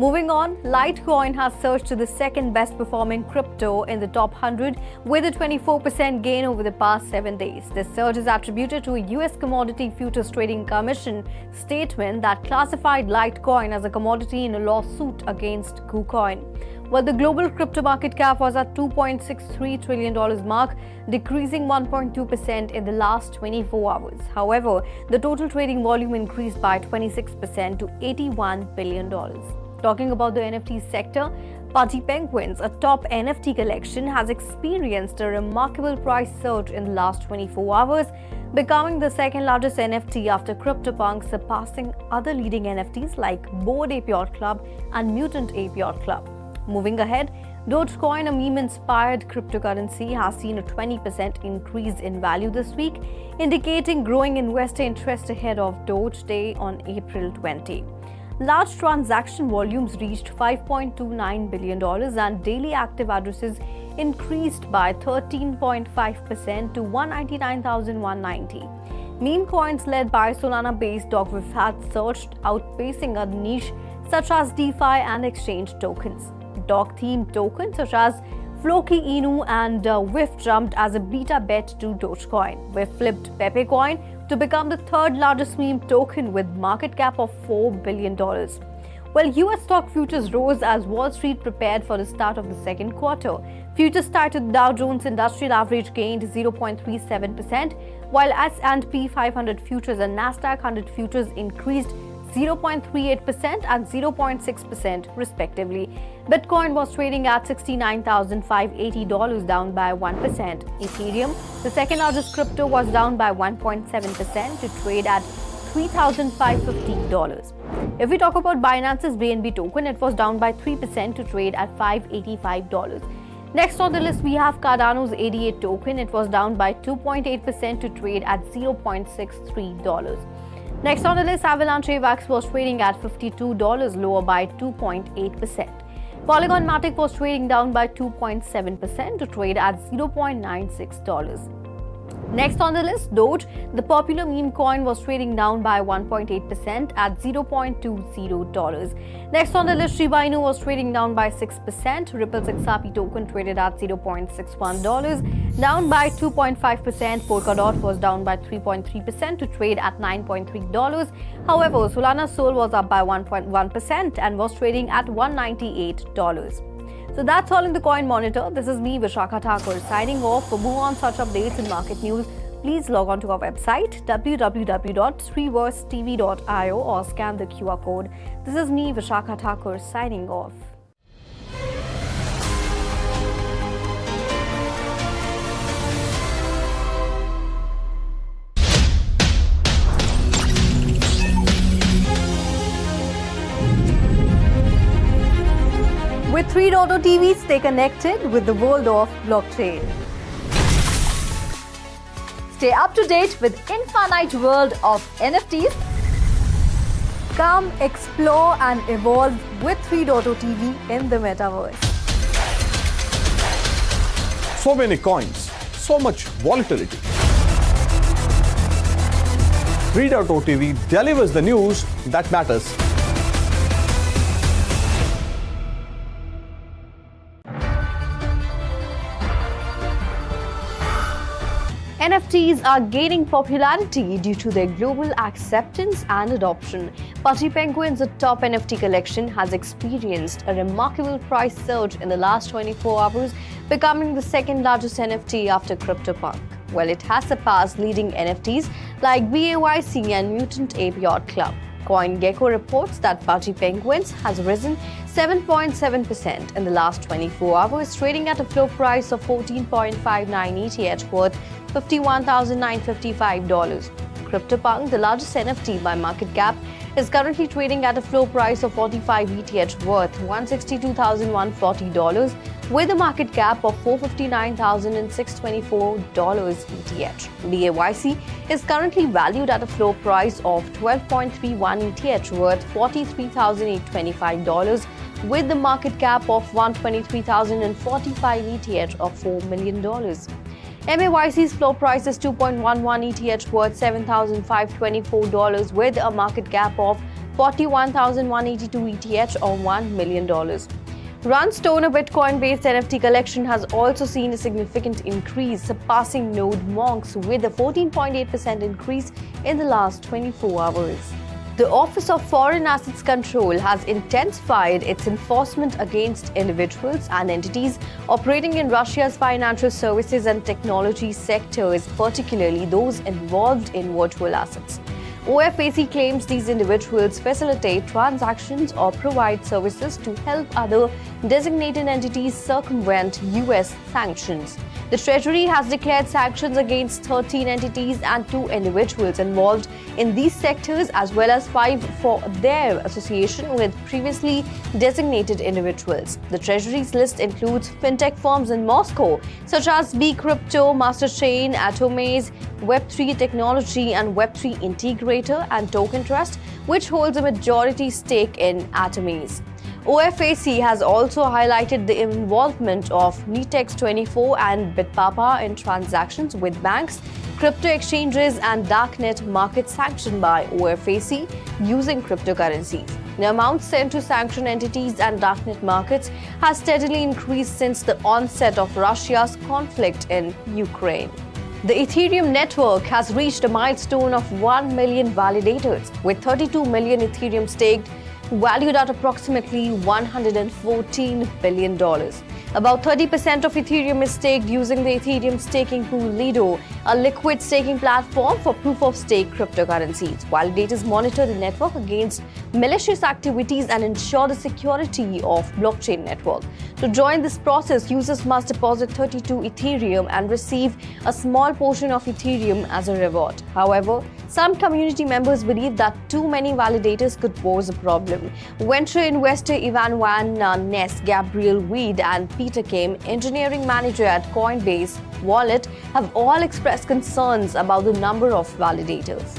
Moving on, Litecoin has surged to the second best performing crypto in the top 100 with a 24% gain over the past 7 days. This surge is attributed to a US Commodity Futures Trading Commission statement that classified Litecoin as a commodity in a lawsuit against KuCoin. While the global crypto market cap was at $2.63 trillion mark, decreasing 1.2% in the last 24 hours. However, the total trading volume increased by 26% to $81 billion. Talking about the NFT sector, Putty Penguins, a top NFT collection, has experienced a remarkable price surge in the last 24 hours, becoming the second largest NFT after CryptoPunk, surpassing other leading NFTs like Bored Ape Yacht Club and Mutant Ape Yacht Club. Moving ahead, Dogecoin, a meme-inspired cryptocurrency, has seen a 20% increase in value this week, indicating growing investor interest ahead of Doge Day on April 20. Large transaction volumes reached $5.29 billion and daily active addresses increased by 13.5% to 199,190. Meme coins led by Solana-based Dogwiffe had surged, outpacing other niche such as DeFi and exchange tokens. Dog-themed tokens such as Floki Inu and Whiff jumped as a beta bet to Dogecoin. Whiff flipped Pepe Coin to become the third largest meme token with market cap of $4 billion. While US stock futures rose as Wall Street prepared for the start of the second quarter, futures tied to the Dow Jones Industrial Average gained 0.37%, while S&P 500 futures and Nasdaq 100 futures increased 0.38% and 0.6% respectively. Bitcoin was trading at $69,580, down by 1%. Ethereum, the second largest crypto, was down by 1.7% to trade at $3,550. If we talk about Binance's BNB token, it was down by 3% to trade at $585. Next on the list, we have Cardano's ADA token. It was down by 2.8% to trade at $0.63. Next on the list, Avalanche AVAX was trading at $52, lower by 2.8%. Polygon Matic was trading down by 2.7% to trade at $0.96. Next on the list, Doge, the popular meme coin, was trading down by 1.8% at $0.20. Next on the list, Shiba Inu was trading down by 6%. Ripple's XRP token traded at $0.61, down by 2.5%. Polkadot was down by 3.3% to trade at $9.3. However, Solana Sol was up by 1.1% and was trading at $198. So that's all in the Coin Monitor. This is me, Vishakha Thakur, signing off. For more on such updates and market news, please log on to our website www.3versetv.io or scan the QR code. This is me, Vishakha Thakur, signing off. With 3.0 TV, stay connected with the world of blockchain. Stay up to date with infinite world of NFTs. Come explore and evolve with 3.0 TV in the metaverse. So many coins, so much volatility. 3.0 TV delivers the news that matters. NFTs are gaining popularity due to their global acceptance and adoption. Putty Penguins, the top NFT collection, has experienced a remarkable price surge in the last 24 hours, becoming the second largest NFT after CryptoPunk. Well, it has surpassed leading NFTs like BAYC and Mutant Ape Yacht Club. CoinGecko reports that Putty Penguins has risen 7.7% in the last 24 hours, trading at a floor price of 14.59 ETH worth $51,955. CryptoPunk, the largest NFT by market cap, is currently trading at a floor price of 45 ETH worth $162,140 with a market cap of $459,624 ETH. BAYC is currently valued at a floor price of 12.31 ETH worth $43,825 with the market cap of $123,045 ETH of $4 million. MAYC's floor price is 2.11 ETH worth $7,524 with a market cap of $41,182 ETH or $1 million. Runstone, a Bitcoin-based NFT collection, has also seen a significant increase, surpassing Node Monks with a 14.8% increase in the last 24 hours. The Office of Foreign Assets Control has intensified its enforcement against individuals and entities operating in Russia's financial services and technology sectors, particularly those involved in virtual assets. OFAC claims these individuals facilitate transactions or provide services to help other designated entities circumvent US sanctions. The Treasury has declared sanctions against 13 entities and 2 individuals involved in these sectors, as well as 5 for their association with previously designated individuals. The Treasury's list includes fintech firms in Moscow, such as B Crypto, Masterchain, Atomaze, Web3 Technology, and Web3 Integrator and Token Trust, which holds a majority stake in Atomaze. OFAC has also highlighted the involvement of Netex24 and Bitpapa in transactions with banks, crypto exchanges, and darknet markets sanctioned by OFAC using cryptocurrencies. The amount sent to sanctioned entities and darknet markets has steadily increased since the onset of Russia's conflict in Ukraine. The Ethereum network has reached a milestone of 1 million validators, with 32 million Ethereum staked, valued at approximately $114 billion. About 30% of Ethereum is staked using the Ethereum staking pool Lido, a liquid staking platform for proof-of-stake cryptocurrencies. Validators monitor the network against malicious activities and ensure the security of blockchain network. To join this process, users must deposit 32 Ethereum and receive a small portion of Ethereum as a reward. However, some community members believe that too many validators could pose a problem. Venture investor Ivan Van Ness, Gabriel Weed, and Peter Kim, engineering manager at Coinbase Wallet, have all expressed concerns about the number of validators.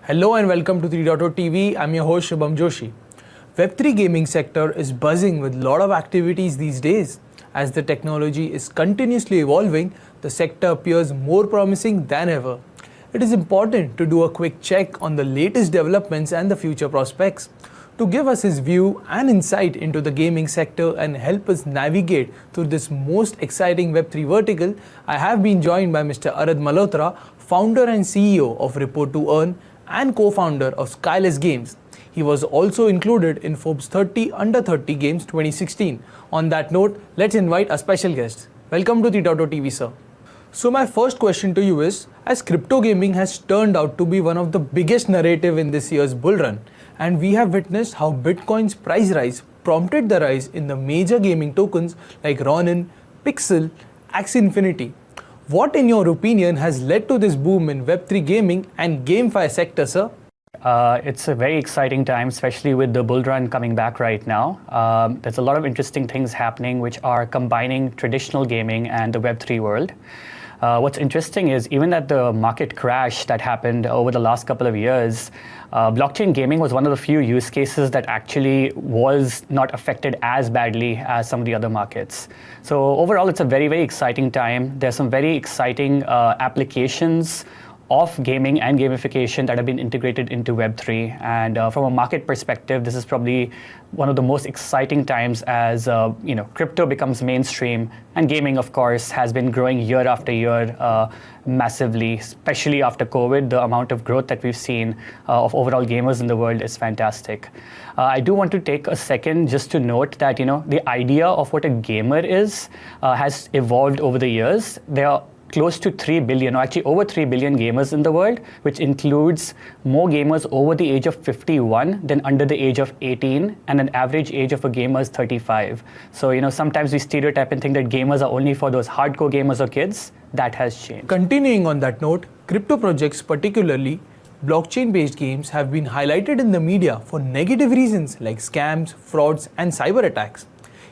Hello and welcome to 3.0 TV. I'm your host Shubham Joshi. Web3 gaming sector is buzzing with a lot of activities these days. As the technology is continuously evolving, the sector appears more promising than ever. It is important to do a quick check on the latest developments and the future prospects. To give us his view and insight into the gaming sector and help us navigate through this most exciting Web3 vertical, I have been joined by Mr. Arad Malhotra, founder and CEO of Report to Earn and co-founder of Skyless Games. He was also included in Forbes 30 Under 30 Games 2016. On that note, let's invite a special guest. Welcome to 3.0 TV, sir. So my first question to you is, as crypto gaming has turned out to be one of the biggest narrative in this year's bull run, and we have witnessed how Bitcoin's price rise prompted the rise in the major gaming tokens like Ronin, Pixel, Axie Infinity. What, in your opinion, has led to this boom in Web3 gaming and GameFi sector, sir? It's a very exciting time, especially with the bull run coming back right now. There's a lot of interesting things happening which are combining traditional gaming and the Web3 world. What's interesting is even at the market crash that happened over the last couple of years, blockchain gaming was one of the few use cases that actually was not affected as badly as some of the other markets. So overall, it's a very, very exciting time. There's some very exciting applications of gaming and gamification that have been integrated into Web3. And from a market perspective, this is probably one of the most exciting times as crypto becomes mainstream, and gaming, of course, has been growing year after year massively, especially after COVID. The amount of growth that we've seen of overall gamers in the world is fantastic. I do want to take a second just to note that the idea of what a gamer is has evolved over the years. There are close to 3 billion, or actually over 3 billion gamers in the world, which includes more gamers over the age of 51 than under the age of 18, and an average age of a gamer is 35. So, sometimes we stereotype and think that gamers are only for those hardcore gamers or kids. That has changed. Continuing on that note, crypto projects, particularly blockchain-based games, have been highlighted in the media for negative reasons like scams, frauds, and cyber attacks.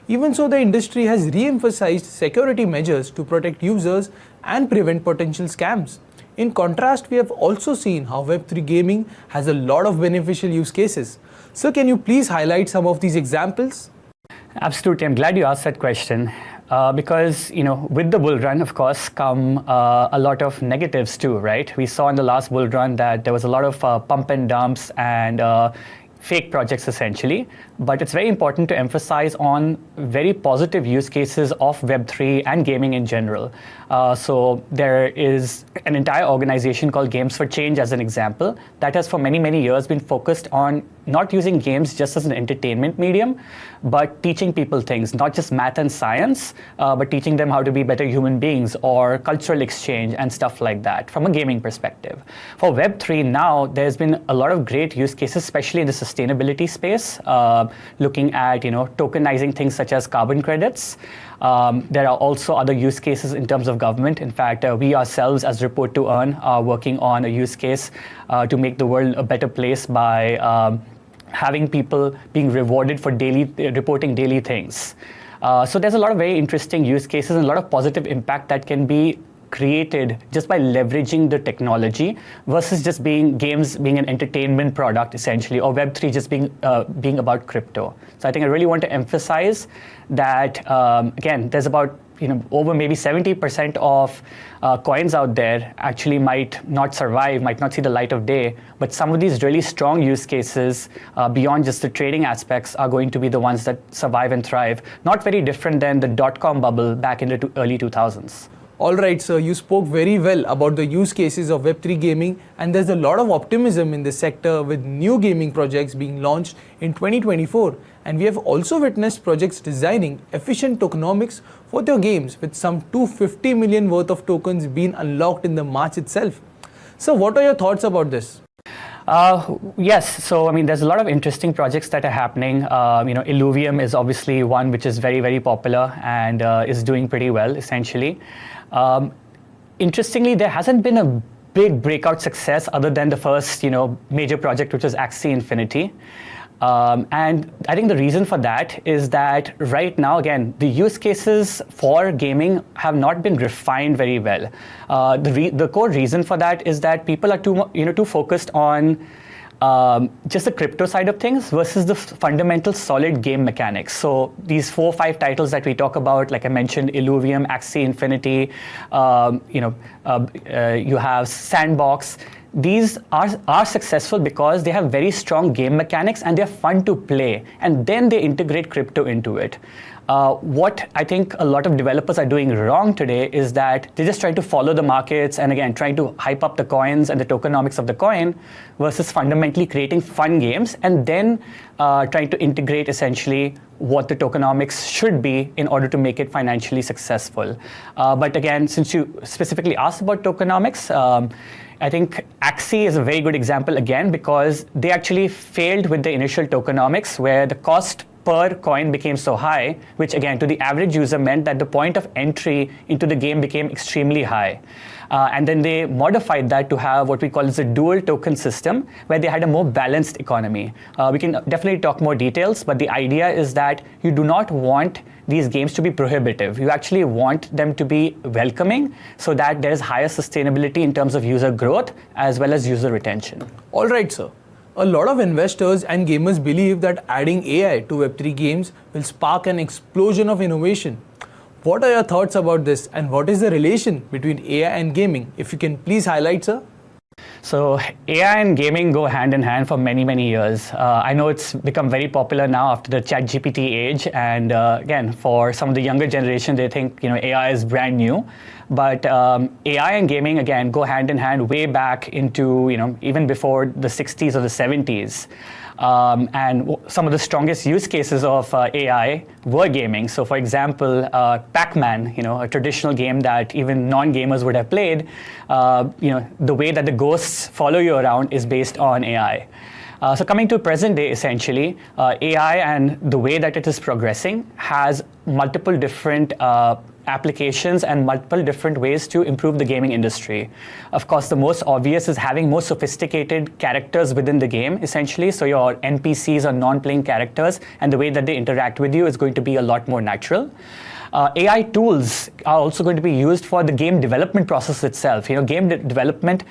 Even so, the industry has re-emphasized security measures to protect users and prevent potential scams. In contrast, we have also seen how Web3 gaming has a lot of beneficial use cases. So can you please highlight some of these examples? Absolutely. I'm glad you asked that question. Because, with the bull run, of course, come a lot of negatives too, right? We saw in the last bull run that there was a lot of pump and dumps and fake projects essentially, but it's very important to emphasize on very positive use cases of Web3 and gaming in general. So there is an entire organization called Games for Change as an example that has for many, many years been focused on not using games just as an entertainment medium, but teaching people things, not just math and science, but teaching them how to be better human beings or cultural exchange and stuff like that from a gaming perspective. For Web3 now, there's been a lot of great use cases, especially in the sustainability space, looking at tokenizing things such as carbon credits. There are also other use cases in terms of government. In fact, we ourselves as Report to Earn are working on a use case to make the world a better place by having people being rewarded for reporting daily things. So there's a lot of very interesting use cases and a lot of positive impact that can be created just by leveraging the technology versus just games being an entertainment product essentially, or Web3 just being about crypto. So I think I really want to emphasize that again, there's about over maybe 70% of coins out there actually might not survive, might not see the light of day, but some of these really strong use cases beyond just the trading aspects are going to be the ones that survive and thrive. Not very different than the dot-com bubble back in the early 2000s. Alright, sir, you spoke very well about the use cases of Web3 gaming, and there's a lot of optimism in this sector with new gaming projects being launched in 2024. And we have also witnessed projects designing efficient tokenomics for their games, with some 250 million worth of tokens being unlocked in the March itself. So what are your thoughts about this? Yes, so there's a lot of interesting projects that are happening. Illuvium is obviously one which is very, very popular and is doing pretty well essentially. Interestingly, there hasn't been a big breakout success other than the first major project, which was Axie Infinity. And I think the reason for that is that right now, again, the use cases for gaming have not been refined very well. The core reason for that is that people are too focused on just the crypto side of things versus the fundamental solid game mechanics. So these 4 or 5 titles that we talk about, like I mentioned, Illuvium, Axie Infinity, you have Sandbox. These are successful because they have very strong game mechanics and they're fun to play, and then they integrate crypto into it. What I think a lot of developers are doing wrong today is that they're just trying to follow the markets and again trying to hype up the coins and the tokenomics of the coin versus fundamentally creating fun games and then trying to integrate essentially what the tokenomics should be in order to make it financially successful. But again, since you specifically asked about tokenomics, I think Axie is a very good example again because they actually failed with the initial tokenomics where the cost per coin became so high, which again to the average user meant that the point of entry into the game became extremely high. And then they modified that to have what we call as a dual token system, where they had a more balanced economy. We can definitely talk more details, but the idea is that you do not want these games to be prohibitive. You actually want them to be welcoming so that there is higher sustainability in terms of user growth as well as user retention. All right, sir. A lot of investors and gamers believe that adding AI to Web3 games will spark an explosion of innovation. What are your thoughts about this, and what is the relation between AI and gaming? If you can please highlight, sir. So AI and gaming go hand in hand for many, many years. I know it's become very popular now after the ChatGPT age, and again, for some of the younger generation, they think AI is brand new. But AI and gaming again go hand in hand way back into even before the 60s or the 70s. And some of the strongest use cases of AI were gaming. So for example, Pac-Man, a traditional game that even non-gamers would have played, the way that the ghosts follow you around is based on AI. So coming to present day, essentially, AI and the way that it is progressing has multiple different applications and multiple different ways to improve the gaming industry. Of course, the most obvious is having more sophisticated characters within the game, essentially. So your NPCs or non-playing characters and the way that they interact with you is going to be a lot more natural. AI tools are also going to be used for the game development process itself. Game development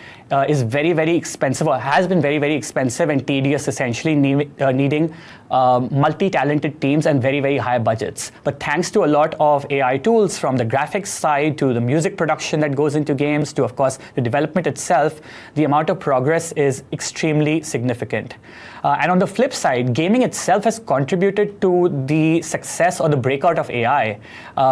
is very, very expensive, or has been very, very expensive and tedious, essentially needing multi-talented teams and very, very high budgets. But thanks to a lot of AI tools, from the graphics side to the music production that goes into games to, of course, the development itself, the amount of progress is extremely significant. And on the flip side, gaming itself has contributed to the success or the breakout of AI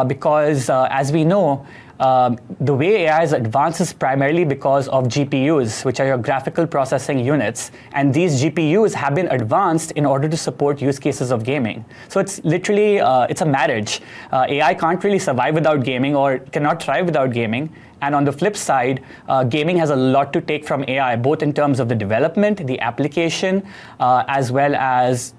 because, as we know, the way AI is advanced is primarily because of GPUs, which are your graphical processing units. And these GPUs have been advanced in order to support use cases of gaming. So it's literally, it's a marriage. AI can't really survive without gaming or cannot thrive without gaming. And on the flip side, gaming has a lot to take from AI, both in terms of the development, the application, as well as,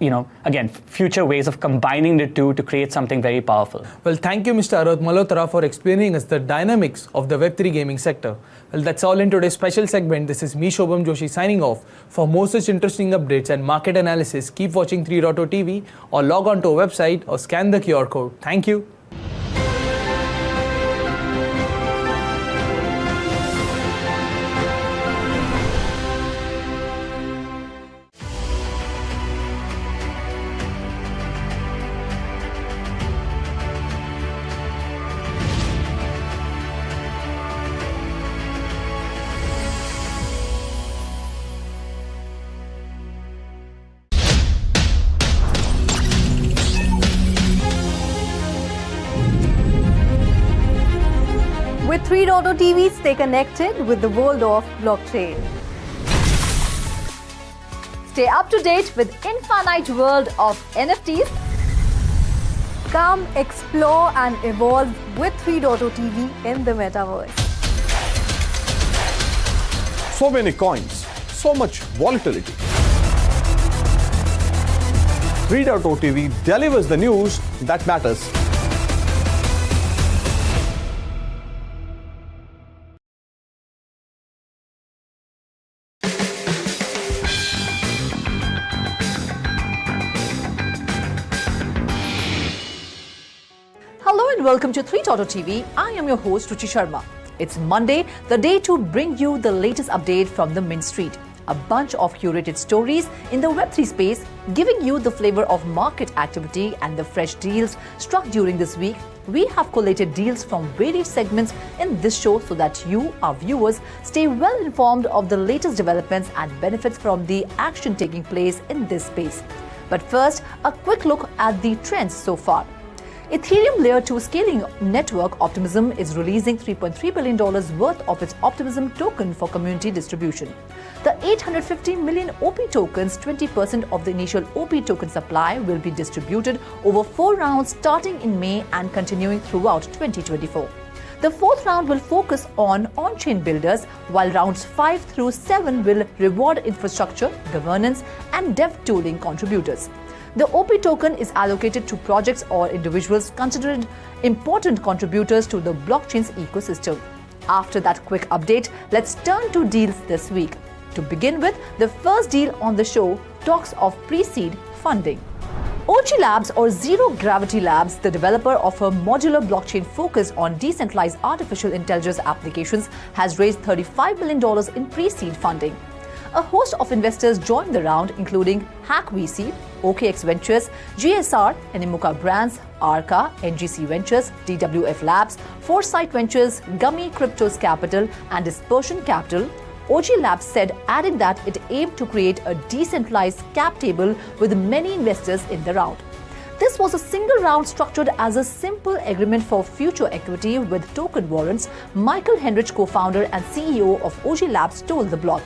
again, future ways of combining the two to create something very powerful. Well, thank you, Mr. Arut Malhotra, for explaining us the dynamics of the Web3 gaming sector. Well, that's all in today's special segment. This is me, Shobham Joshi, signing off. For more such interesting updates and market analysis, keep watching 3.0 TV or log on to our website or scan the QR code. Thank you. With 3.0 TV, stay connected with the world of blockchain. Stay up to date with infinite world of NFTs. Come explore and evolve with 3.0 TV in the metaverse. So many coins, so much volatility. 3.0 TV delivers the news that matters. Hello and welcome to 3.0 TV. I am your host Ruchi Sharma. It's Monday, the day to bring you the latest update from the Main Street. A bunch of curated stories in the Web3 space, giving you the flavor of market activity and the fresh deals struck during this week. We have collated deals from varied segments in this show so that you, our viewers, stay well informed of the latest developments and benefits from the action taking place in this space. But first, a quick look at the trends so far. Ethereum Layer 2 scaling network Optimism is releasing $3.3 billion worth of its Optimism token for community distribution. The 850 million OP tokens, 20% of the initial OP token supply, will be distributed over 4 rounds starting in May and continuing throughout 2024. The 4th round will focus on-chain builders, while rounds 5 through 7 will reward infrastructure, governance, and dev tooling contributors. The OP token is allocated to projects or individuals considered important contributors to the blockchain's ecosystem. After that quick update, let's turn to deals this week. To begin with, the first deal on the show talks of pre-seed funding. OG Labs, or Zero Gravity Labs, the developer of a modular blockchain focused on decentralized artificial intelligence applications, has raised $35 million in pre-seed funding. A host of investors joined the round, including Hack VC, OKX Ventures, GSR, Animoca Brands, Arca, NGC Ventures, DWF Labs, Foresight Ventures, Gummy Cryptos Capital, and Dispersion Capital. OG Labs said, adding that it aimed to create a decentralized cap table with many investors in the round. This was a single round structured as a simple agreement for future equity with token warrants, Michael Henrich, co-founder and CEO of OG Labs, told the blog.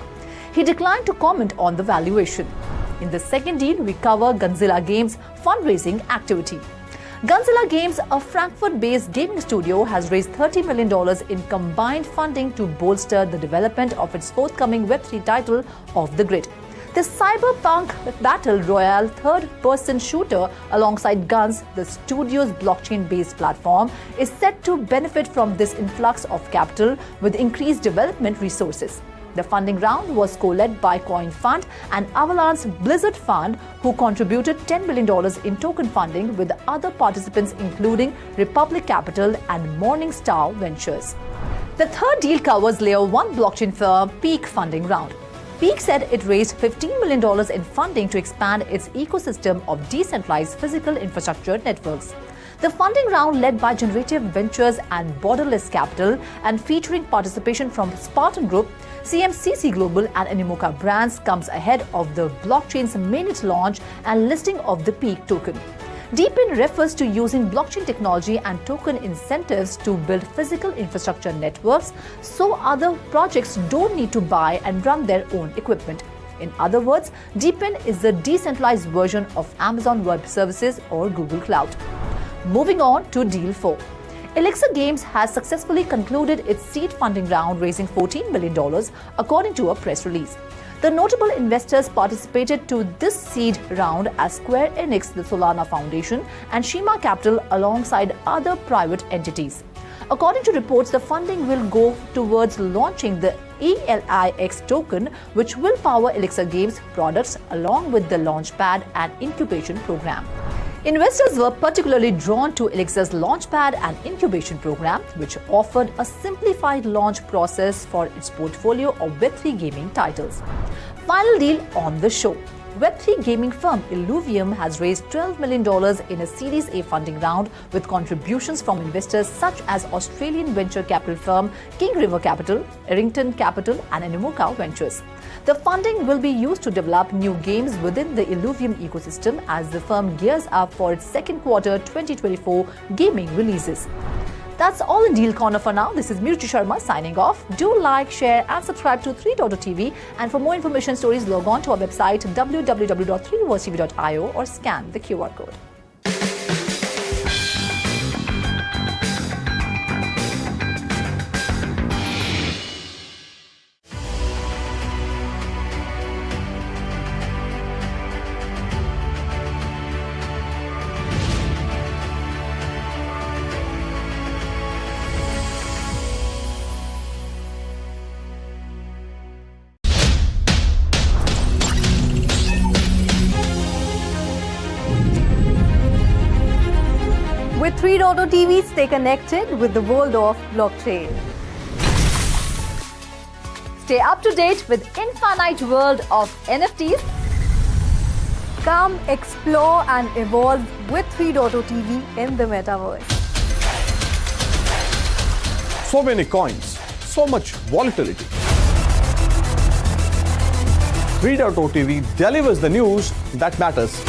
He declined to comment on the valuation. In the second deal, we cover Gunzilla Games' fundraising activity. Gunzilla Games, a Frankfurt-based gaming studio, has raised $30 million in combined funding to bolster the development of its forthcoming Web3 title, Off the Grid. The cyberpunk battle royale third-person shooter alongside Guns, the studio's blockchain-based platform, is set to benefit from this influx of capital with increased development resources. The funding round was co-led by Coin Fund and Avalanche Blizzard Fund, who contributed $10 million in token funding, with other participants including Republic Capital and Morningstar Ventures. The third deal covers Layer 1 blockchain firm Peak funding round. Peak said it raised $15 million in funding to expand its ecosystem of decentralized physical infrastructure networks. The funding round, led by Generative Ventures and Borderless Capital and featuring participation from Spartan Group, CMCC Global and Animoca Brands, comes ahead of the blockchain's mainnet launch and listing of the Peak token. Deepin refers to using blockchain technology and token incentives to build physical infrastructure networks so other projects don't need to buy and run their own equipment. In other words, Deepin is the decentralized version of Amazon Web Services or Google Cloud. Moving on to Deal 4. Elixir Games has successfully concluded its seed funding round, raising $14 million, according to a press release. The notable investors participated to this seed round as Square Enix, the Solana Foundation, and Shima Capital, alongside other private entities. According to reports, the funding will go towards launching the ELIX token, which will power Elixir Games products along with the Launchpad and Incubation program. Investors were particularly drawn to Elixir's Launchpad and Incubation program, which offered a simplified launch process for its portfolio of Web3 gaming titles. Final deal on the show. Web3 gaming firm Illuvium has raised $12 million in a Series A funding round, with contributions from investors such as Australian venture capital firm King River Capital, Errington Capital, and Animoca Ventures. The funding will be used to develop new games within the Illuvium ecosystem as the firm gears up for its second quarter 2024 gaming releases. That's all in Deal Corner for now. This is Mirchi Sharma signing off. Do like, share and subscribe to 3.TV, and for more information stories, log on to our website www.3versetv.io or scan the QR code. With 3.TV, stay connected with the world of blockchain. Stay up to date with infinite world of NFTs. Come explore and evolve with 3.TV in the metaverse. So many coins, so much volatility. 3.0 delivers the news that matters.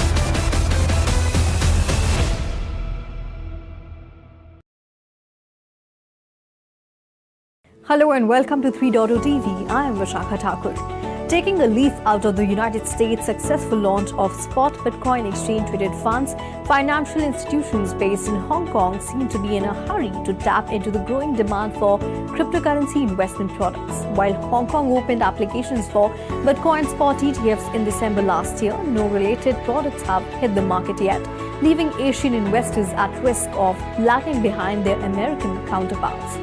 Hello and welcome to 3.0 TV. I am Vishakha Thakur. Taking a leaf out of the United States' successful launch of spot Bitcoin exchange-traded funds, financial institutions based in Hong Kong seem to be in a hurry to tap into the growing demand for cryptocurrency investment products. While Hong Kong opened applications for Bitcoin spot ETFs in December last year, no related products have hit the market yet, leaving Asian investors at risk of lagging behind their American counterparts.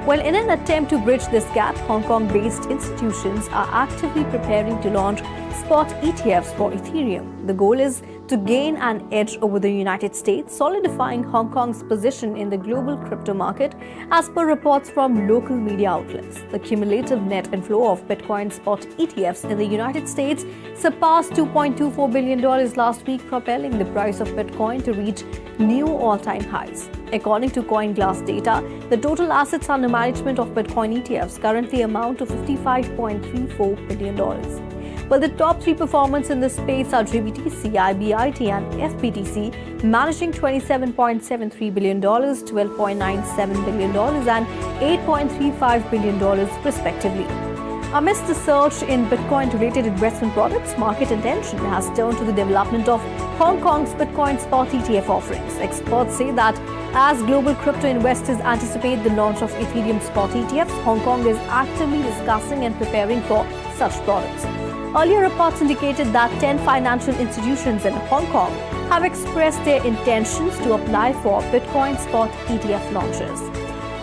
Well, in an attempt to bridge this gap, Hong Kong-based institutions are actively preparing to launch spot ETFs for Ethereum. The goal is to gain an edge over the United States, solidifying Hong Kong's position in the global crypto market, as per reports from local media outlets. The cumulative net inflow of Bitcoin spot ETFs in the United States surpassed $2.24 billion last week, propelling the price of Bitcoin to reach new all-time highs. According to CoinGlass data, the total assets under management of Bitcoin ETFs currently amount to $55.34 billion. Well, the top three performers in this space are GBTC, IBIT and FBTC, managing $27.73 billion, $12.97 billion and $8.35 billion respectively. Amidst the surge in Bitcoin-related investment products, market attention has turned to the development of Hong Kong's Bitcoin spot ETF offerings. Experts say that as global crypto investors anticipate the launch of Ethereum spot ETFs, Hong Kong is actively discussing and preparing for such products. Earlier reports indicated that 10 financial institutions in Hong Kong have expressed their intentions to apply for Bitcoin spot ETF launches.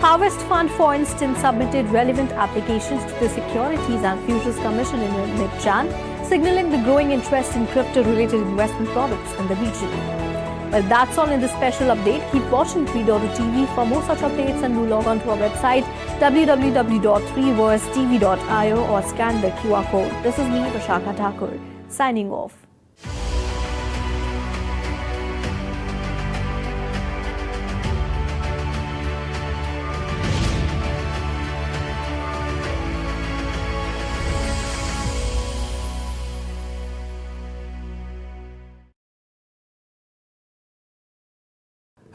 Harvest Fund, for instance, submitted relevant applications to the Securities and Futures Commission in mid-Jan, signaling the growing interest in crypto-related investment products in the region. Well, that's all in this special update. Keep watching 3.TV for more such updates and do log on to our website www.3versetv.io or scan the QR code. This is me, Vishakha Thakur, signing off.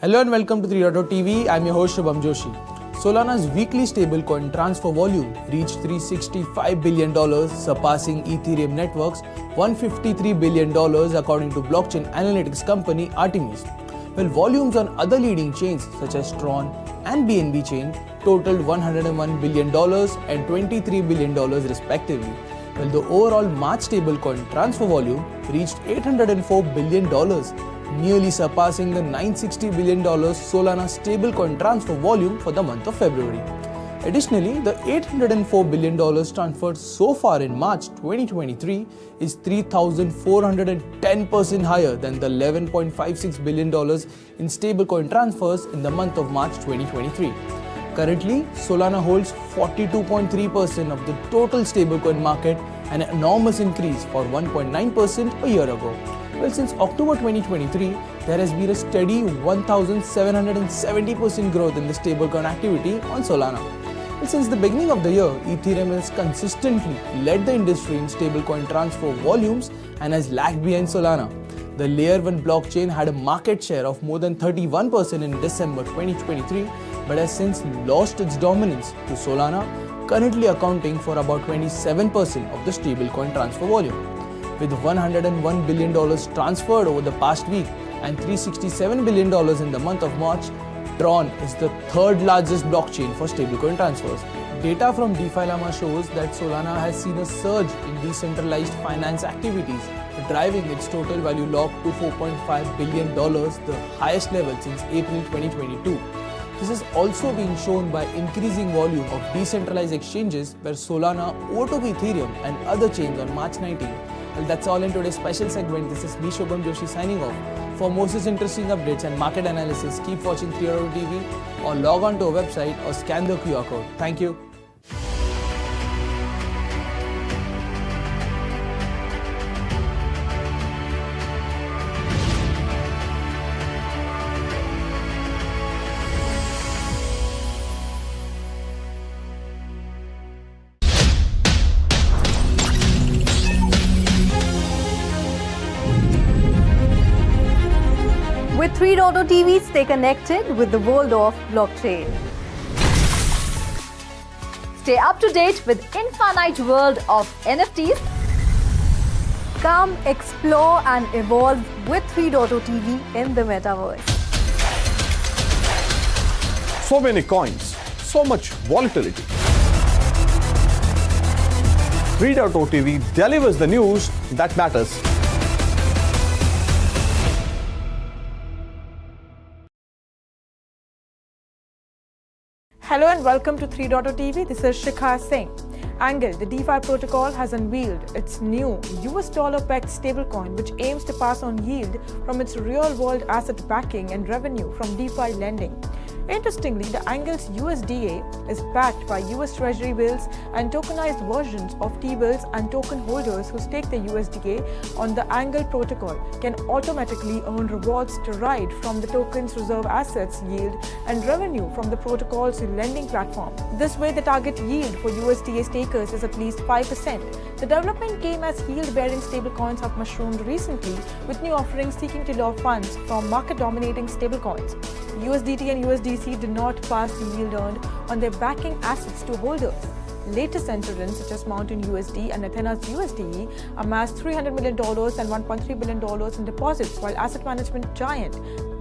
Hello and welcome to 3.TV. I'm your host Shubham Joshi. Solana's weekly stablecoin transfer volume reached $365 billion, surpassing Ethereum network's $153 billion according to blockchain analytics company Artemis. While volumes on other leading chains such as Tron and BNB chain totaled $101 billion and $23 billion respectively, while the overall March stablecoin transfer volume reached $804 billion, nearly surpassing the $960 billion Solana stablecoin transfer volume for the month of February. Additionally, the $804 billion transferred so far in March 2023 is 3,410% higher than the $11.56 billion in stablecoin transfers in the month of March 2023. Currently, Solana holds 42.3% of the total stablecoin market, an enormous increase for 1.9% a year ago. Well, since October 2023, there has been a steady 1,770% growth in the stablecoin activity on Solana. Well, since the beginning of the year, Ethereum has consistently led the industry in stablecoin transfer volumes and has lagged behind Solana. The Layer 1 blockchain had a market share of more than 31% in December 2023, but has since lost its dominance to Solana, currently accounting for about 27% of the stablecoin transfer volume. With $101 billion transferred over the past week and $367 billion in the month of March, Tron is the third largest blockchain for stablecoin transfers. Data from DeFi Llama shows that Solana has seen a surge in decentralized finance activities, driving its total value locked to $4.5 billion, the highest level since April 2022. This is also being shown by increasing volume of decentralized exchanges where Solana overtook Ethereum and other chains on March 19. Well, that's all in today's special segment. This is me, Shubham Joshi, signing off. For more such interesting updates and market analysis, keep watching 3.TV or log on to our website or scan the QR code. Thank you. With 3.TV, stay connected with the world of blockchain. Stay up to date with infinite world of NFTs Come explore and evolve with 3.0 TV in the metaverse. So many coins, so much volatility. 3.0 TV delivers the news that matters. Hello and welcome to 3.0 TV. This is Shikha Singh. Angle, the DeFi protocol, has unveiled its new US dollar-pegged stablecoin, which aims to pass on yield from its real-world asset backing and revenue from DeFi lending. Interestingly, the Angle's USDA is backed by US Treasury bills and tokenized versions of T-bills, and token holders who stake the USDA on the Angle protocol can automatically earn rewards derived from the token's reserve assets yield and revenue from the protocol's lending platform. This way, the target yield for USDA stakers is at least 5%. The development came as yield-bearing stablecoins have mushroomed recently, with new offerings seeking to lure funds from market-dominating stablecoins. USDT and USDC did not pass the yield earned on their backing assets to holders. Latest entrants such as Mountain USD and Athena's USDE amassed $300 million and $1.3 billion in deposits, while asset management giant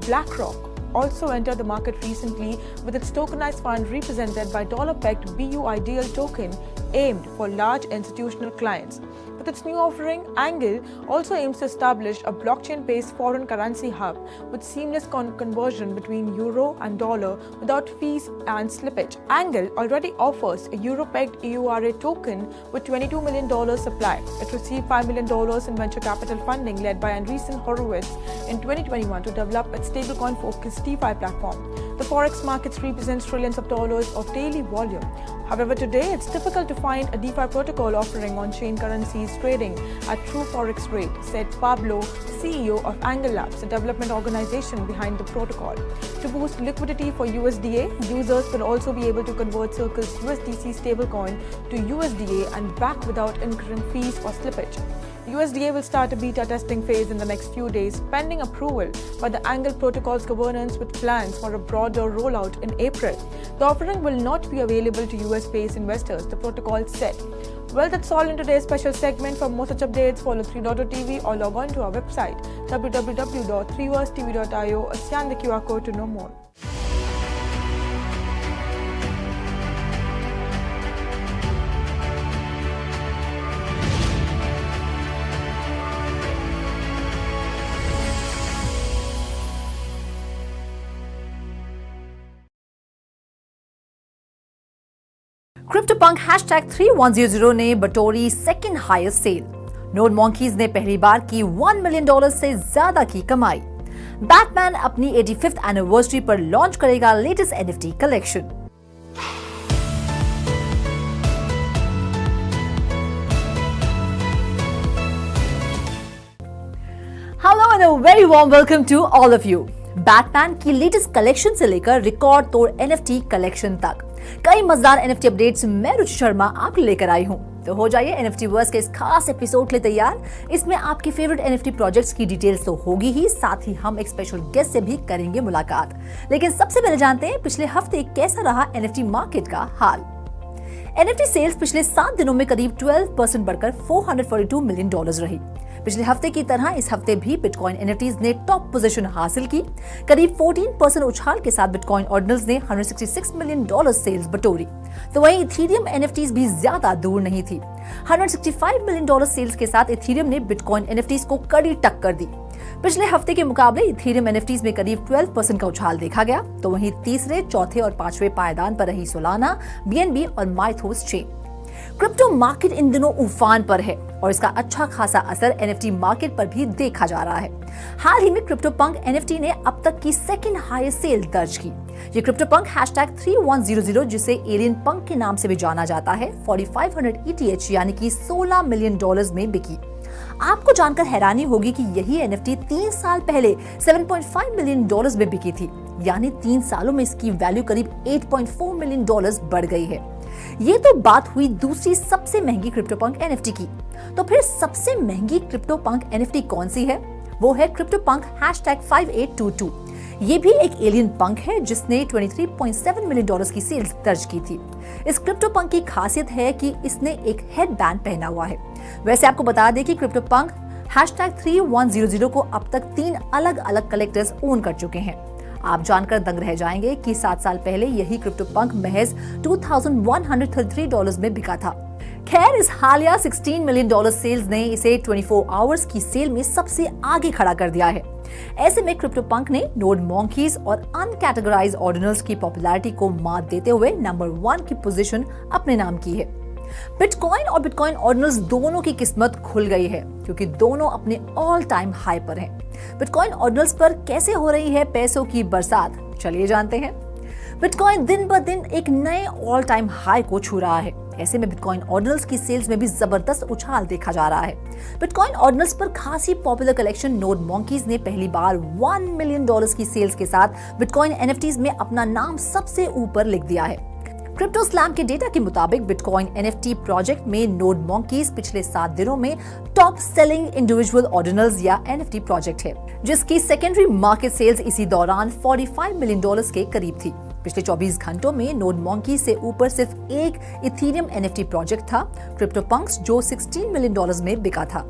BlackRock also entered the market recently with its tokenized fund represented by dollar-pegged BUIDL token aimed for large institutional clients. With its new offering, Angle also aims to establish a blockchain-based foreign currency hub with seamless conversion between euro and dollar without fees and slippage. Angle already offers a euro-pegged EURA token with $22 million supply. It received $5 million in venture capital funding led by Andreessen Horowitz in 2021 to develop its stablecoin-focused DeFi platform. The forex markets represent trillions of dollars of daily volume. However, today it's difficult to find a DeFi protocol offering on-chain currencies trading at true forex rate, said Pablo, CEO of Angle Labs, the development organization behind the protocol. To boost liquidity for USDA, users will also be able to convert Circle's USDC stablecoin to USDA and back without incurring fees or slippage. USDA will start a beta testing phase in the next few days, pending approval by the Angle protocol's governance, with plans for a broader rollout in April. The offering will not be available to US-based investors, the protocol said. Well, that's all in today's special segment. For more such updates, follow 3.0 TV or log on to our website www.3versetv.io or scan the QR code to know more. CryptoPunk #3100 ने बटोरी second highest sale. Node monkeys ने पहली बार की $1 million से ज्यादा की कमाई। Batman अपनी 85th एनिवर्सरी पर लॉन्च करेगा latest NFT collection. Hello and a very warm welcome to all of you. Batman की लेटेस्ट कलेक्शन से लेकर रिकॉर्ड तोड़ NFT कलेक्शन तक कई मजेदार NFT अपडेट्स मैं रुचि शर्मा आपके लेकर आई हूं। तो हो जाइए NFT वर्स के इस खास एपिसोड के लिए तैयार। इसमें आपके फेवरेट NFT प्रोजेक्ट्स की डिटेल्स तो होगी ही, साथ ही हम एक स्पेशल गेस्ट से भी करेंगे मुलाकात। लेकिन सबसे पहले जानते हैं पिछले हफ्ते कैसा रहा NFT मार्केट का हाल। NFT सेल्स पिछले 7 दिनों में करीब 12% बढ़कर $442 मिलियन रही। पिछले हफ्ते की तरह इस हफ्ते भी बिटकॉइन NFTs ने टॉप पोजीशन हासिल की। करीब 14% उछाल के साथ बिटकॉइन ऑर्डिनल्स ने $166 मिलियन सेल्स बटोरी। तो वहीं इथेरियम NFTs भी ज्यादा दूर नहीं थी। $165 मिलियन सेल्स के साथ इथेरियम ने बिटकॉइन NFTs को कड़ी टक्कर दी। पिछले हफ्ते के मुकाबले इथेरियम NFTs में करीब 12% का उछाल देखा गया। तो वहीं तीसरे, चौथे और पांचवें पायदान पर रही सोलाना, BNB और Mythos chain. Crypto market in दिनों उफान पर है और इसका अच्छा खासा असर NFT मार्केट पर भी देखा जा रहा है। हाल ही में CryptoPunk NFT ने अब तक की सेकंड हाईएस्ट सेल दर्ज की। ये CryptoPunk #3100 जिसे एलियन पंक के नाम से भी जाना जाता है 4500 ETH यानी कि $16 मिलियन में बिकी। आपको जानकर हैरानी होगी कि यही NFT 3 साल पहले $7.5 मिलियन में बिकी थी, यानी 3 सालों में इसकी वैल्यू करीब $8.4 मिलियन बढ़ गई है। ये तो बात हुई दूसरी सबसे महंगी CryptoPunk NFT की। तो फिर सबसे महंगी CryptoPunk NFT कौन सी है? वो है CryptoPunk #5822। ये भी एक एलियन पंक है जिसने $23.7 मिलियन की सेल्स दर्ज की थी। इस CryptoPunk की खासियत है कि इसने एक हेडबैंड पहना हुआ है। वैसे आपको बता दें कि CryptoPunk #3100 को अब तक 3 अलग अलग कलेक्टर्स ओन कर चुके हैं। आप जानकर दंग रह जाएंगे कि 7 साल पहले यही क्रिप्टो पंक महज $2133 में बिका था। खैर, इस हालिया $16 मिलियन सेल्स ने इसे 24 आवर्स की सेल में सबसे आगे खड़ा कर दिया है। ऐसे में क्रिप्टो पंक ने नोड मॉन्कीज और अनकैटेगराइज्ड ऑर्डिनल्स की पॉपुलैरिटी को मात देते हुए नंबर 1 की पोजीशन अपने नाम की है। बिटकॉइन और बिटकॉइन ऑर्डिनल्स दोनों की किस्मत खुल गई है, क्योंकि दोनों अपने ऑल टाइम हाई पर हैं। बिटकॉइन ऑर्डिनल्स पर कैसे हो रही है पैसों की बरसात, चलिए जानते हैं। बिटकॉइन दिन ब दिन एक नए ऑल टाइम हाई को छू रहा है। ऐसे में बिटकॉइन ऑर्डिनल्स की सेल्स में भी जबरदस्त उछाल देखा जा रहा है। बिटकॉइन ऑर्डिनल्स पर खासी पॉपुलर कलेक्शन नोड मॉन्कीज ने पहली बार $1 मिलियन की सेल्स के साथ बिटकॉइन एनएफटीज में अपना नाम सबसे ऊपर लिख दिया है। क्रिप्टो स्लैम के डेटा के मुताबिक बिटकॉइन एनएफटी प्रोजेक्ट में नोड मॉन्कीज पिछले 7 दिनों में टॉप सेलिंग इंडिविजुअल ऑर्डिनल्स या एनएफटी प्रोजेक्ट है, जिसकी सेकेंडरी मार्केट सेल्स इसी दौरान $45 मिलियन के करीब थी। पिछले 24 घंटों में नोड मॉन्की से ऊपर सिर्फ एक इथेरियम एनएफटी प्रोजेक्ट था, क्रिप्टो पंक्स, जो $16 मिलियन में बिका था।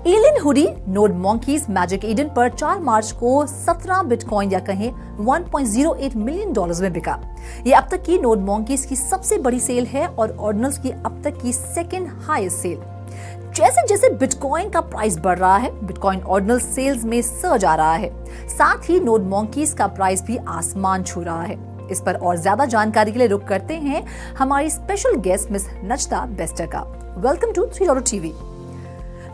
Alien hoodie node monkeys magic Eden पर 4 मार्च को 17 बिटकॉइन या कहें $1.08 मिलियन में बिका। ये अब तक की नोड मॉन्कीज की सबसे बड़ी सेल है और ऑर्डिनल्स की अब तक की सेकेंड हाईएस्ट सेल। जैसे जैसे बिटकॉइन का प्राइस बढ़ रहा है, बिटकॉइन ऑर्डिनल सेल्स में सर्ज आ रहा है। साथ ही नोड मॉन्कीज का प्राइस भी आसमान छू रहा है। इस पर और ज्यादा जानकारी के लिए रुक करते हैं हमारी स्पेशल गेस्ट मिस नजदा बेस्टर का। Welcome to 3 TV.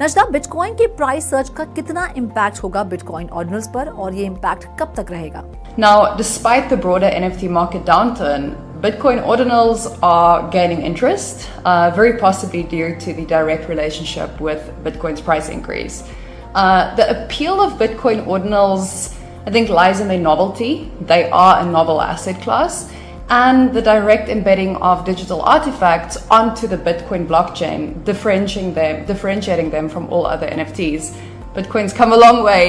नजदा, बिटकॉइन के प्राइस सर्च का कितना इम्पैक्ट होगा बिटकॉइन ऑर्डिनल्स पर और ये इम्पैक्ट कब तक रहेगा? Now, despite the broader NFT market downturn, Bitcoin ordinals are gaining interest, very possibly due to the direct relationship with Bitcoin's price increase. The appeal of Bitcoin ordinals, I think, lies in their novelty. They are a novel asset class, and the direct embedding of digital artifacts onto the Bitcoin blockchain, differentiating them from all other NFTs. Bitcoin's come a long way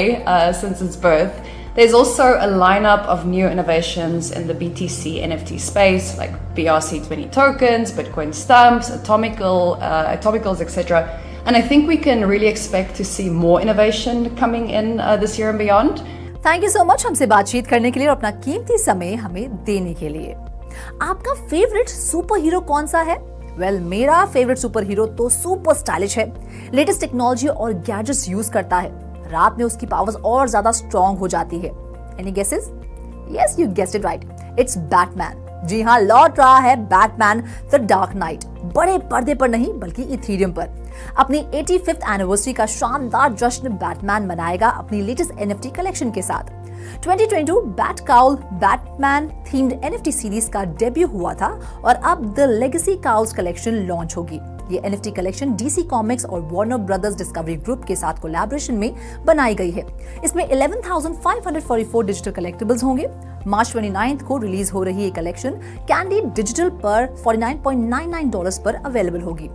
since its birth. There's also a lineup of new innovations in the BTC NFT space, like BRC20 tokens, Bitcoin stamps, atomicals, etc. And I think we can really expect to see more innovation coming in this year and beyond. Thank you so much हमसे बातचीत करने के लिए और अपना कीमती समय हमें देने के लिए। आपका फेवरेट सुपर हीरो कौन सा है? वेल, मेरा फेवरेट सुपर हीरो तो सुपर स्टाइलिश है, लेटेस्ट टेक्नोलॉजी और गैजेट्स यूज करता है। रात में उसकी पावर्स और ज्यादा स्ट्रॉन्ग हो जाती है। Any guesses? Yes, you guessed it right, it's Batman. जी हाँ, लौट रहा है बैटमैन द डार्क नाइट, बड़े पर्दे पर नहीं बल्कि इथेरियम पर। अपनी 85th एनिवर्सरी का शानदार जश्न बैटमैन मनाएगा अपनी लेटेस्ट एनएफटी कलेक्शन के साथ। 2022 bat cowl Batman themed NFT series का डेब्यू हुआ था और अब the legacy Cowles collection launch होगी। ये एनएफटी कलेक्शन डीसी कॉमिक्स और वार्नर ब्रदर्स डिस्कवरी ग्रुप के साथ कोलैबोरेशन में बनाई गई है। इसमें 11,544 डिजिटल कलेक्टिबल्स होंगे। मार्च 29 को रिलीज हो रही ये कलेक्शन कैंडी डिजिटल पर $49.99 पर अवेलेबल होगी।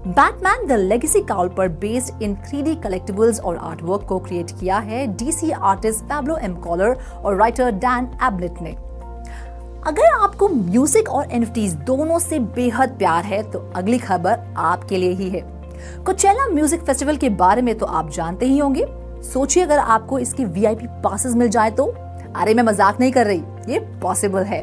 बैटमैन द लेगेसी काउल पर बेस्ड इन 3D कलेक्टिबल्स और आर्टवर्क को क्रिएट किया है DC artist Pablo M Collar और राइटर डैन एब्लेट ने। अगर आपको म्यूजिक और एनएफटीज दोनों से बेहद प्यार है तो अगली खबर आपके लिए ही है। कोचेला म्यूजिक फेस्टिवल के बारे में तो आप जानते ही होंगे। सोचिए अगर आपको इसके वीआईपी पासेस मिल जाए तो। अरे मैं मजाक नहीं कर रही, ये पॉसिबल है।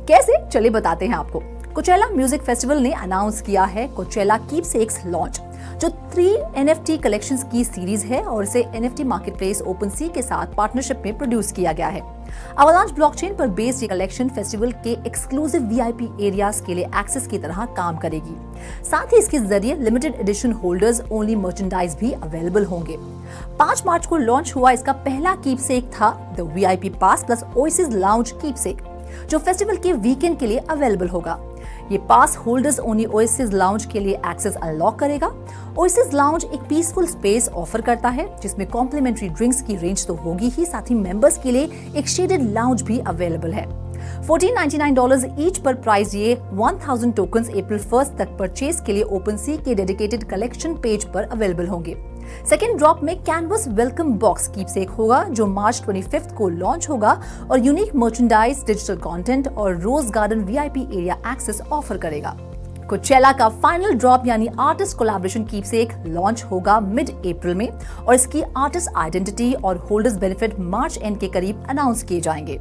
कैसे, चलिए बताते हैं आपको। कोचेला म्यूजिक फेस्टिवल ने अनाउंस किया है कोचेला कीपसेक्स लॉन्च, जो 3 NFT कलेक्शंस की सीरीज है और इसे NFT मार्केटप्लेस OpenSea के साथ पार्टनरशिप में प्रोड्यूस किया गया है। अवलांच ब्लॉकचेन पर बेस्ड ये कलेक्शन फेस्टिवल के एक्सक्लूसिव VIP एरियाज के लिए एक्सेस की तरह काम करेगी। साथ ही इसके जरिए limited edition holders only merchandise भी अवेलेबल होंगे। 5 मार्च को लॉन्च हुआ इसका पहला कीपसेक था the VIP pass plus oasis lounge keepsake, जो फेस्टिवल के वीकेंड के लिए अवेलेबल होगा। ये पास होल्डर्स ओनली ओएसिस लाउंज के लिए एक्सेस अनलॉक करेगा। ओएसिस लाउंज एक पीसफुल स्पेस ऑफर करता है जिसमें कॉम्प्लीमेंट्री ड्रिंक्स की रेंज तो होगी ही, साथ ही मेंबर्स के लिए एक शेडेड लाउंज भी अवेलेबल है। $14.99 ईच पर प्राइस ये 1000 टोकन्स अप्रैल 1 तक परचेज के लिए OpenSea के डेडिकेटेड कलेक्शन पेज पर अवेलेबल होंगे। सेकेंड ड्रॉप में कैनवस वेलकम बॉक्स कीपसेक होगा जो मार्च 25 को लॉन्च होगा और यूनिक मर्चेंडाइज, डिजिटल कंटेंट और rose garden VIP area access offer करेगा। कोचेला का फाइनल ड्रॉप यानी आर्टिस्ट कोलैबोरेशन कीपसेक लॉन्च होगा मिड अप्रैल में और इसकी आर्टिस्ट आइडेंटिटी और होल्डर्स बेनिफिट मार्च एंड के करीब अनाउंस किए जाएंगे।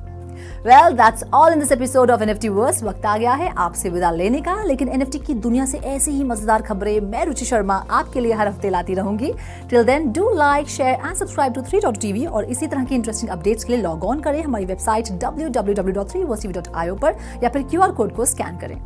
Well, that's all in this episode of NFT Verse. वक्त आ गया है आपसे विदा लेने का, लेकिन NFT की दुनिया से ऐसी ही मजेदार खबरें मैं रुचि शर्मा आपके लिए हर हफ्ते लाती रहूंगी। Till then, do like, share and subscribe to 3.tv और इसी तरह की इंटरेस्टिंग अपडेट्स के लिए लॉग ऑन करें हमारी वेबसाइट www.3versetv.io पर या फिर QR कोड को स्कैन करें।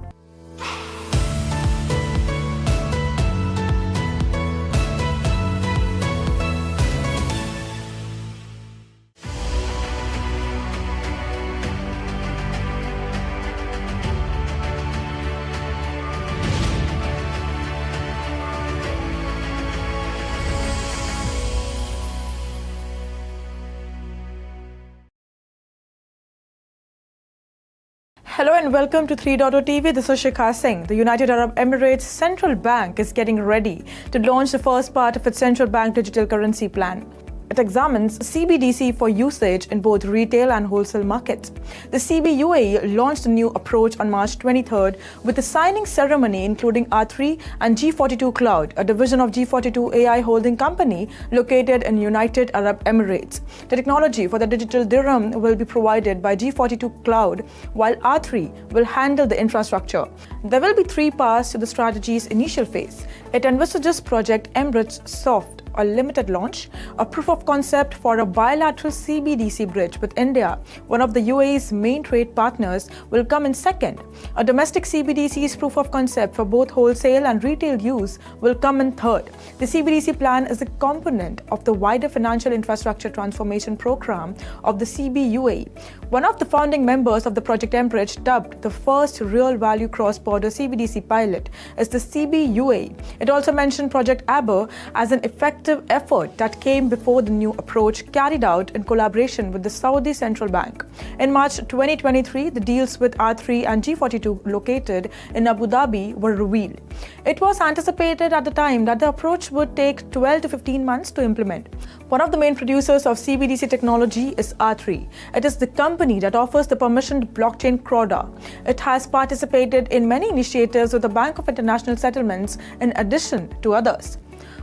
Hello and welcome to 3.0 TV. This is Shikha Singh. The United Arab Emirates Central Bank is getting ready to launch the first part of its central bank digital currency plan. It examines CBDC for usage in both retail and wholesale markets. The CBUAE launched a new approach on March 23rd with a signing ceremony including R3 and G42 Cloud, a division of G42 AI holding company located in United Arab Emirates. The technology for the digital dirham will be provided by G42 Cloud, while R3 will handle the infrastructure. There will be 3 parts to the strategy's initial phase. It envisages Project Emirates Soft, a limited launch, a proof of concept for a bilateral CBDC bridge with India, one of the UAE's main trade partners, will come in second. A domestic CBDC's proof of concept for both wholesale and retail use will come in third. The CBDC plan is a component of the wider financial infrastructure transformation program of the CBUAE. One of the founding members of the Project Emirates, dubbed the first real value cross-border CBDC pilot, is the CBUAE. It also mentioned Project Aber as an effective effort that came before the new approach carried out in collaboration with the Saudi Central Bank. In March 2023, the deals with R3 and G42 located in Abu Dhabi were revealed. It was anticipated at the time that the approach would take 12 to 15 months to implement. One of the main producers of CBDC technology is R3. It is the company that offers the permissioned blockchain CRODA. It has participated in many initiatives with the Bank of International Settlements in addition to others.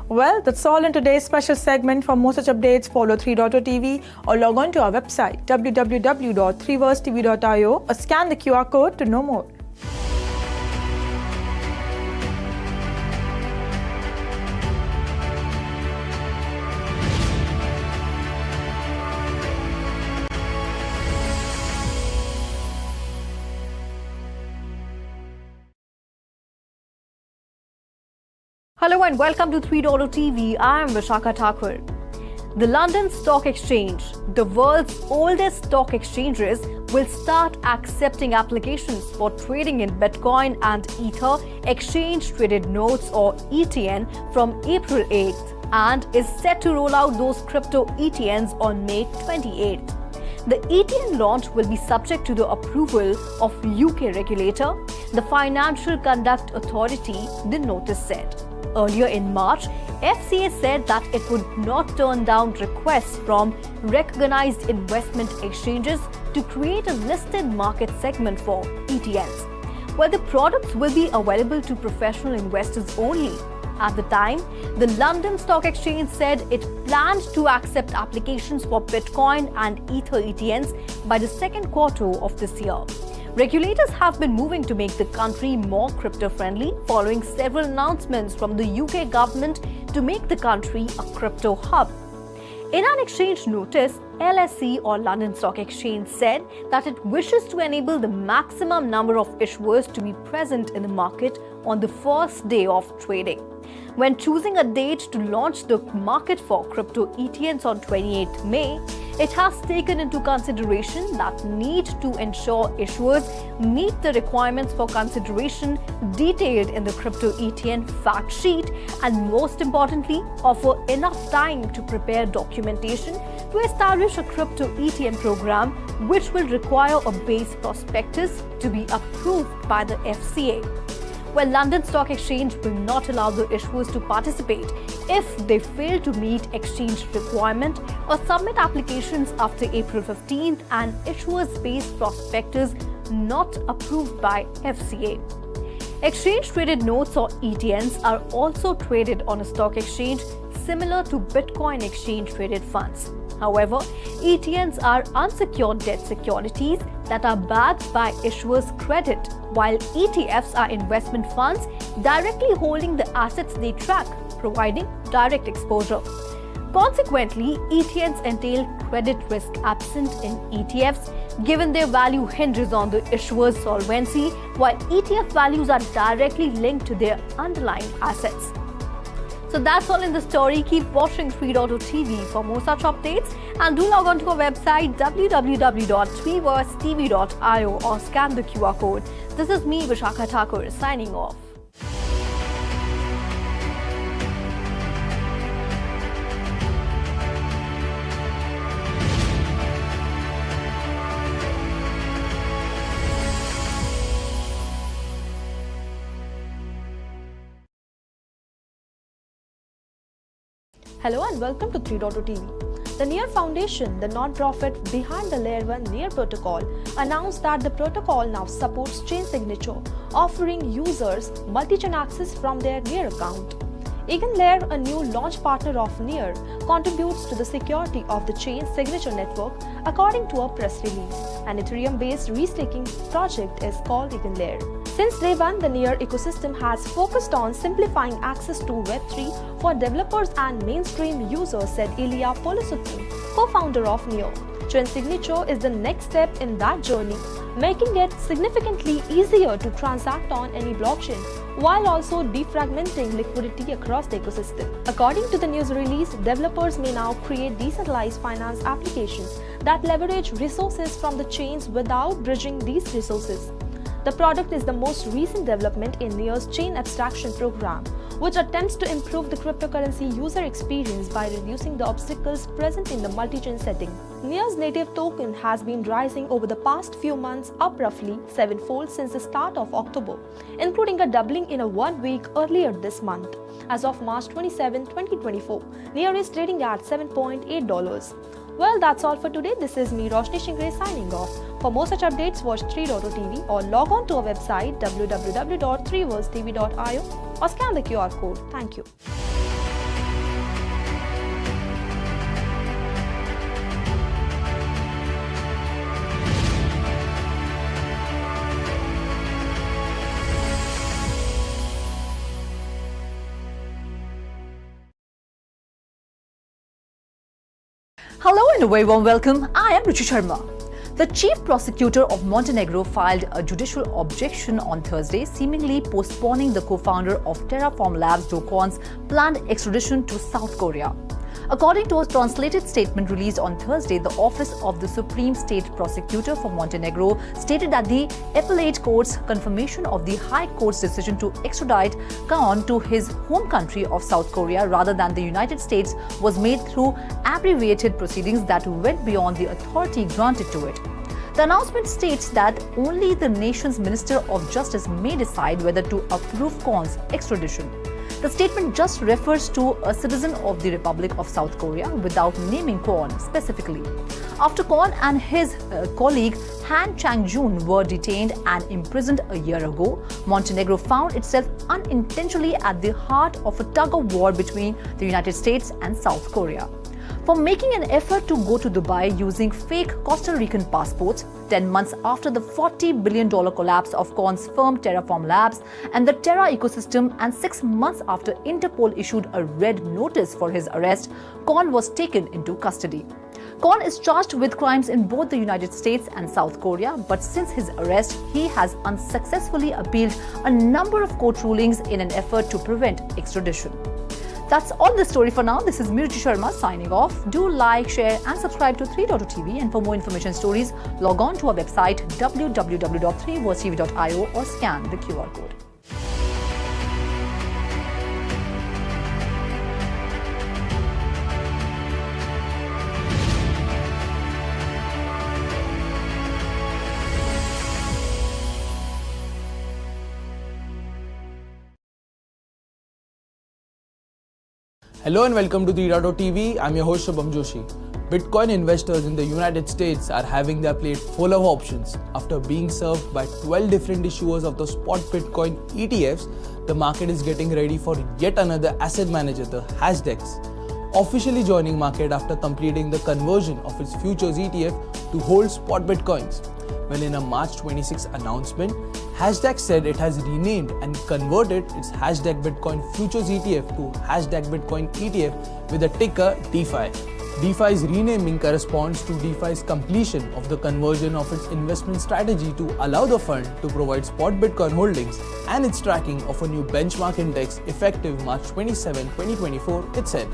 Well, that's all in today's special segment. For more such updates, follow 3.0 TV or log on to our website www.3versetv.io or scan the QR code to know more. Hello and welcome to 3.0 TV. I am Vishakha Thakur. The London Stock Exchange, the world's oldest stock exchanges, will start accepting applications for trading in Bitcoin and Ether exchange-traded notes or ETN from April 8th and is set to roll out those crypto ETNs on May 28th. The ETN launch will be subject to the approval of UK regulator, the Financial Conduct Authority, the notice said. Earlier in March, FCA said that it would not turn down requests from recognized investment exchanges to create a listed market segment for ETNs, where the products will be available to professional investors only. At the time, the London Stock Exchange said it planned to accept applications for Bitcoin and Ether ETNs by the second quarter of this year. Regulators have been moving to make the country more crypto-friendly following several announcements from the UK government to make the country a crypto hub. In an exchange notice, LSE or London Stock Exchange said that it wishes to enable the maximum number of issuers to be present in the market on the first day of trading. When choosing a date to launch the market for crypto ETNs on 28th May, it has taken into consideration that need to ensure issuers meet the requirements for consideration detailed in the crypto ETN fact sheet and, most importantly, offer enough time to prepare documentation to establish a crypto ETN program, which will require a base prospectus to be approved by the FCA. Well, London Stock Exchange will not allow the issuers to participate if they fail to meet exchange requirement or submit applications after April 15th and issuers' base prospectus not approved by FCA. Exchange traded notes or ETNs are also traded on a stock exchange similar to Bitcoin exchange traded funds. However, ETNs are unsecured debt securities that are backed by issuers' credit, while ETFs are investment funds directly holding the assets they track, providing direct exposure. Consequently, ETNs entail credit risk absent in ETFs, given their value hinges on the issuer's solvency, while ETF values are directly linked to their underlying assets. So that's all in the story. Keep watching 3.0 TV for more such updates, and do log on to our website www.3versetv.io or scan the QR code. This is me, Vishakha Thakur, signing off. Hello and welcome to 3.0 TV. The Near Foundation, the non-profit behind the Layer 1 Near protocol, announced that the protocol now supports chain signature, offering users multi-chain access from their Near account. EigenLayer, a new launch partner of Near, contributes to the security of the chain signature network, according to a press release. An Ethereum-based restaking project is called EigenLayer. Since day one, the Near ecosystem has focused on simplifying access to Web3 for developers and mainstream users, said Ilya Polisutkin, co-founder of Near. Chain signature is the next step in that journey, making it significantly easier to transact on any blockchain, while also defragmenting liquidity across the ecosystem. According to the news release, developers may now create decentralized finance applications that leverage resources from the chains without bridging these resources. The product is the most recent development in Near's chain abstraction program, which attempts to improve the cryptocurrency user experience by reducing the obstacles present in the multi-chain setting. Near's native token has been rising over the past few months, up roughly 7-fold since the start of October, including a doubling in a 1 week earlier this month. As of March 27, 2024, Near is trading at $7.8. Well, that's all for today. This is me, Roshni Shingre, signing off. For more such updates, watch 3.0 TV or log on to our website www.3versetv.io or scan the QR code. Thank you. Hello and a very warm welcome. I am Ruchi Sharma. The chief prosecutor of Montenegro filed a judicial objection on Thursday, seemingly postponing the co-founder of Terraform Labs, Do Kwon's planned extradition to South Korea. According to a translated statement released on Thursday, the Office of the Supreme State Prosecutor for Montenegro stated that the appellate court's confirmation of the High Court's decision to extradite Kwon to his home country of South Korea rather than the United States was made through abbreviated proceedings that went beyond the authority granted to it. The announcement states that only the nation's Minister of Justice may decide whether to approve Kwon's extradition. The statement just refers to a citizen of the Republic of South Korea without naming Kwon specifically. After Kwon and his colleague Han Chang-jun were detained and imprisoned a year ago, Montenegro found itself unintentionally at the heart of a tug-of-war between the United States and South Korea. For making an effort to go to Dubai using fake Costa Rican passports, 10 months after the $40 billion collapse of Kwon's firm Terraform Labs and the Terra ecosystem, and 6 months after Interpol issued a red notice for his arrest, Kwon was taken into custody. Kwon is charged with crimes in both the United States and South Korea, but since his arrest, he has unsuccessfully appealed a number of court rulings in an effort to prevent extradition. That's all the story for now. This is Mirchi Sharma signing off. Do like, share and subscribe to 3.0 TV, and for more information stories, log on to our website www.3versetv.io or scan the QR code. Hello and welcome to 3.0 TV. I'm your host Shubham Joshi. Bitcoin investors in the United States are having their plate full of options. After being served by 12 different issuers of the spot Bitcoin ETFs, the market is getting ready for yet another asset manager, the Hashdex, officially joining market after completing the conversion of its futures ETF to hold spot Bitcoins. Well, in a March 26 announcement, Hashdex said it has renamed and converted its Hashdex Bitcoin futures ETF to Hashdex Bitcoin ETF with the ticker DeFi. DeFi's renaming corresponds to DeFi's completion of the conversion of its investment strategy to allow the fund to provide spot Bitcoin holdings and its tracking of a new benchmark index effective March 27, 2024, it said.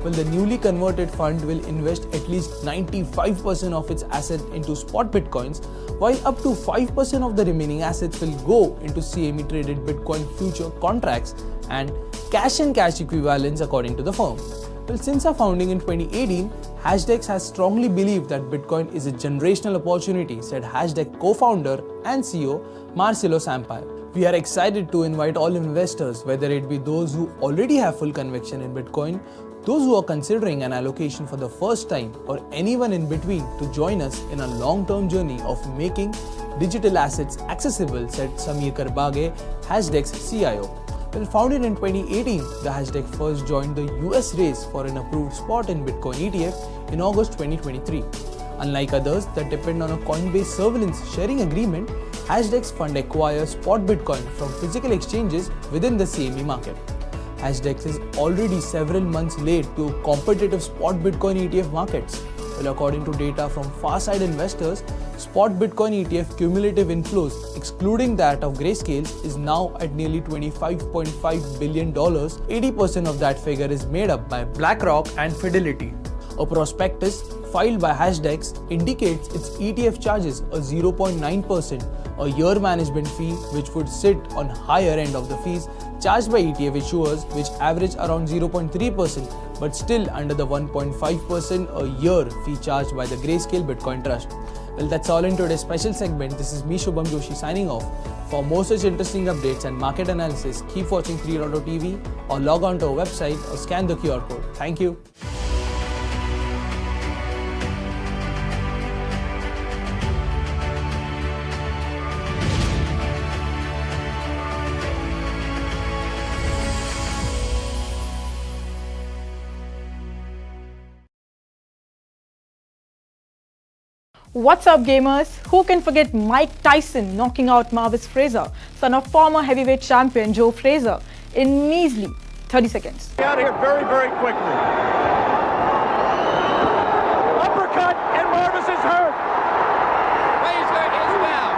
Well, the newly converted fund will invest at least 95% of its assets into spot Bitcoins, while up to 5% of the remaining assets will go into CME traded Bitcoin future contracts and cash and cash equivalents according to the firm. Well, since our founding in 2018, Hashdex has strongly believed that Bitcoin is a generational opportunity, said Hashdex co-founder and CEO Marcelo Sampaio. We are excited to invite all investors, whether it be those who already have full conviction in Bitcoin, those who are considering an allocation for the first time, or anyone in between, to join us in a long-term journey of making digital assets accessible, said Samir Karbage, Hashdex CIO. Well, founded in 2018, the Hashdex first joined the US race for an approved spot in Bitcoin ETF in August 2023. Unlike others that depend on a Coinbase surveillance sharing agreement, Hashdex fund acquires spot Bitcoin from physical exchanges within the CME market. Hashdex is already several months late to competitive spot Bitcoin ETF markets. Well, according to data from Farside Investors, spot Bitcoin ETF cumulative inflows, excluding that of Grayscale, is now at nearly $25.5 billion. 80% of that figure is made up by BlackRock and Fidelity. A prospectus filed by Hashdex indicates its ETF charges a 0.9% a year management fee, which would sit on higher end of the fees charged by ETF issuers, which average around 0.3%, but still under the 1.5% a year fee charged by the Grayscale Bitcoin Trust. Well, that's all in today's special segment. This is me, Shubham Joshi, signing off. For more such interesting updates and market analysis, keep watching 3.0 TV or log on to our website or scan the QR code. Thank you. What's up, gamers? Who can forget Mike Tyson knocking out Marvis Fraser, son of former heavyweight champion Joe Fraser, in measly 30 seconds? Out of here very, very quickly. Uppercut, and Marvis is hurt. Fraser is down.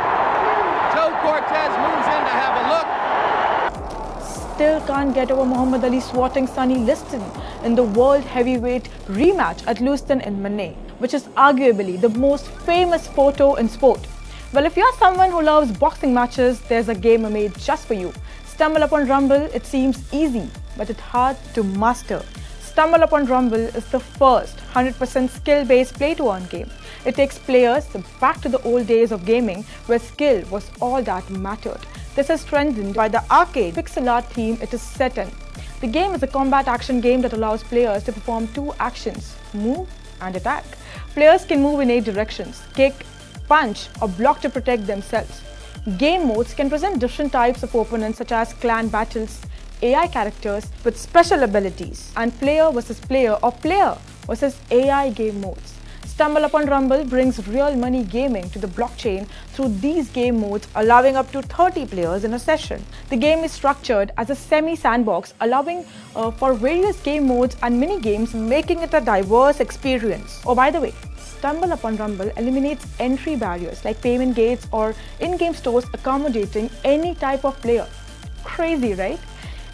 Joe Cortez moves in to have a look. Still can't get over Muhammad Ali swatting Sonny Liston in the World Heavyweight rematch at Lewiston in May, which is arguably the most famous photo in sport. Well, if you're someone who loves boxing matches, there's a game made just for you. Stumble Upon Rumble, it seems easy, but it's hard to master. Stumble Upon Rumble is the first 100% skill-based play-to-earn game. It takes players back to the old days of gaming, where skill was all that mattered. This is strengthened by the arcade pixel art theme it is set in. The game is a combat action game that allows players to perform two actions: move and attack. Players can move in 8 directions: kick, punch, or block to protect themselves. Game modes can present different types of opponents, such as clan battles, AI characters with special abilities, and player versus player or player versus AI game modes. Stumble Upon Rumble brings real money gaming to the blockchain through these game modes, allowing up to 30 players in a session. The game is structured as a semi-sandbox, allowing for various game modes and mini-games, making it a diverse experience. Oh, by the way, Stumble Upon Rumble eliminates entry barriers like payment gates or in-game stores, accommodating any type of player. Crazy, right?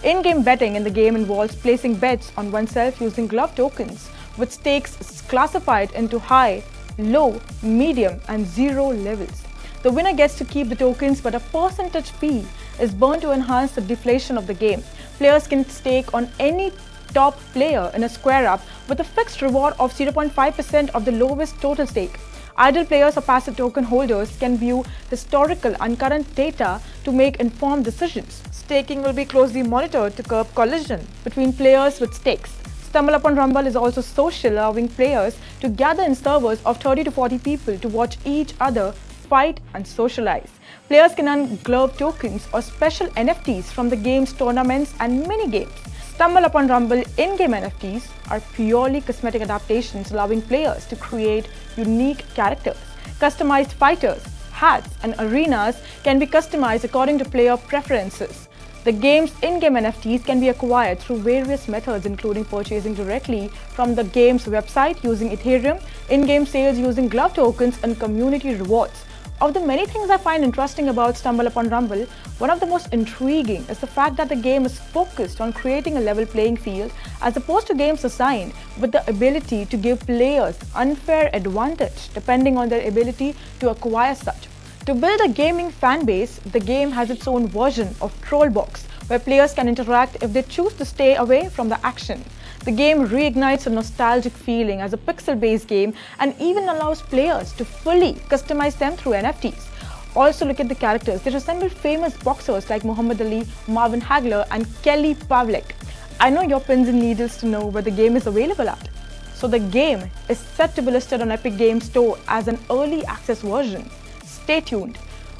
In-game betting in the game involves placing bets on oneself using glove tokens, with stakes classified into high, low, medium, and 0 levels. The winner gets to keep the tokens, but a percentage fee is burned to enhance the deflation of the game. Players can stake on any top player in a square up with a fixed reward of 0.5% of the lowest total stake. Idle players or passive token holders can view historical and current data to make informed decisions. Staking will be closely monitored to curb collision between players with stakes. StumbleUpon Rumble is also social, allowing players to gather in servers of 30 to 40 people to watch each other fight and socialize. Players can earn glove tokens or special NFTs from the game's tournaments and mini-games. StumbleUpon Rumble in-game NFTs are purely cosmetic adaptations, allowing players to create unique characters. Customized fighters, hats, and arenas can be customized according to player preferences. The game's in-game NFTs can be acquired through various methods, including purchasing directly from the game's website using Ethereum, in-game sales using glove tokens, and community rewards. Of the many things I find interesting about StumbleUpon Rumble, one of the most intriguing is the fact that the game is focused on creating a level playing field as opposed to games designed with the ability to give players unfair advantage depending on their ability to acquire such. To build a gaming fan base, the game has its own version of Trollbox, where players can interact if they choose to stay away from the action. The game reignites a nostalgic feeling as a pixel-based game and even allows players to fully customize them through NFTs. Also look at the characters. They resemble famous boxers like Muhammad Ali, Marvin Hagler, and Kelly Pavlik. I know your pins and needles to know where the game is available at. So the game is set to be listed on Epic Games Store as an early access version. Stay tuned.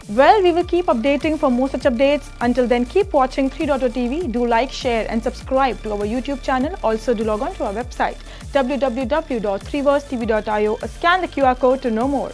Well, we will keep updating for more such updates. Until then, keep watching 3.0 TV. Do like, share and subscribe to our YouTube channel. Also, do log on to our website www.3versetv.io or scan the QR code to know more.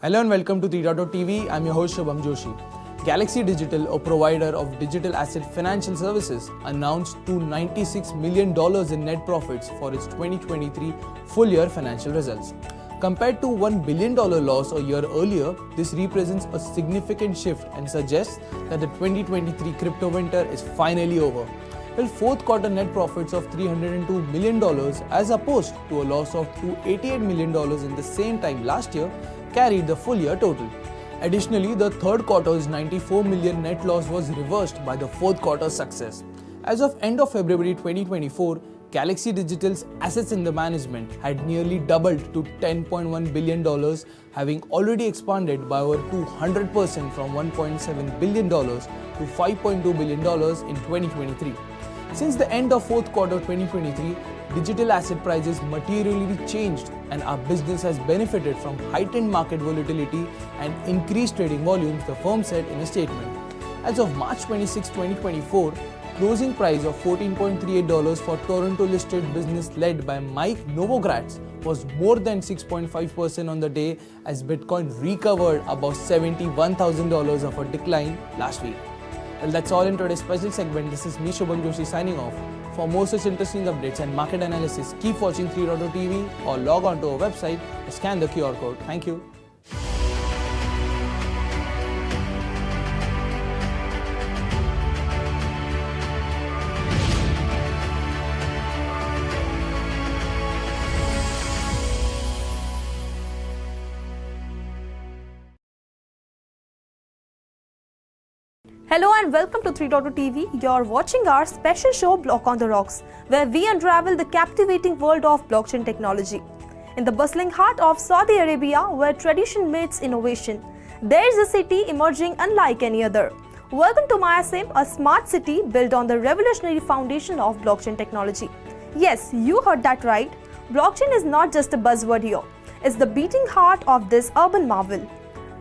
Hello and welcome to 3.0 TV. I'm your host Shubham Joshi. Galaxy Digital, a provider of digital asset financial services, announced $296 million in net profits for its 2023 full-year financial results. Compared to $1 billion loss a year earlier, this represents a significant shift and suggests that the 2023 crypto winter is finally over. Well, fourth quarter net profits of $302 million as opposed to a loss of $288 million in the same time last year carried the full year total. Additionally, the third quarter's $94 million net loss was reversed by the fourth quarter's success. As of end of February 2024, Galaxy Digital's assets under management had nearly doubled to $10.1 billion, having already expanded by over 200% from $1.7 billion to $5.2 billion in 2023. Since the end of fourth quarter 2023, digital asset prices materially changed and our business has benefited from heightened market volatility and increased trading volumes, the firm said in a statement. As of March 26, 2024, closing price of $14.38 for Toronto-listed business led by Mike Novogratz was more than 6.5% on the day as Bitcoin recovered above $71,000 of a decline last week. Well, that's all in today's special segment. This is me, Shubham Joshi, signing off. For more such interesting updates and market analysis, keep watching 3.0 TV or log on to our website or scan the QR code. Thank you. Hello and welcome to 3.0 TV. You're watching our special show Block on the Rocks, where we unravel the captivating world of blockchain technology. In the bustling heart of Saudi Arabia, where tradition meets innovation, there is a city emerging unlike any other. Welcome to Mayasim, a smart city built on the revolutionary foundation of blockchain technology. Yes, you heard that right. Blockchain is not just a buzzword here. It's the beating heart of this urban marvel.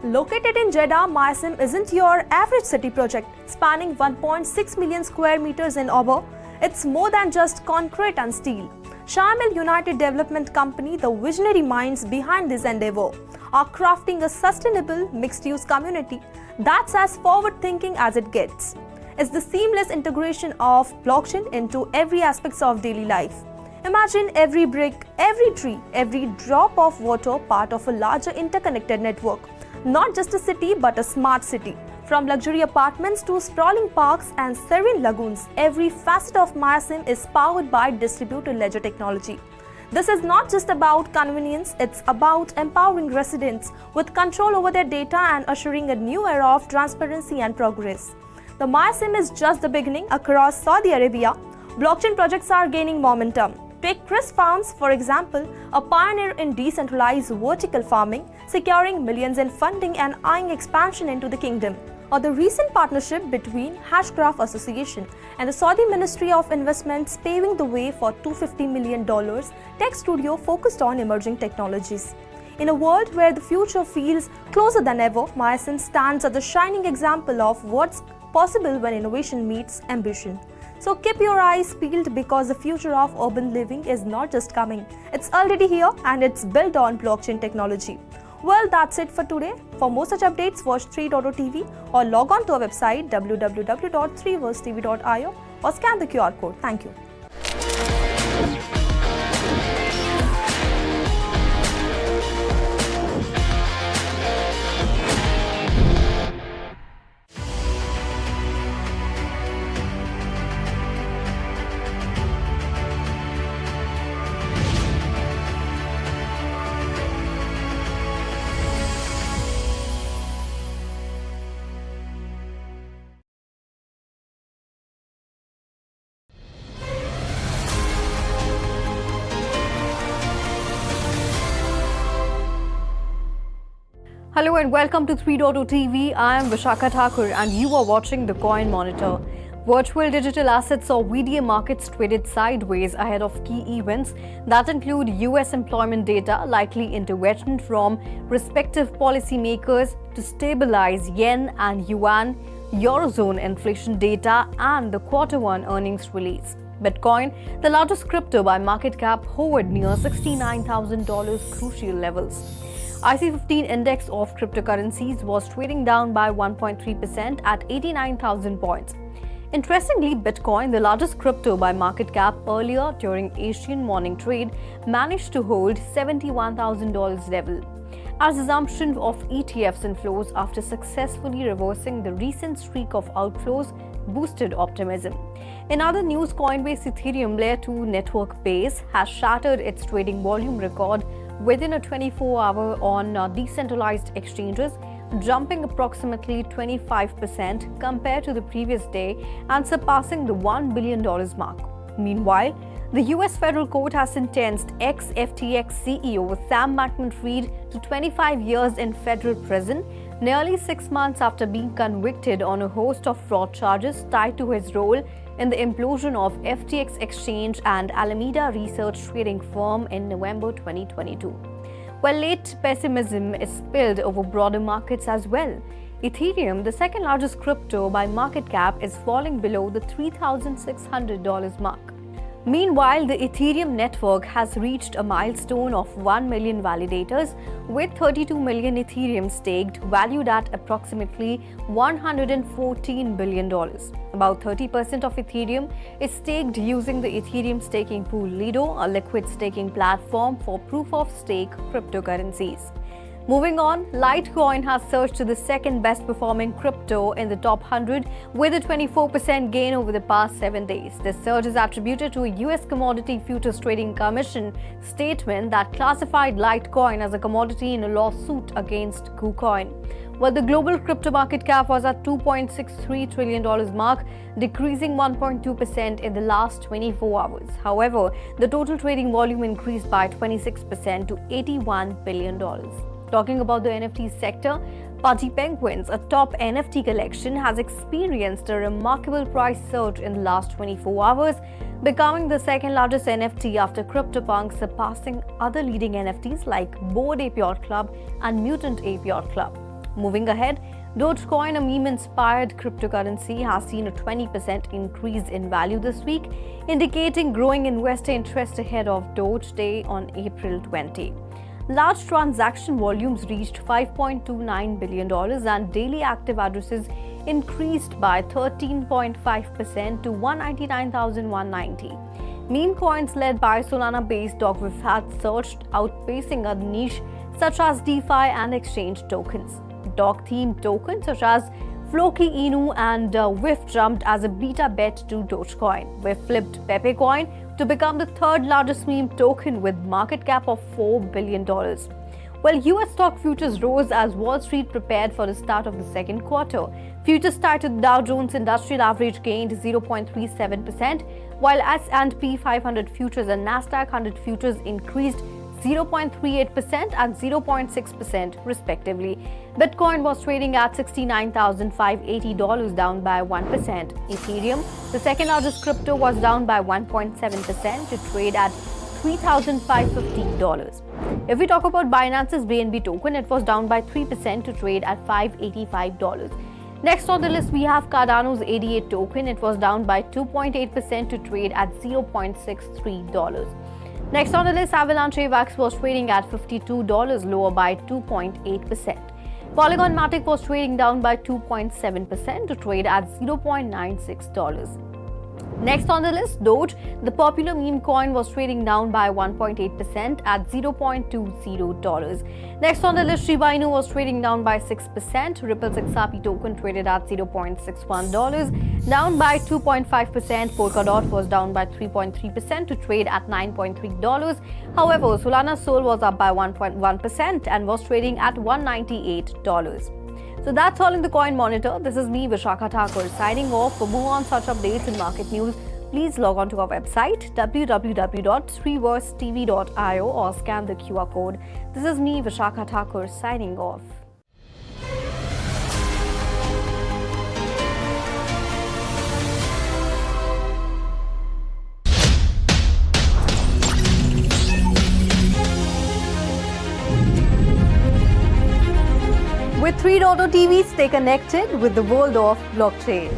Located in Jeddah, Mayasim isn't your average city project, spanning 1.6 million square meters in Ober. It's more than just concrete and steel. Shamil United Development Company, the visionary minds behind this endeavor, are crafting a sustainable mixed-use community that's as forward-thinking as it gets. It's the seamless integration of blockchain into every aspect of daily life. Imagine every brick, every tree, every drop of water part of a larger interconnected network. Not just a city, but a smart city. From luxury apartments to sprawling parks and serene lagoons, every facet of Mayasim is powered by distributed ledger technology. This is not just about convenience, it's about empowering residents with control over their data and ushering a new era of transparency and progress. The MySIM is just the beginning. Across Saudi Arabia, blockchain projects are gaining momentum. Take Chris Farms, for example, a pioneer in decentralized vertical farming, securing millions in funding and eyeing expansion into the kingdom. Or the recent partnership between Hashgraph Association and the Saudi Ministry of Investments paving the way for $250 million tech studio focused on emerging technologies. In a world where the future feels closer than ever, MySIM stands as the shining example of what's possible when innovation meets ambition. So keep your eyes peeled because the future of urban living is not just coming, it's already here and it's built on blockchain technology. Well, that's it for today. For more such updates, watch 3.0 or log on to our website www.3versetv.io or scan the QR code. Thank you. Hello and welcome to 3.0 TV. I am Vishakha Thakur and you are watching the Coin Monitor. Virtual digital assets or VDA markets traded sideways ahead of key events that include US employment data, likely intervention from respective policymakers to stabilize yen and yuan, Eurozone inflation data, and the Q1 earnings release. Bitcoin, the largest crypto by market cap, hovered near $69,000 crucial levels. IC15 index of cryptocurrencies was trading down by 1.3% at 89,000 points. Interestingly, Bitcoin, the largest crypto by market cap earlier during Asian morning trade, managed to hold $71,000 level. As assumption of ETFs inflows after successfully reversing the recent streak of outflows boosted optimism. In other news, Coinbase Ethereum Layer 2 network base has shattered its trading volume record within a 24-hour on decentralized exchanges, jumping approximately 25% compared to the previous day and surpassing the $1 billion mark. Meanwhile, the US federal court has sentenced ex-FTX CEO Sam Bankman-Fried to 25 years in federal prison, nearly 6 months after being convicted on a host of fraud charges tied to his role in the implosion of FTX Exchange and Alameda Research trading firm in November 2022. While late pessimism is spilled over broader markets as well. Ethereum, the second largest crypto by market cap, is falling below the $3,600 mark. Meanwhile, the Ethereum network has reached a milestone of 1 million validators, with 32 million Ethereum staked, valued at approximately $114 billion. About 30% of Ethereum is staked using the Ethereum staking pool Lido, a liquid staking platform for proof-of-stake cryptocurrencies. Moving on, Litecoin has surged to the second best performing crypto in the top 100 with a 24% gain over the past 7 days. This surge is attributed to a US Commodity Futures Trading Commission statement that classified Litecoin as a commodity in a lawsuit against KuCoin. While the global crypto market cap was at $2.63 trillion mark, decreasing 1.2% in the last 24 hours. However, the total trading volume increased by 26% to $81 billion. Talking about the NFT sector, Putty Penguins, a top NFT collection, has experienced a remarkable price surge in the last 24 hours, becoming the second largest NFT after CryptoPunk, surpassing other leading NFTs like Bored Ape Yacht Club and Mutant Ape Yacht Club. Moving ahead, Dogecoin, a meme-inspired cryptocurrency, has seen a 20% increase in value this week, indicating growing investor interest ahead of Doge Day on April 20. Large transaction volumes reached $5.29 billion and daily active addresses increased by 13.5% to 199,190. Meme coins led by Solana-based Dogwiffe had surged, outpacing other niche such as DeFi and exchange tokens. Dog-themed tokens such as Floki Inu and Whiff jumped as a beta bet to Dogecoin. Whiff flipped Pepe Coin to become the third largest meme token with market cap of $4 billion. Well, US stock futures rose as Wall Street prepared for the start of the second quarter. Futures started. Dow Jones Industrial Average gained 0.37%, while S&P 500 futures and Nasdaq 100 futures increased 0.38% and 0.6% respectively. Bitcoin was trading at $69,580, down by 1%. Ethereum, the second largest crypto, was down by 1.7% to trade at $3,550. If we talk about Binance's BNB token, it was down by 3% to trade at $585. Next on the list, we have Cardano's ADA token. It was down by 2.8% to trade at $0.63. Next on the list, Avalanche AVAX was trading at $52, lower by 2.8%. Polygon Matic was trading down by 2.7% to trade at $0.96. Next on the list, Doge, the popular meme coin, was trading down by 1.8% at $0.20. Next on the list, Shiba Inu was trading down by 6%. Ripple's XRP token traded at $0.61, down by 2.5%. Polkadot was down by 3.3% to trade at $9.3. However, Solana Sol was up by 1.1% and was trading at $198. So that's all in the Coin Monitor. This is me, Vishakha Thakur, signing off. For more on such updates and market news, please log on to our website www.3versetv.io or scan the QR code. This is me, Vishakha Thakur, signing off. With 3.0 TV, stay connected with the world of blockchain.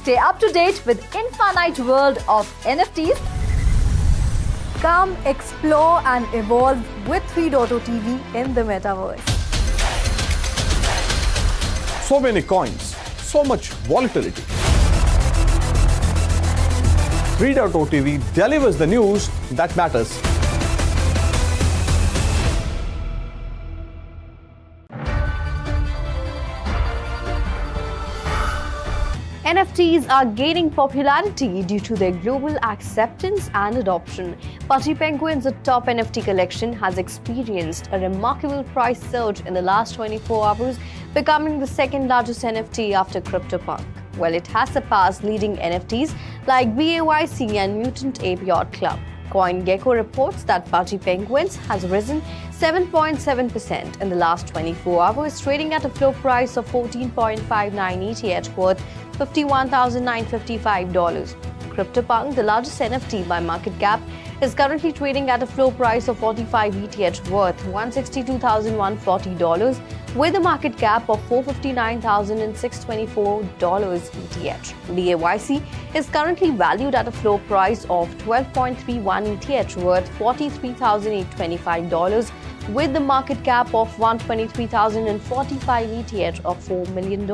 Stay up to date with infinite world of NFTs. Come explore and evolve with 3.0 TV in the metaverse. So many coins, so much volatility. 3.0 TV delivers the news that matters. NFTs are gaining popularity due to their global acceptance and adoption. Putty Penguins, a top NFT collection, has experienced a remarkable price surge in the last 24 hours, becoming the second largest NFT after CryptoPunk. Well, it has surpassed leading NFTs like BAYC and Mutant Ape Yacht Club. CoinGecko reports that Putty Penguins has risen 7.7% in the last 24 hours, trading at a floor price of 14.59 ETH worth $51,955. CryptoPunk, the largest NFT by market cap, is currently trading at a floor price of 45 ETH worth $162,140 with a market cap of $459,624 ETH. BAYC is currently valued at a floor price of 12.31 ETH worth $43,825 with the market cap of $123,045 ETH of $4 million.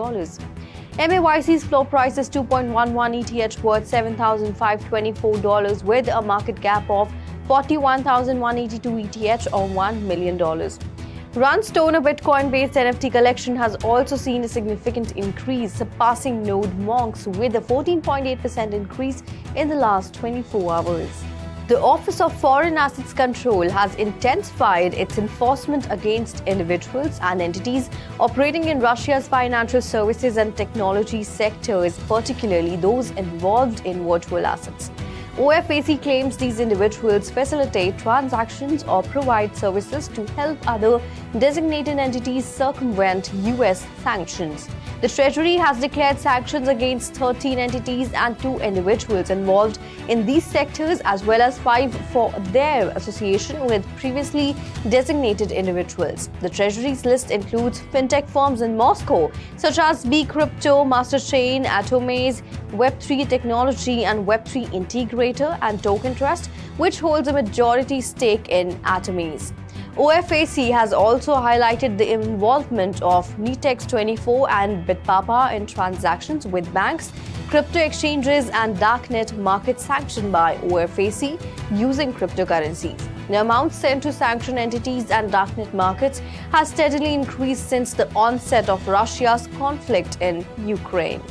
MAYC's floor price is 2.11 ETH worth $7,524 with a market cap of $41,182 ETH or $1 million. Runstone, a Bitcoin-based NFT collection, has also seen a significant increase, surpassing Node Monks with a 14.8% increase in the last 24 hours. The Office of Foreign Assets Control has intensified its enforcement against individuals and entities operating in Russia's financial services and technology sectors, particularly those involved in virtual assets. OFAC claims these individuals facilitate transactions or provide services to help other designated entities circumvent US sanctions. The Treasury has declared sanctions against 13 entities and 2 individuals involved in these sectors, as well as 5 for their association with previously designated individuals. The Treasury's list includes fintech firms in Moscow, such as bCrypto, MasterChain, Atomaze, Web3 Technology, and Web3 Integrator, and Token Trust, which holds a majority stake in Atomaze. OFAC has also highlighted the involvement of Netex24 and Bitpapa in transactions with banks, crypto exchanges, and darknet markets sanctioned by OFAC using cryptocurrencies. The amount sent to sanctioned entities and darknet markets has steadily increased since the onset of Russia's conflict in Ukraine.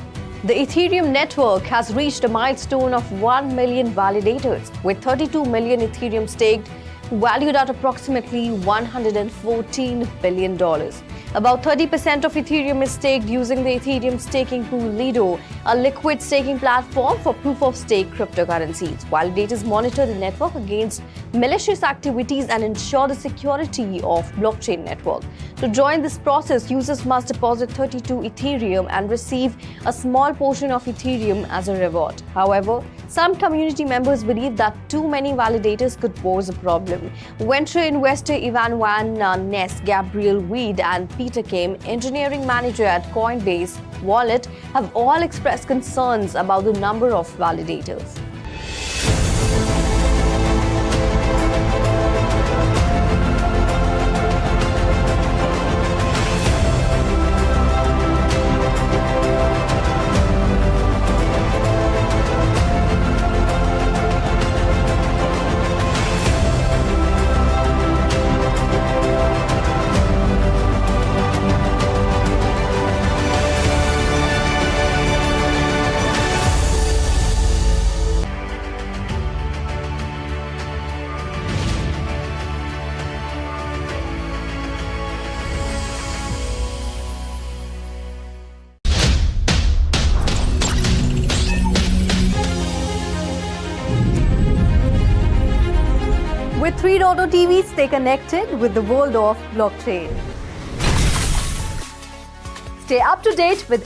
The Ethereum network has reached a milestone of 1 million validators, with 32 million Ethereum staked. valued at approximately $114 billion. About 30% of Ethereum is staked using the Ethereum staking pool Lido, a liquid staking platform for proof-of-stake cryptocurrencies. Validators monitor the network against malicious activities and ensure the security of blockchain network. To join this process, users must deposit 32 Ethereum and receive a small portion of Ethereum as a reward. However, some community members believe that too many validators could pose a problem. Venture investor Ivan Van Ness, Gabriel Weed, and Peter Kim, engineering manager at Coinbase Wallet, have all expressed concerns about the number of validators. With 3.0 TV, stay connected with the world of blockchain. Stay up to date with